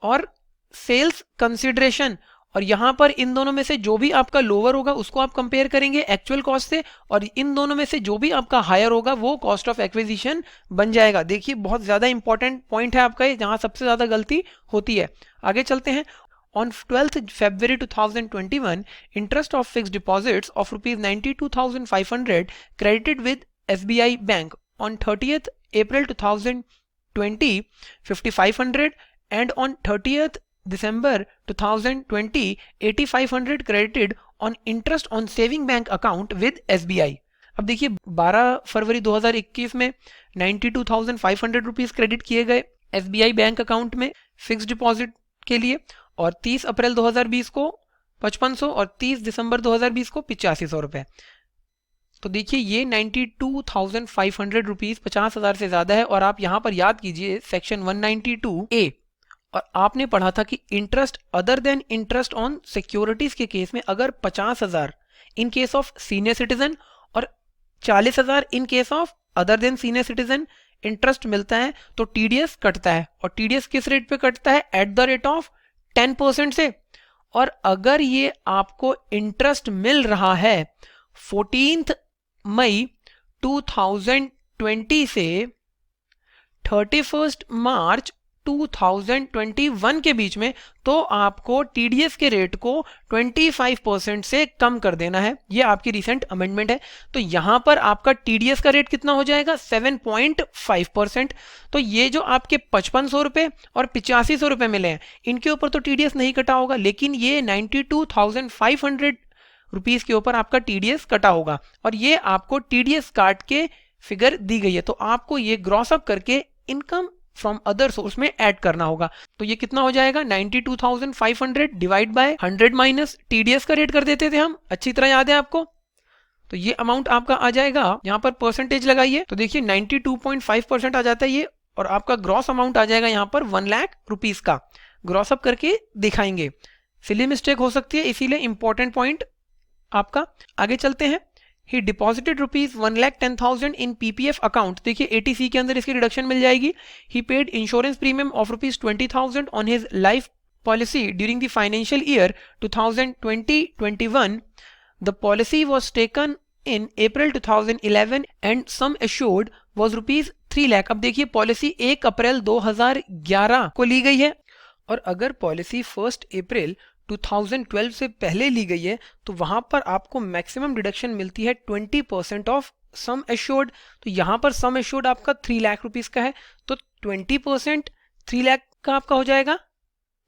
और सेल्स कंसिडरेशन, और यहां पर इन दोनों में से जो भी आपका लोअर होगा उसको आप कंपेयर करेंगे एक्चुअल कॉस्ट से, और इन दोनों में से जो भी आपका हायर होगा वो कॉस्ट ऑफ एक्विजिशन बन जाएगा। देखिए बहुत ज्यादा इंपॉर्टेंट पॉइंट है आपका ये, जहां सबसे ज्यादा गलती होती है। आगे चलते हैं। On 12th February 2021, interest of fixed deposits of rupees 92,500 credited with SBI Bank. On 30th April 2020, 5,500, and on 30th December 2020, 8,500 credited on interest on saving bank account with SBI. अब देखिए 12 फरवरी 2021 में 92,500 रुपीज क्रेडिट किए गए SBI bank account में fix deposit के लिए, और 30 अप्रैल 2020 को 5500 और 30 दिसंबर 2020 को 8500 रुपए। तो देखिए ये 92,500 रुपीज 50,000 से ज्यादा है। और आप यहां पर याद कीजिए सेक्शन 192A, और आपने पढ़ा था कि interest other than interest on securities के केस में अगर 50,000 in case of senior citizen और 40,000 in case of other than senior citizen interest मिलता है तो टीडीएस कटता है। और टीडीएस किस रेट पे कटता है? एट द रेट ऑफ 10% से। और अगर ये आपको इंटरेस्ट मिल रहा है 14 मई 2020 से 31 मार्च 2021 के बीच में, तो आपको टीडीएस के रेट को 25% से कम कर देना है। ये आपकी रिसेंट अमेंडमेंट है। तो यहां पर आपका टीडीएस का रेट कितना हो जाएगा? 7.5%। तो ये जो आपके 5500 रुपए और 8500 रुपए मिले हैं, इनके ऊपर तो टीडीएस नहीं कटा होगा, लेकिन ये 92,500 रुपीज के ऊपर आपका टीडीएस कटा होगा। और ये आपको टीडीएस काट के फिगर दी गई है, तो आपको ये ग्रॉस अप करके इनकम फ्रॉम अदर सोर्स में ऐड करना होगा। तो ये कितना हो जाएगा? 92,500 डिवाइड बाय 100 माइनस टीडीएस का रेट कर देते थे हम, अच्छी तरह याद है आपको। तो ये अमाउंट आपका आ जाएगा, यहाँ पर परसेंटेज लगाइए तो देखिए 92.5% आ जाता है ये, और आपका ग्रॉस अमाउंट आ जाएगा यहाँ पर 1 लाख रुपीज का। ग्रॉस अप करके दिखाएंगे, सिली मिस्टेक हो सकती है, इसीलिए इंपॉर्टेंट पॉइंट आपका। आगे चलते हैं। He deposited rupees 1,10,000 in PPF account। देखिए 80C के अंदर इसकी रिडक्शन मिल जाएगी। He paid insurance premium of rupees 20,000 on his life policy during the financial year 2020-21. The policy was taken in April 2011 and sum assured was rupees 3 lakh। अब देखिए policy 1 अप्रैल 2011 को ली गई है, और अगर पॉलिसी 1 अप्रैल 2012 से पहले ली गई है तो वहां पर आपको मैक्सिमम डिडक्शन मिलती है 20% ऑफ सम एश्योर्ड। तो यहां पर सम एश्योर्ड आपका 3 लाख रुपीस का है, तो 20% 3 लाख का आपका हो जाएगा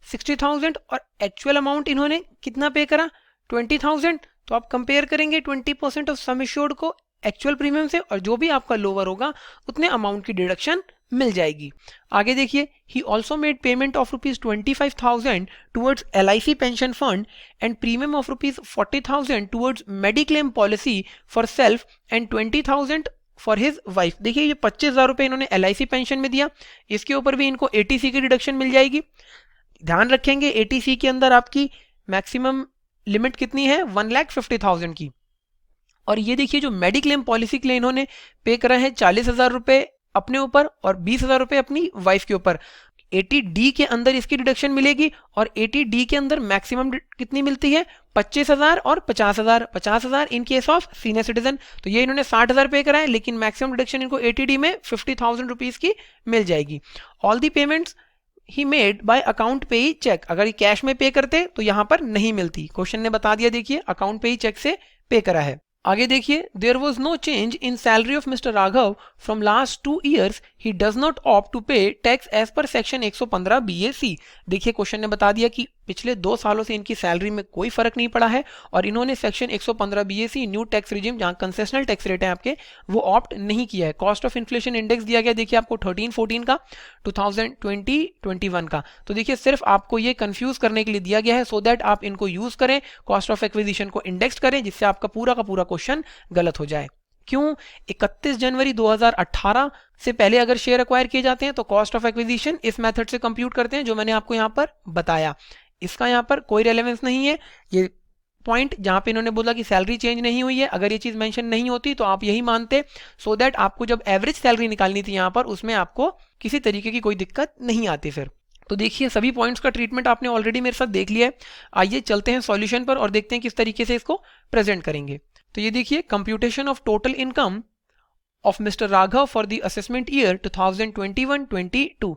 60,000, और एक्चुअल अमाउंट इन्होंने कितना पे करा? 20,000। तो आप कंपेयर करेंगे 20% ऑफ सम एश्योर्ड को एक्चुअल प्रीमियम से, और जो भी आपका लोअर होगा उतने अमाउंट की डिडक्शन मिल जाएगी। आगे देखिए, he also made payment of rupees 25,000 towards LIC pension fund and premium of rupees 40,000 towards mediclaim policy for self and 20,000 for his wife। देखिए ये 25,000 रुपए इन्होंने LIC पेंशन में दिया, इसके ऊपर भी इनको ATC की डिडक्शन मिल जाएगी। ध्यान रखेंगे ATC के अंदर आपकी मैक्सिमम लिमिट कितनी है? 1,50,000 की। और ये देखिए जो मेडिक्लेम पॉलिसी के लिए इन्होंने पे करा है 40,000 रुपए अपने ऊपर और 20,000 रुपए अपनी वाइफ के ऊपर। 80D के अंदर इसकी डिडक्शन मिलेगी, और 80D के अंदर मैक्सिमम कितनी मिलती है? 25,000 और 50,000। 50,000 in case of senior citizen. तो ये इन्होंने 60,000 पे करा है, लेकिन मैक्सिमम डिडक्शन इनको 80D में 50,000 रुपीज की मिल जाएगी। All the payments he made by account पे ही चेक। अगर ये कैश में पे करते तो यहां पर नहीं मिलती, क्वेश्चन ने बता दिया। देखिए अकाउंट पे ही चेक से पे करा है। आगे देखिए, there was no change in salary of mister Raghav from last 2 years। He does not opt to pay tax as per section 115 BAC। देखिए क्वेश्चन ने बता दिया कि पिछले 2 सालों से इनकी सैलरी में कोई फर्क नहीं पड़ा है, और इन्होंने section 115 BAC new tax regime, जहां कंसेशनल टैक्स रेट है आपके, वो ऑप्ट नहीं किया है। कॉस्ट ऑफ इन्फ्लेशन इंडेक्स दिया गया देखिए आपको 13-14 का 2020-21 का। तो देखिए सिर्फ आपको ये कंफ्यूज करने के लिए दिया गया है, सो दैट आप इनको यूज करें, कॉस्ट ऑफ एक्विजिशन को इंडेक्स करें, जिससे आपका पूरा का पूरा क्वेश्चन गलत हो जाए। क्यों? 31 जनवरी 2018 से पहले अगर शेयर एक्वायर किए जाते हैं तो कॉस्ट ऑफ एक्विजिशन इस मेथड से कंप्यूट करते हैं, जो मैंने आपको यहां पर बताया। इसका यहां पर कोई रेलेवेंस नहीं है। ये पॉइंट जहां पे इन्होंने बोला कि सैलरी चेंज नहीं हुई है, अगर ये चीज मेंशन नहीं होती तो आप यही मानते, सो दैट आपको जब एवरेज सैलरी निकालनी थी यहां पर, उसमें आपको किसी तरीके की कोई दिक्कत नहीं आती फिर। तो देखिए सभी पॉइंट्स का ट्रीटमेंट आपने ऑलरेडी मेरे साथ देख लिया है। आइए चलते हैं सॉल्यूशन पर और देखते हैं किस तरीके से इसको प्रेजेंट करेंगे। तो ये देखिए, computation of total income of mister Raghav for the assessment year 2021-22।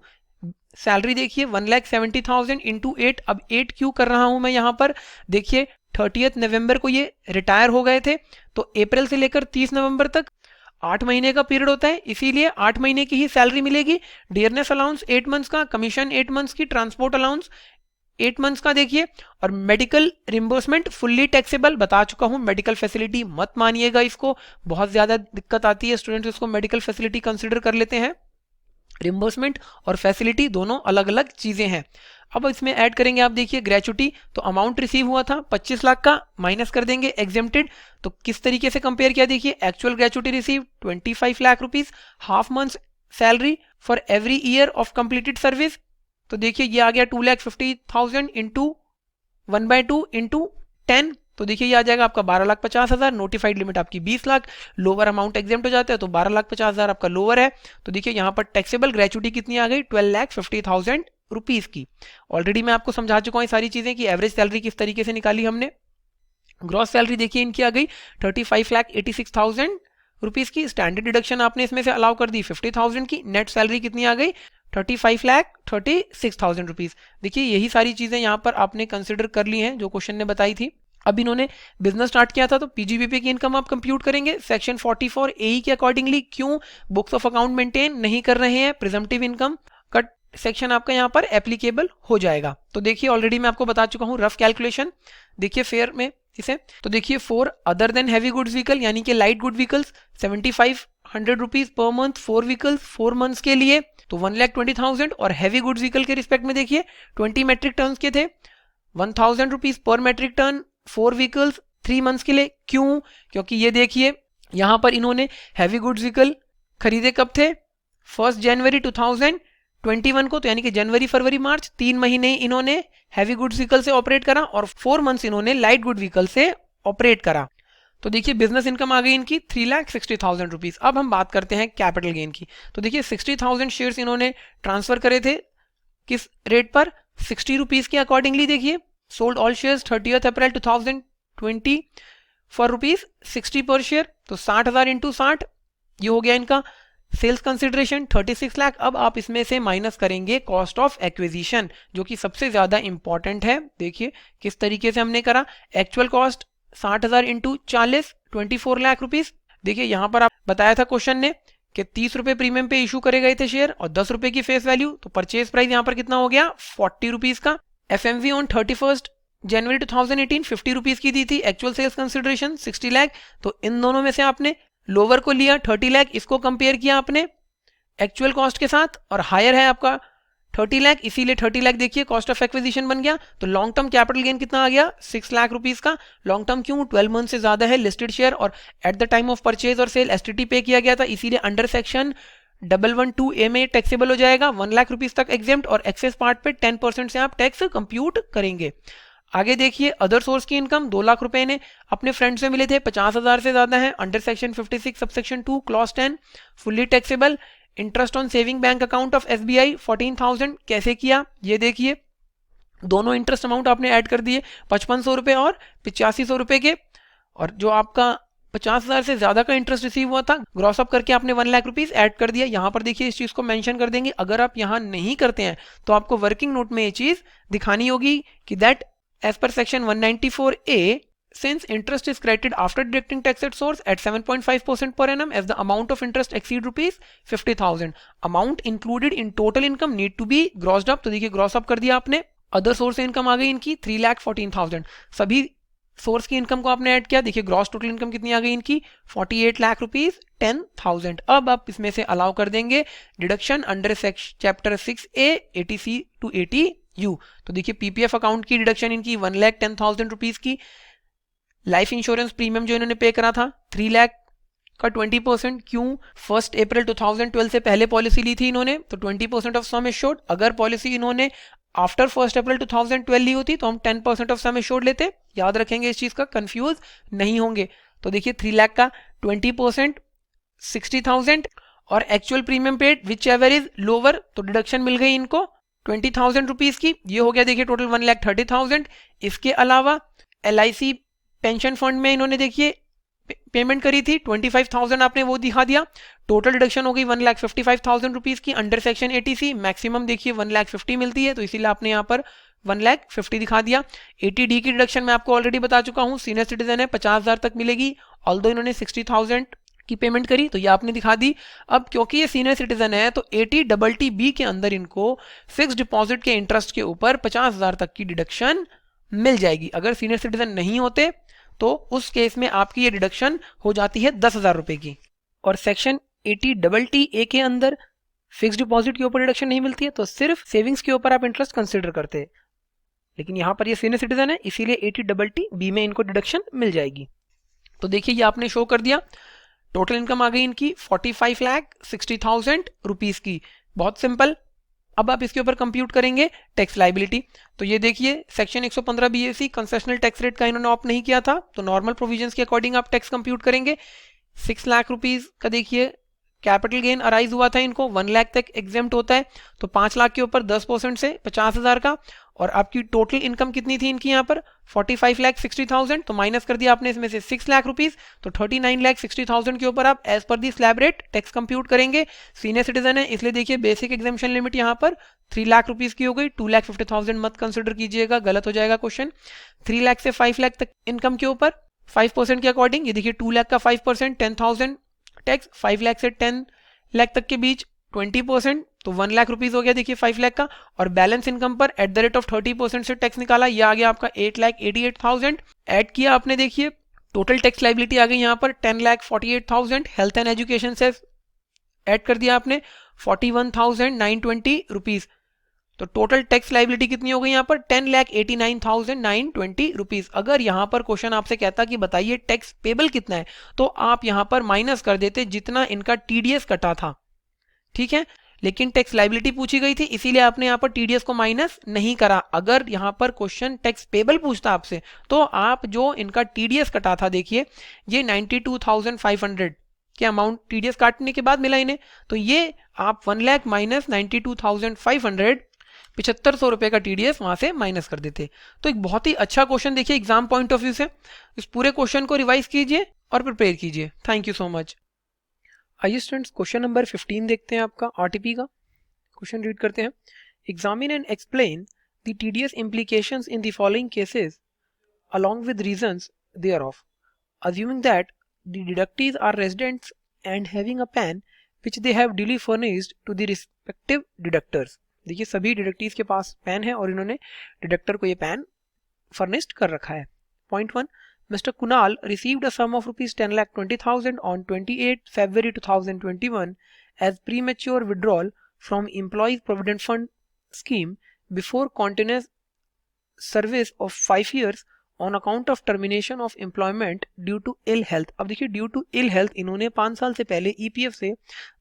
Salary देखिए 1,70,000 इंटू 8। अब 8 क्यों कर रहा हूं मैं यहाँ पर, देखिए 30 नवंबर को ये रिटायर हो गए थे, तो अप्रैल से लेकर 30 नवंबर तक 8 महीने का पीरियड होता है, इसीलिए 8 महीने की ही सैलरी मिलेगी। डियरनेस अलाउंस 8 मंथ्स का, कमीशन 8 मंथ्स की, ट्रांसपोर्ट अलाउंस 8 मंथ्स का देखिए, और मेडिकल रिम्बर्समेंट फुल्ली टैक्सेबल बता चुका हूं। मेडिकल फैसिलिटी मत मानिएगा इसको, बहुत ज्यादा दिक्कत आती है, स्टूडेंट्स इसको मेडिकल फैसिलिटी कंसिडर कर लेते हैं। रिम्बर्समेंट और फैसिलिटी दोनों अलग अलग चीजें हैं। अब इसमें ऐड करेंगे आप देखिए ग्रेचुटी, तो अमाउंट रिसीव हुआ था 25 लाख का, माइनस कर देंगे एग्जेम्प्टेड। तो किस तरीके से कंपेयर किया देखिए, actual gratuity receive 25 lakh rupees, half month salary for every year of completed service, तो देखिए ये आ गया 2,50,000 इंटू 1/2 इंटू 10, तो देखिए ये आ जाएगा आपका 12,50,000। नोटिफाइड लिमिट आपकी 20 लाख, लोअर अमाउंट एग्जेम्प्ट हो जाता है, तो 12,50,000 आपका लोअर है। तो देखिए यहाँ पर टैक्सेबल ग्रेचुटी कितनी आ गई, 12,50,000 रुपीज की। ऑलरेडी मैं आपको समझा चुका हूँ सारी चीजें कि एवरेज सैलरी किस तरीके से निकाली हमने। ग्रॉस सैलरी देखिए इनकी आ गई 35,86,000 रुपीज की। स्टैंडर्ड डिडक्शन आपने इसमें से अलाउ कर दी 50,000 की। नेट सैलरी कितनी आ गई, 35,36,000 रुपीज। देखिए यही सारी चीजें यहाँ पर आपने कंसिडर कर ली हैं जो क्वेश्चन ने बताई थी। अब इन्होंने बिजनेस स्टार्ट किया था, तो पीजीबीपी की इनकम आप कंप्यूट करेंगे सेक्शन 44 ए के अकॉर्डिंगली। क्यों बुक्स ऑफ अकाउंट मेंटेन नहीं कर रहे हैं, प्रिजम्पटिव इनकम का सेक्शन आपका यहाँ पर एप्लीकेबल हो जाएगा। तो देखिए ऑलरेडी मैं आपको बता चुका हूँ रफ कैलकुलेशन, देखिए फेयर में इसे, तो देखिए for other than heavy goods vehicle यानी कि light good vehicles 7,500 rupees per month, 4 vehicles 4 months के लिए तो 1,20,000, और हैवी गुड्स व्हीकल के रिस्पेक्ट में देखिए 20 मेट्रिक टन के थे 1,000 rupees per metric ton, 4 vehicles 3 months के लिए। क्यों, क्योंकि ये देखिए यहां पर इन्होंने हैवी गुड्स व्हीकल खरीदे कब थे, 1 जनवरी 2021 को, तो यानी कि जनवरी फरवरी मार्च 3 महीने इन्होंने हैवी गुड्स व्हीकल से ऑपरेट करा और 4 मंथ्स इन्होंने लाइट गुड व्हीकल से ऑपरेट करा। तो देखिए बिजनेस इनकम आ गई इनकी 3,60,000 रुपीज। अब हम बात करते हैं कैपिटल गेन की, तो देखिए 60,000 शेयर्स इन्होंने ट्रांसफर करे थे, किस रेट पर, 60 रुपीज के अकॉर्डिंगली। देखिए sold all shares 30 April 2020 for rupees 60 पर शेयर, तो 60,000 इंटू 60 ये हो गया इनका सेल्स कंसिडरेशन 36 लाख। अब आप इसमें से माइनस करेंगे कॉस्ट ऑफ एक्विजिशन जो कि सबसे ज्यादा इंपॉर्टेंट है। देखिए किस तरीके से हमने करा, actual cost 60,000 into 40 24 lakh rupees. देखिए यहां पर आप बताया था क्वेश्चन ने कि 30 रुपए प्रीमियम पे इशू करे गए थे शेयर और 10 रुपए की फेस वैल्यू, तो परचेज प्राइस यहां पर कितना हो गया 40 रुपीज का। एफएमवी ऑन 31 जनवरी 2018 50 रुपीज की दी थी, एक्चुअल सेल्स कंसिडरेशन 60 लाख। तो इन दोनों में से आपने लोअर को लिया 30 लाख, इसको कंपेयर किया आपने एक्चुअल कॉस्ट के साथ और हायर है आपका 30 लाख, इसीलिए 30 लाख देखिए कॉस्ट ऑफ एक्विजिशन बन गया। तो लॉन्ग टर्म कैपिटल गेन कितना आ गया 6 लाख रुपीस का। लॉन्ग टर्म क्यों, 12 मंथ से ज्यादा है लिस्टेड शेयर और at the time of purchase और सेल एसटीटी पे किया गया था, इसीलिए अंडर सेक्शन 112A में टैक्सेबल हो जाएगा 1 लाख रुपीस तक एग्जेम्प्ट, और एक्सेस पार्ट पे 10% से आप टैक्स कंप्यूट करेंगे। आगे देखिए अदर सोर्स की इनकम 2 लाख रुपए ने अपने फ्रेंड से मिले थे, 50,000 से ज्यादा है, under section 56 subsection 2 clause 10 fully taxable. Interest on saving bank account of SBI 14,000 कैसे किया, ये देखिए दोनों इंटरेस्ट अमाउंट आपने ऐड कर दिए 5500 रुपए और 8500 रुपए के, और जो आपका 50,000 से ज्यादा का इंटरेस्ट रिसीव हुआ था ग्रॉस अप करके आपने 1 लाख रुपीस ऐड कर दिया। यहां पर देखिए इस चीज को मेंशन कर देंगे, अगर आप यहां नहीं करते हैं तो आपको वर्किंग नोट में ये चीज दिखानी होगी कि that as per section 194A, since interest is credited after deducting tax at source at 7.5% per annum as the amount of interest exceed rupees 50,000, amount included in total income need to be grossed up। तो देखिए gross up कर दिया आपने। Other source income आ गई इनकी 3,14,000, सभी source की income को आपने ऐड किया, देखिए ग्रॉस टोटल इनकम कितनी आ गई इनकी 48 लाख रुपीज 10,000। अब आप इसमें से अलाउ कर देंगे deduction under chapter 6A 80C to 80U। तो देखिए पीपीएफ अकाउंट की डिडक्शन इनकी 1,10,000 रुपीज की, लाइफ इंश्योरेंस प्रीमियम जो इन्होंने पे करा था 3 लाख का 20%। क्यों, 1 अप्रैल 2012 से पहले पॉलिसी ली थी इन्होंने, तो 20% ऑफ सम एश्योर्ड। अगर पॉलिसी इन्होंने आफ्टर 1 अप्रैल 2012 ली होती तो हम 10% ऑफ सम एश्योर्ड लेते, याद रखेंगे इस चीज का, कंफ्यूज नहीं होंगे। तो देखिए 3 लाख का 20% 60,000 और actual premium paid which ever is lower, तो डिडक्शन मिल गई इनको 20,000 रुपीज की, ये हो गया देखिए टोटल 1,30,000। इसके अलावा LIC पेंशन फंड में इन्होंने देखिए पेमेंट करी थी 25,000 आपने वो दिखा दिया, टोटल डिडक्शन हो गई 1,55,000 रुपीज की अंडर सेक्शन 80C, मैक्सिमम देखिए 1,50,000 मिलती है तो इसीलिए आपने यहाँ पर 1,50,000 दिखा दिया। 80D की डिडक्शन मैं आपको ऑलरेडी बता चुका हूँ, सीनियर सिटीजन है 50,000 तक मिलेगी, ऑल्दो इन्होंने 60,000 की पेमेंट करी तो ये आपने दिखा दी। अब क्योंकि ये सीनियर सिटीजन है तो 80TTB के अंदर इनको फिक्स डिपॉजिट के इंटरेस्ट के ऊपर 50,000 तक की डिडक्शन मिल जाएगी। अगर सीनियर सिटीजन नहीं होते तो उस केस में आपकी ये डिडक्शन हो जाती है 10,000 रुपए की। और सेक्शन 80TTA के अंदर फिक्स डिपॉजिट के ऊपर डिडक्शन नहीं मिलती है तो सिर्फ सेविंग्स के ऊपर आप इंटरेस्ट कंसिडर करते हैं, लेकिन यहाँ पर ये सीनियर सिटीजन है इसीलिए 80TTB में इनको डिडक्शन मिल जाएगी। तो देखिए ये आपने शो कर दिया, टोटल इनकम आ गई इनकी 45,60,000 रुपीज की, बहुत सिंपल। अब आप इसके ऊपर कंप्यूट करेंगे टैक्स लाइबिलिटी, तो ये देखिए section 115 BAC concessional tax rate का इन्होंने ऑप्ट नहीं किया था तो नॉर्मल प्रोविजंस के अकॉर्डिंग आप टैक्स कंप्यूट करेंगे। 6 लाख रुपीज का देखिए कैपिटल गेन अराइज हुआ था इनको, 1 लाख तक एग्जेम्प्ट होता है तो 5 लाख के ऊपर 10% से 50,000 का, और आपकी टोटल इनकम कितनी थी इनकी यहाँ पर 45,60,000, तो माइनस कर दिया आपने इसमें से 6 लाख रुपीज, तो 39,60,000 के ऊपर आप एज पर दी स्लैब रेट टैक्स कंप्यूट करेंगे। सीनियर सिटीजन है इसलिए देखिए बेसिक एग्जाम्पशन लिमिट यहाँ पर 3 लाख रुपीज की हो गई, 2,50,000 मत कंसिडर कीजिएगा, गलत हो जाएगा क्वेश्चन। 3 लाख से 5 लाख तक इनकम के ऊपर 5% के अकॉर्डिंग ये देखिए 2 लाख का 5% 10,000 टैक्स, 5 लाख से 10 लाख तक के बीच 20% तो 1 लाख रुपीज हो गया देखिए 5 लाख का, और बैलेंस इनकम पर एट द रेट ऑफ 30% से टैक्स निकाला, ये आ गया आपका 8,88,000। ऐड किया आपने देखिए टोटल टैक्स लाइबिलिटी आ गई यहाँ पर 10,48,000, हेल्थ एंड एजुकेशन से ऐड कर दिया आपने 41,920 रुपीज, तो टोटल टैक्स लाइबिलिटी कितनी हो गई यहाँ पर 10,89,920 रुपीज। अगर यहाँ पर क्वेश्चन आपसे कहता कि बताइए टैक्स पेबल कितना है तो आप यहाँ पर माइनस कर देते जितना इनका TDS कटा था, ठीक है, लेकिन टैक्स लाइबिलिटी पूछी गई थी इसीलिए आपने यहाँ पर TDS को माइनस नहीं करा। अगर यहाँ पर क्वेश्चन टैक्स पेबल पूछता आपसे तो आप जो इनका TDS कटा था देखिए ये 92,500 के अमाउंट TDS काटने के बाद मिला इन्हें, तो ये आप 1 लाख माइनस 92,500 7500 रुपए का TDS वहां से माइनस कर देते। तो एक बहुत ही अच्छा क्वेश्चन देखिए एग्जाम पॉइंट ऑफ व्यू से, इस पूरे क्वेश्चन को रिवाइज कीजिए और प्रिपेयर कीजिए। Thank you so much. आइए स्टूडेंट्स क्वेश्चन नंबर 15 देखते हैं आपका RTP का। क्वेश्चन रीड करते हैं। Examine and explain the TDS implications in the following cases along with reasons thereof, assuming that the deductees are residents and having a PAN which they have duly furnished to the respective deductors। देखिए सभी डिडक्टीज के पास pan है और इन्होंने deductor को ये pan furnished कर रखा है। Point 1, Mr. Kunal received a sum of rupees 10,20,000 on 28 February 2021 as premature withdrawal from Employees Provident Fund scheme before continuous service of 5 years on account of termination of employment due to ill health। अब देखिए due to ill health इन्होंने 5 साल से पहले EPF से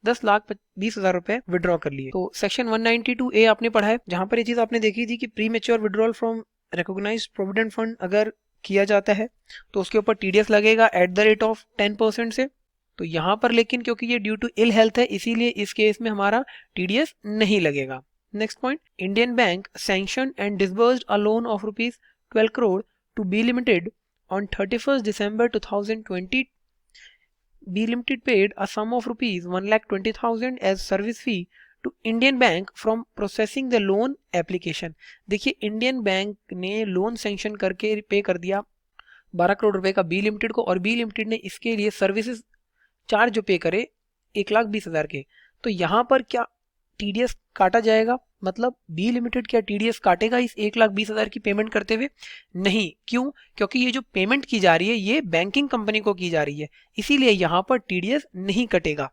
10,20,000 रुपए withdraw कर लिए। तो सेक्शन 192A आपने पढ़ा है जहां पर ये चीज आपने देखी थी कि premature withdrawal from recognised provident fund अगर किया जाता है तो उसके ऊपर TDS लगेगा एट द रेट ऑफ 10% से। तो यहाँ पर लेकिन क्योंकि ये ड्यू टू इल हेल्थ है इसीलिए इस केस में हमारा TDS नहीं लगेगा। Next point, Indian bank sanction and disbursed a loan of rupees 12 crore to B Limited on 31st December 2020. B Limited paid a sum of rupees 1,20,000 as service fee to Indian Bank from processing the loan application। देखिए Indian bank ने loan sanction करके पे कर दिया 12 करोड़ रुपए का B Limited को, और B Limited ने इसके लिए सर्विसेज चार्ज जो पे करे 1,20,000 के। तो यहाँ पर क्या TDS काटा जाएगा, मतलब B Limited क्या TDS काटेगा इस 1,20,000 की पेमेंट करते हुए? नहीं, क्यों? क्योंकि ये जो पेमेंट की जा रही है ये बैंकिंग कंपनी को की जा रही है, इसीलिए यहाँ पर TDS नहीं कटेगा।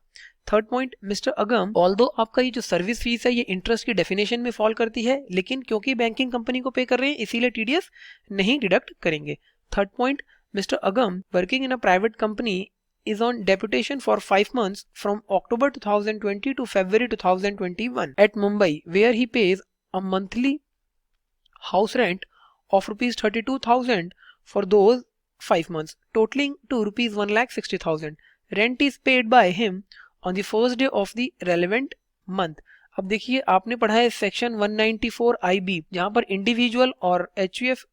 थर्ड पॉइंट, मिस्टर अगम, ऑल्दो आपका ये जो सर्विस फीस है ये इंटरेस्ट की डेफिनेशन में फॉल करती है, लेकिन क्योंकि बैंकिंग कंपनी को पे कर रहे हैं इसीलिए TDS नहीं डिडक्ट करेंगे। Third point, mister Agam working in a private company is on deputation for 5 months from October 2020 to February 2021 at Mumbai, where he pays a monthly house rent of rupees 32,000 for those 5 months, totaling to rupees 1,60,000. Rent is paid by him on the first day of the relevant month। अब देखिए आपने पढ़ा है section 194 IB जहां पर individual और HUF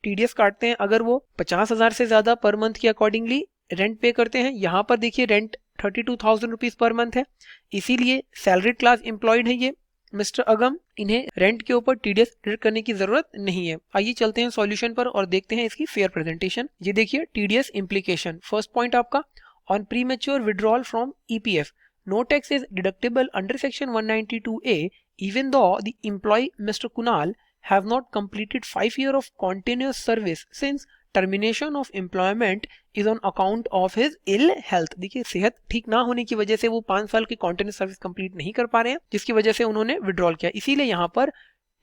TDS काटते हैं अगर वो 50,000 से ज्यादा पर मंथ के अकॉर्डिंगली रेंट पे करते हैं। यहाँ पर देखिए रेंट 32,000 रुपीज पर मंथ है, इसीलिए सैलरीड क्लास एम्प्लॉयड है ये मिस्टर अगम, इन्हें रेंट के ऊपर टीडीएस डिडक्ट करने की जरूरत नहीं है। आइए चलते हैं सॉल्यूशन पर और देखते हैं इसकी फेयर प्रेजेंटेशन। ये देखिए टीडीएस इम्प्लीकेशन। फर्स्ट पॉइंट आपका, on premature withdrawal from EPF no tax is deductible under section 192A even though the employee Mr. Kunal have not completed 5 years of continuous service since termination of employment is on account of his ill health। देखिए सेहत ठीक ना होने की वजह से वो 5 साल की कंटिन्यूस सर्विस कंप्लीट नहीं कर पा रहे हैं, जिसकी वजह से उन्होंने विड्रॉल किया, इसीलिए यहाँ पर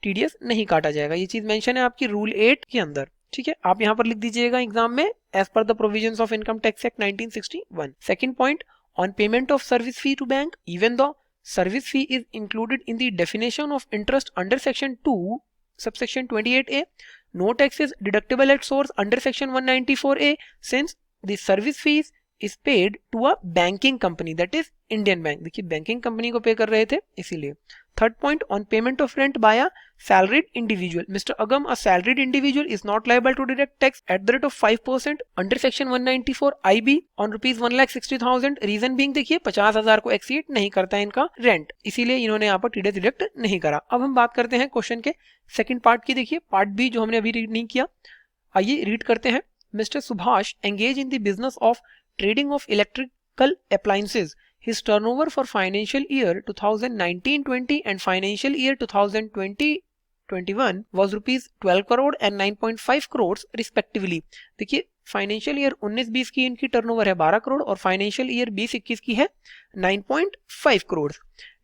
टीडीएस नहीं काटा जाएगा। ये चीज मेंशन है आपकी रूल 8 के अंदर, ठीक है। आप यहाँ पर लिख दीजिएगा एग्जाम में, as per the provisions of income tax act 1961। Second point, on payment of service fee to bank even though service fee is included in the definition of interest under section 2 subsection 28A no tax is deductible at source under section 194A since the service fees is paid to a banking company that is Indian Bank। देखिए banking company को pay कर रहे थे इसीलिए। Third point, on payment of rent by a salaried individual Mr. Agam, a salaried individual is not liable to deduct tax at the rate of 5% under section 194 IB on rupees 1,60,000। Reason being देखिए 50,000 को exceed नहीं करता है इनका rent, इसीलिए इन्होंने यहाँ पर टीडीएस डिडक्ट नहीं करा। अब हम बात करते हैं क्वेश्चन के सेकंड पार्ट की। देखिए पार्ट बी जो हमने अभी रीड नहीं किया, आइए रीड करते हैं। Mister Subhash engage in the business of trading of electrical appliances. His turnover for financial year 2019-20 and financial year 2020-21 was rupees 12 crore and 9.5 crores respectively। देखिए फाइनेंशियल ईयर 19-20 की इनकी टर्नओवर है 12 करोड़ और फाइनेंशियल ईयर 20-21 की है 9.5 crore.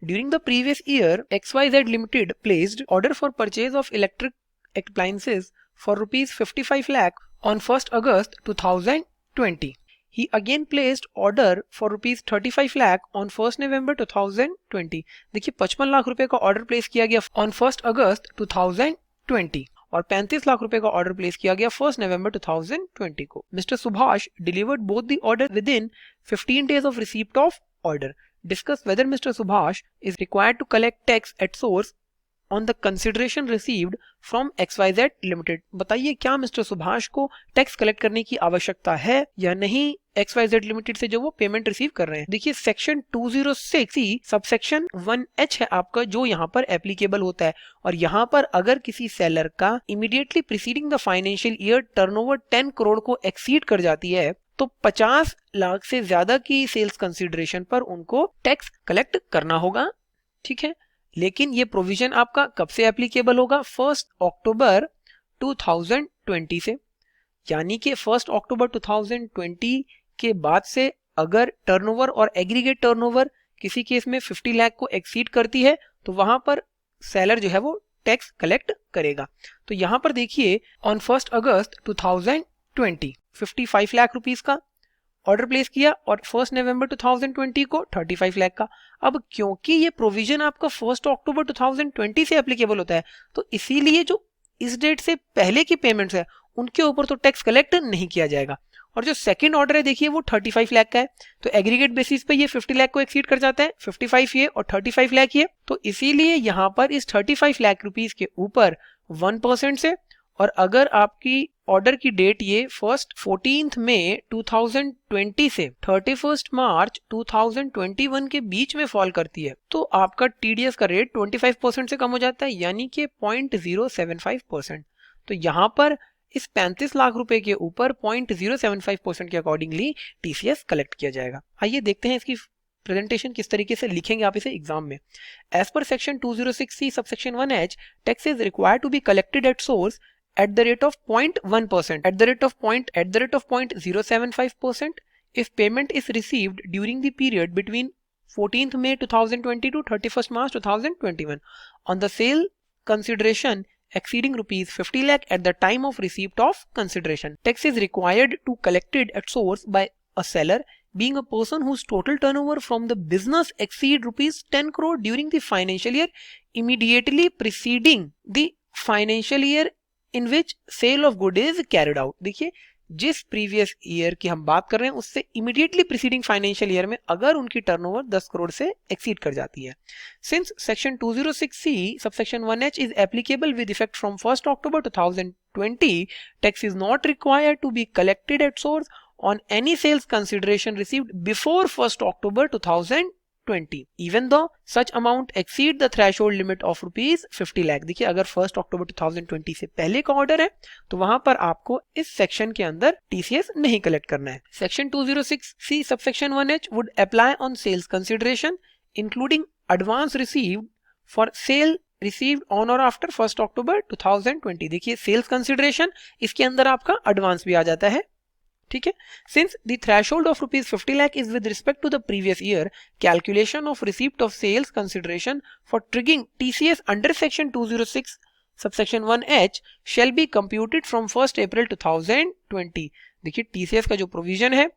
During the previous year XYZ Limited placed order for purchase of electric appliances for rupees 55 lakh on 1st August 2020। He again placed order for rupees 35 lakh on 1st November 2020। देखिए 55 लाख रुपए का order place किया गया on 1st August 2020 और 35 लाख रुपए का order place किया गया 1st November 2020 को। Mister Subhash delivered both the order with in 15 days of receipt of order। Discuss whether Mr. Subhash is required to collect tax at source on the consideration received from XYZ Limited। बताइए क्या mister Subhash को tax collect करने की आवश्यकता है या नहीं XYZ Limited से जो वो पेमेंट रिसीव कर रहे हैं। देखिए सेक्शन 206C सबसेक्शन 1H है आपका जो यहाँ पर एप्लीकेबल होता है, और यहाँ पर अगर किसी सेलर का immediately preceding the financial year turnover 10 crore को एक्सीड कर जाती है तो 50 लाख से ज्यादा की सेल्स कंसिडरेशन पर उनको टैक्स कलेक्ट करना होगा, ठीक है। लेकिन ये प्रोविजन आपका कब से एप्लीकेबल होगा? 1 अक्टूबर 2020 से, यानी कि 1 अक्टूबर 2020 के बाद से अगर टर्नओवर और एग्रीगेट टर्नओवर किसी केस में 50 लाख को एक्सीड करती है तो वहां पर सेलर जो है वो टैक्स कलेक्ट करेगा। तो यहां पर देखिए ऑन 1 अगस्त 2020 55 लाख रुपीस का ऑर्डर प्लेस किया और 1 नवंबर 2020 को 35 लाख का। अब क्योंकि ये प्रोविजन आपका 1 अक्टूबर 2020 से एप्लीकेबल होता है तो इसीलिए जो इस डेट से पहले की पेमेंट्स है उनके ऊपर तो टैक्स कलेक्ट नहीं किया जाएगा। और जो सेकंड ऑर्डर है देखिए वो 35 लाख का है, तो एग्रीगेट बेसिस पे ये 50 लाख को एक्सीड कर जाता है, 55 ये और 35 लाख ये, तो इसीलिए यहाँ पर इस 35 लाख रुपीस के ऊपर 1% से, और अगर आपकी ऑर्डर की डेट ये 14 मई 2020 से 31 मार्च 2021 के बीच में फॉल करती है तो आपका टीडीएस का रेट 25% से कम हो जाता है, यानी कि 0.075%। तो यहाँ पर इस 35 लाख रुपए के ऊपर 0.075% के अकॉर्डिंगली टीसीएस कलेक्ट किया जाएगा। आइए देखते हैं इसकी प्रेजेंटेशन किस तरीके से लिखेंगे आप इसे एग्जाम में। As per section 206C subsection 1H tax is required to be collected at source at the rate of 0.1%, at the rate of 0.075% if payment is received during the period between 14th May 2020 to 31st March 2021 on the sale consideration exceeding rupees 50 lakh at the time of receipt of consideration. Tax is required to collected at source by a seller being a person whose total turnover from the business exceed rupees 10 crore during the financial year immediately preceding the financial year in which sale of good is carried out. देखिए जिस previous year की हम बात कर रहे हैं उससे immediately preceding financial year में अगर उनकी टर्नओवर 10 करोड़ से एक्सीड कर जाती है। Since section 206C subsection 1H is applicable with effect from 1 October 2020 tax is not required to be collected at source on any sales consideration received before 1st October 2020 even though such amount exceed the threshold limit of rupees 50 lakh। देखिए अगर 1st October 2020 से पहले का order है तो वहां पर आपको इस सेक्शन के अंदर TCS नहीं कलेक्ट करना है। Section 206C subsection 1H would apply on sales consideration including advance received for sale received on or after 1st October 2020। देखिए सेल्स कंसिडरेशन इसके अंदर आपका एडवांस भी आ जाता है, ठीक है। Since the threshold of rupees 50 lakh is with respect to the previous year, calculation of receipt of sales consideration for triggering TCS under section 206 subsection 1H shall be computed from 1st April 2020। देखिए TCS का जो provision है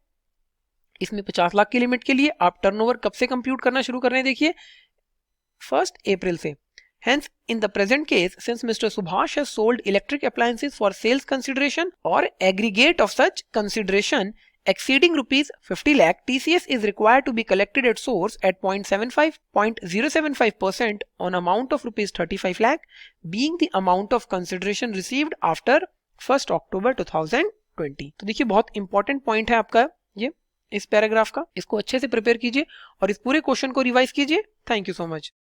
इसमें 50 लाख की limit के लिए आप turnover कब से कंप्यूट करना शुरू कर रहे हैं, देखिए 1st April से। Hence, in the present case, since Mr. Subhash has sold electric appliances for sales consideration or aggregate of such consideration exceeding rupees 50 lakh, TCS is required to be collected at source at 0.75% on amount of rupees 35 lakh, being the amount of consideration received after 1st October 2020। तो देखिए बहुत important point है आपका ये इस paragraph का, इसको अच्छे से प्रिपेयर कीजिए और इस पूरे क्वेश्चन को रिवाइज कीजिए। Thank you so much.